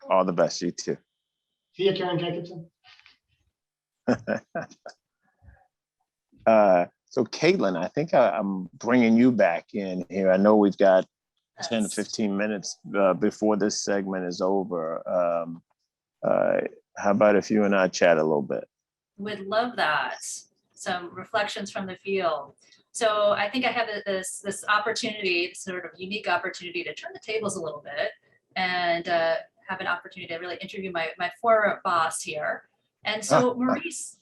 Speaker 5: All the best. You too.
Speaker 11: See you, Karen Jacobson.
Speaker 5: So Caitlin, I think I'm bringing you back in here. I know we've got 10 to 15 minutes before this segment is over. How about if you and I chat a little bit?
Speaker 1: Would love that. Some reflections from the field. So I think I have this opportunity, this sort of unique opportunity to turn the tables a little bit and have an opportunity to really interview my former boss here. And so Maurice,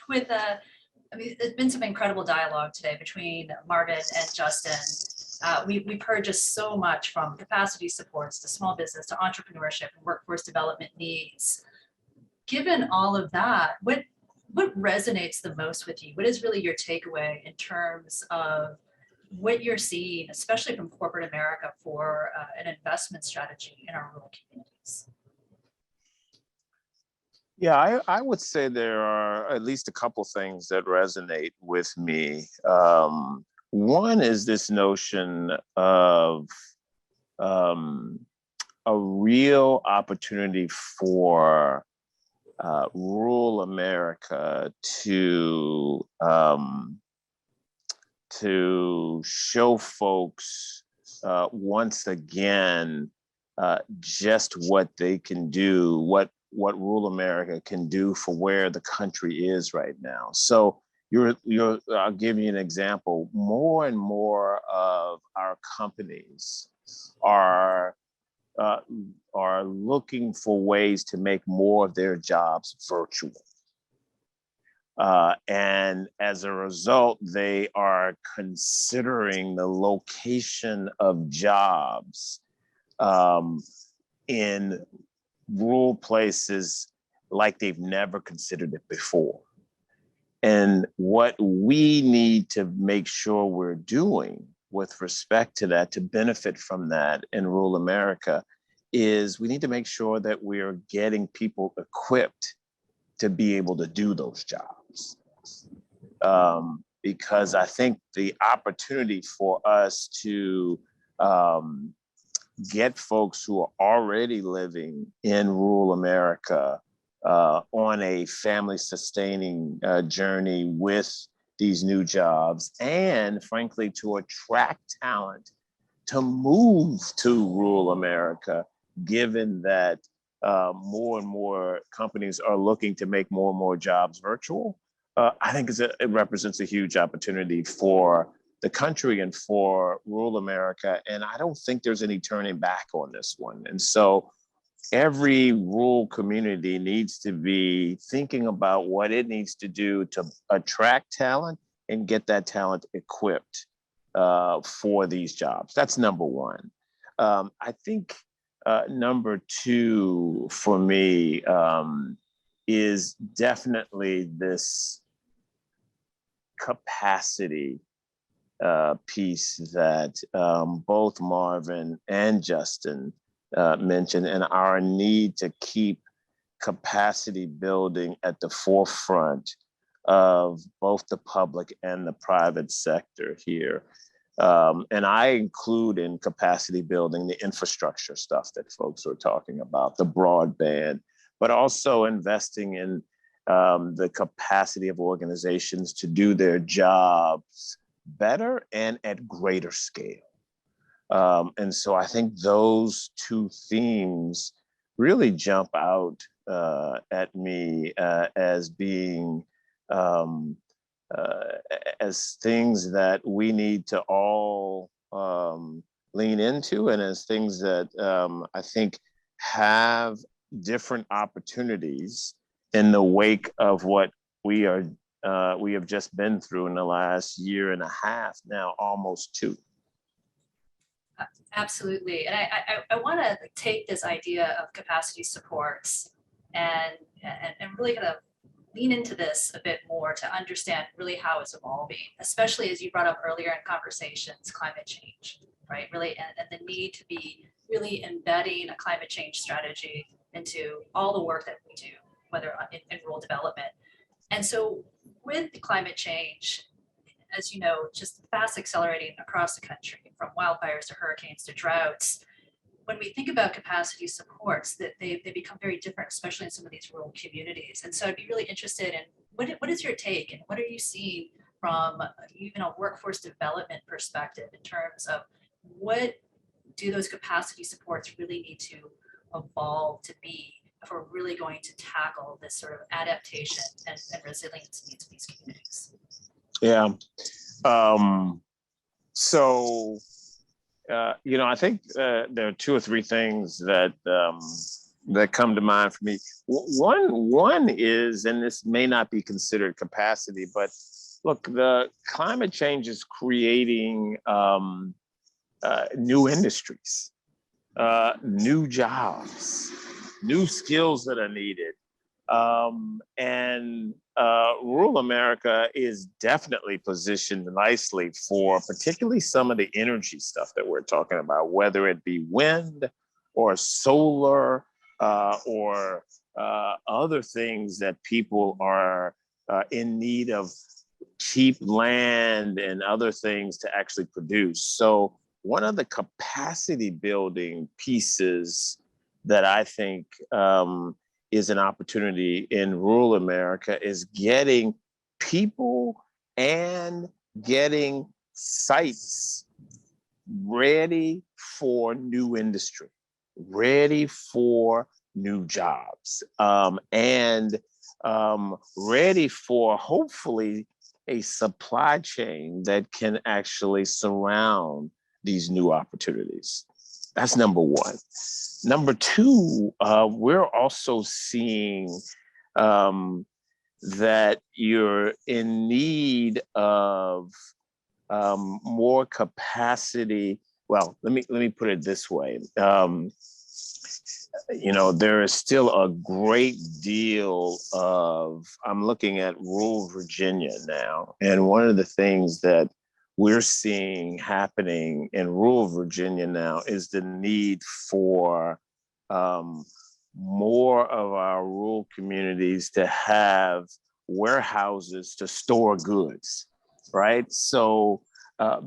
Speaker 1: with there's been some incredible dialogue today between Marvin and Justin. We've heard just so much from capacity supports to small business to entrepreneurship and workforce development needs. Given all of that, what resonates the most with you? What is really your takeaway in terms of what you're seeing, especially from corporate America, for an investment strategy in our rural communities?
Speaker 5: Yeah, I would say there are at least a couple things that resonate with me. One is this notion of a real opportunity for rural America to show folks once again just what they can do, what rural America can do for where the country is right now. So I'll give you an example. More and more of our companies are looking for ways to make more of their jobs virtual. And as a result, they are considering the location of jobs in rural places like they've never considered it before. And what we need to make sure we're doing with respect to that, to benefit from that in rural America, is we need to make sure that we're getting people equipped to be able to do those jobs. Because I think the opportunity for us to get folks who are already living in rural America on a family sustaining journey with these new jobs, and frankly, to attract talent to move to rural America, given that more and more companies are looking to make more and more jobs virtual. I think it represents a huge opportunity for the country and for rural America. And I don't think there's any turning back on this one. And so every rural community needs to be thinking about what it needs to do to attract talent and get that talent equipped for these jobs. That's number one. I think number two for me is definitely this capacity piece that both Marvin and Justin mentioned, and our need to keep capacity building at the forefront of both the public and the private sector here. And I include in capacity building the infrastructure stuff that folks are talking about, the broadband, but also investing in the capacity of organizations to do their jobs better and at greater scale. And so I think those two themes really jump out at me as being as things that we need to all lean into, and as things that I think have different opportunities in the wake of what we have just been through in the last year and a half, now almost two.
Speaker 1: Absolutely. And I want to take this idea of capacity supports and really kind of lean into this a bit more to understand really how it's evolving, especially as you brought up earlier in conversations, climate change, right? Really, and the need to be really embedding a climate change strategy into all the work that we do, whether in rural development. And so with the climate change, as you know, just fast accelerating across the country, from wildfires to hurricanes to droughts. When we think about capacity supports, that they become very different, especially in some of these rural communities. And so I'd be really interested in what is your take, and what are you seeing from even a workforce development perspective in terms of what do those capacity supports really need to evolve to be if we're really going to tackle this sort of adaptation and resilience needs of these communities?
Speaker 5: Yeah. So, I think there are two or three things that that come to mind for me. One is, and this may not be considered capacity, but look, the climate change is creating new industries, new jobs, new skills that are needed. And rural America is definitely positioned nicely for particularly some of the energy stuff that we're talking about, whether it be wind or solar or other things that people are in need of cheap land and other things to actually produce. So one of the capacity building pieces that I think is an opportunity in rural America is getting people and getting sites ready for new industry, ready for new jobs, and ready for hopefully a supply chain that can actually surround these new opportunities. That's number one. Number two, we're also seeing that you're in need of more capacity. Well, let me put it this way. There is still a great deal of, I'm looking at rural Virginia now, and one of the things that we're seeing happening in rural Virginia now is the need for more of our rural communities to have warehouses to store goods, right? So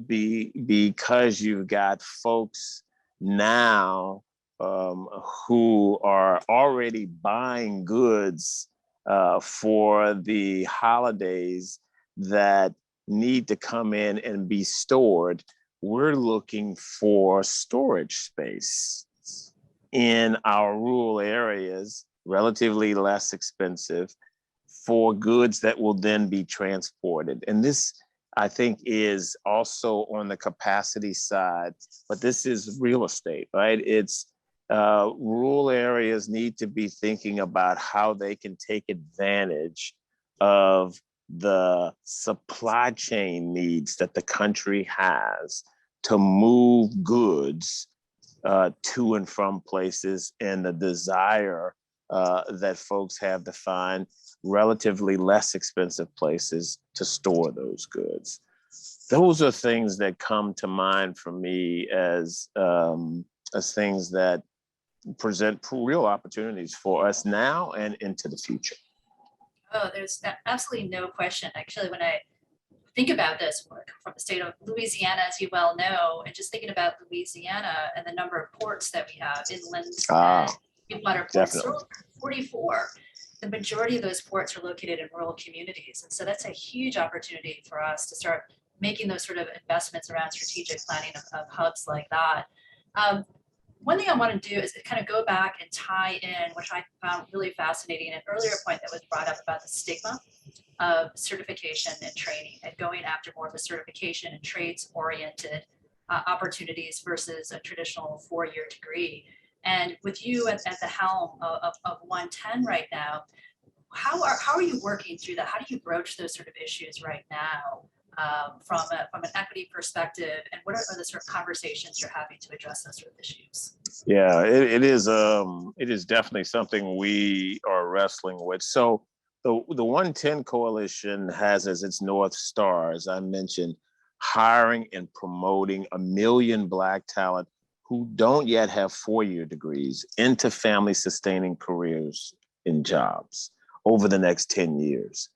Speaker 5: because you've got folks now who are already buying goods for the holidays that need to come in and be stored, we're looking for storage space in our rural areas, relatively less expensive, for goods that will then be transported. And this, I think, is also on the capacity side, but this is real estate, right? It's rural areas need to be thinking about how they can take advantage of the supply chain needs that the country has to move goods to and from places, and the desire that folks have to find relatively less expensive places to store those goods. Those are things that come to mind for me as things that present real opportunities for us now and into the future.
Speaker 1: Oh, there's absolutely no question. Actually, when I think about this, I come from the state of Louisiana, as you well know, and just thinking about Louisiana and the number of ports that we have, inland and deepwater ports, 44. The majority of those ports are located in rural communities. And so that's a huge opportunity for us to start making those sort of investments around strategic planning of hubs like that. One thing I want to do is kind of go back and tie in, which I found really fascinating, an earlier point that was brought up about the stigma of certification and training and going after more of a certification and trades-oriented opportunities versus a traditional four-year degree. And with you at the helm of OneTen right now, how are you working through that? How do you broach those sort of issues right now from an equity perspective? And what are the sort of conversations you're having to address those sort of issues?
Speaker 5: Yeah, it is definitely something we are wrestling with. So the OneTen Coalition has as its North Star, as I mentioned, hiring and promoting 1 million Black talent who don't yet have four-year degrees into family-sustaining careers in jobs over the next 10 years.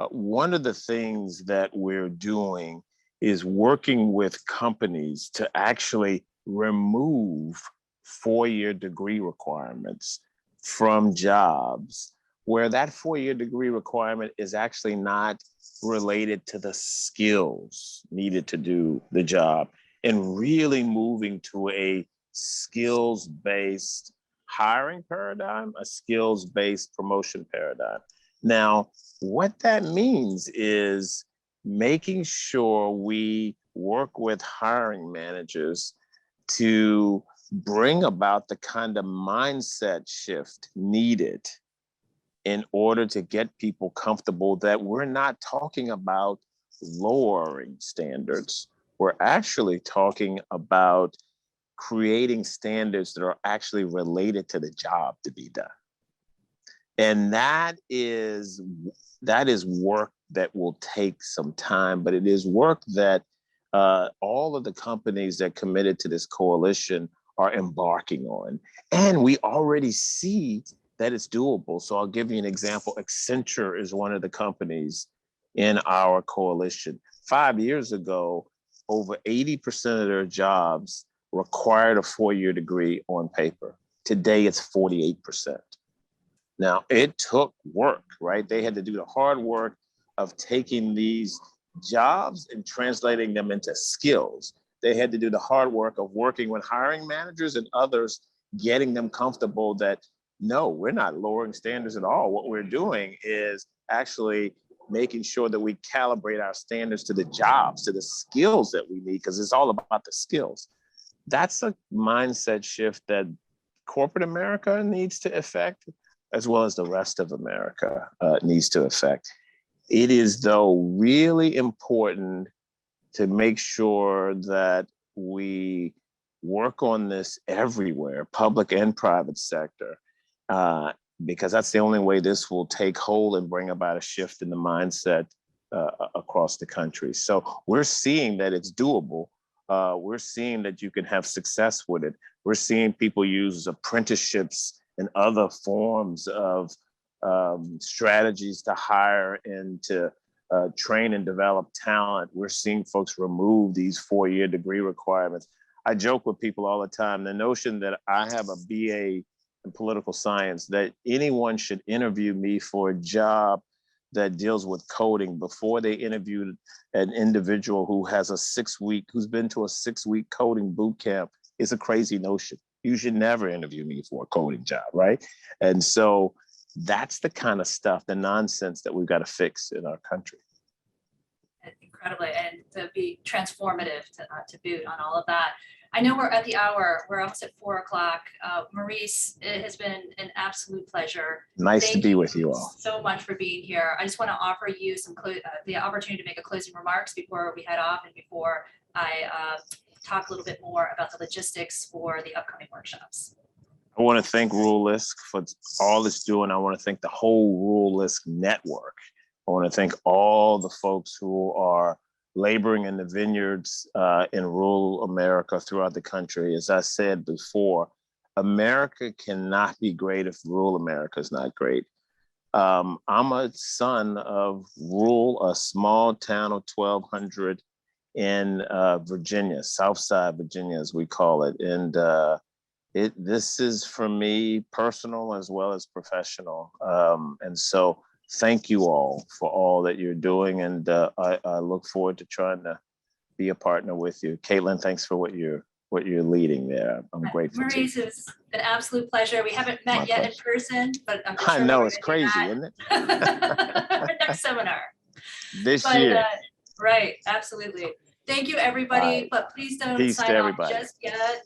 Speaker 5: One of the things that we're doing is working with companies to actually remove four-year degree requirements from jobs where that four-year degree requirement is actually not related to the skills needed to do the job, and really moving to a skills-based hiring paradigm, a skills-based promotion paradigm. Now, what that means is making sure we work with hiring managers to bring about the kind of mindset shift needed in order to get people comfortable that we're not talking about lowering standards. We're actually talking about creating standards that are actually related to the job to be done. And that is work that will take some time, but it is work that all of the companies that committed to this coalition are embarking on. And we already see that it's doable. So I'll give you an example. Accenture is one of the companies in our coalition. 5 years ago, over 80% of their jobs required a four-year degree on paper. Today, it's 48%. Now, it took work, right? They had to do the hard work of taking these jobs and translating them into skills. They had to do the hard work of working with hiring managers and others, getting them comfortable that, no, we're not lowering standards at all. What we're doing is actually making sure that we calibrate our standards to the jobs, to the skills that we need, because it's all about the skills. That's a mindset shift that corporate America needs to effect, as well as the rest of America needs to effect. It is, though, really important to make sure that we work on this everywhere, public and private sector, because that's the only way this will take hold and bring about a shift in the mindset across the country. So we're seeing that it's doable. We're seeing that you can have success with it. We're seeing people use apprenticeships and other forms of strategies to hire and to train and develop talent. We're seeing folks remove these four-year degree requirements. I joke with people all the time, the notion that I have a BA in political science, that anyone should interview me for a job that deals with coding before they interviewed an individual who has who's been to a 6-week coding boot camp is a crazy notion. You should never interview me for a coding job, right? And so that's the kind of stuff, the nonsense that we've got to fix in our country.
Speaker 1: Incredibly, and to be transformative to boot on all of that. I know we're at the hour. We're almost at 4 o'clock. Maurice, it has been an absolute pleasure.
Speaker 5: Nice to be with you all.
Speaker 1: So much for being here. I just want to offer you the opportunity to make a closing remarks before we head off and before I talk a little bit more about the logistics for the upcoming workshops.
Speaker 5: I want to thank Rural LISC for all it's doing. I want to thank the whole Rural LISC network. I want to thank all the folks who are laboring in the vineyards in rural America throughout the country. As I said before, America cannot be great if rural America is not great. I'm a son of a small town of 1,200 in Virginia, Southside Virginia, as we call it. And this is for me personal as well as professional. And so thank you all for all that you're doing. And I look forward to trying to be a partner with you. Caitlin, thanks for what you're leading there. I'm grateful to you.
Speaker 1: Maurice, it's an absolute pleasure. We haven't met
Speaker 5: My
Speaker 1: yet in
Speaker 5: pleasure.
Speaker 1: person, but I'm
Speaker 5: I
Speaker 1: sure
Speaker 5: know
Speaker 1: we're
Speaker 5: it's
Speaker 1: gonna do
Speaker 5: crazy,
Speaker 1: that.
Speaker 5: isn't it?
Speaker 1: Our next seminar.
Speaker 5: This
Speaker 1: But
Speaker 5: year.
Speaker 1: right, absolutely. Thank you, everybody,
Speaker 5: Bye.
Speaker 1: but please don't
Speaker 5: Peace to
Speaker 1: sign off
Speaker 5: everybody.
Speaker 1: just yet.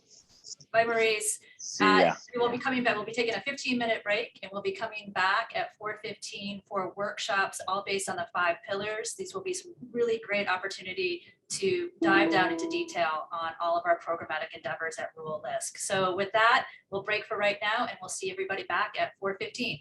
Speaker 1: Bye, Maurice.
Speaker 5: See ya.
Speaker 1: We will be coming back. We'll be taking a 15-minute break, and we'll be coming back at 4:15 for workshops, all based on the 5 pillars. These will be some really great opportunity to dive down into detail on all of our programmatic endeavors at Rural LISC. So with that, we'll break for right now, and we'll see everybody back at 4:15.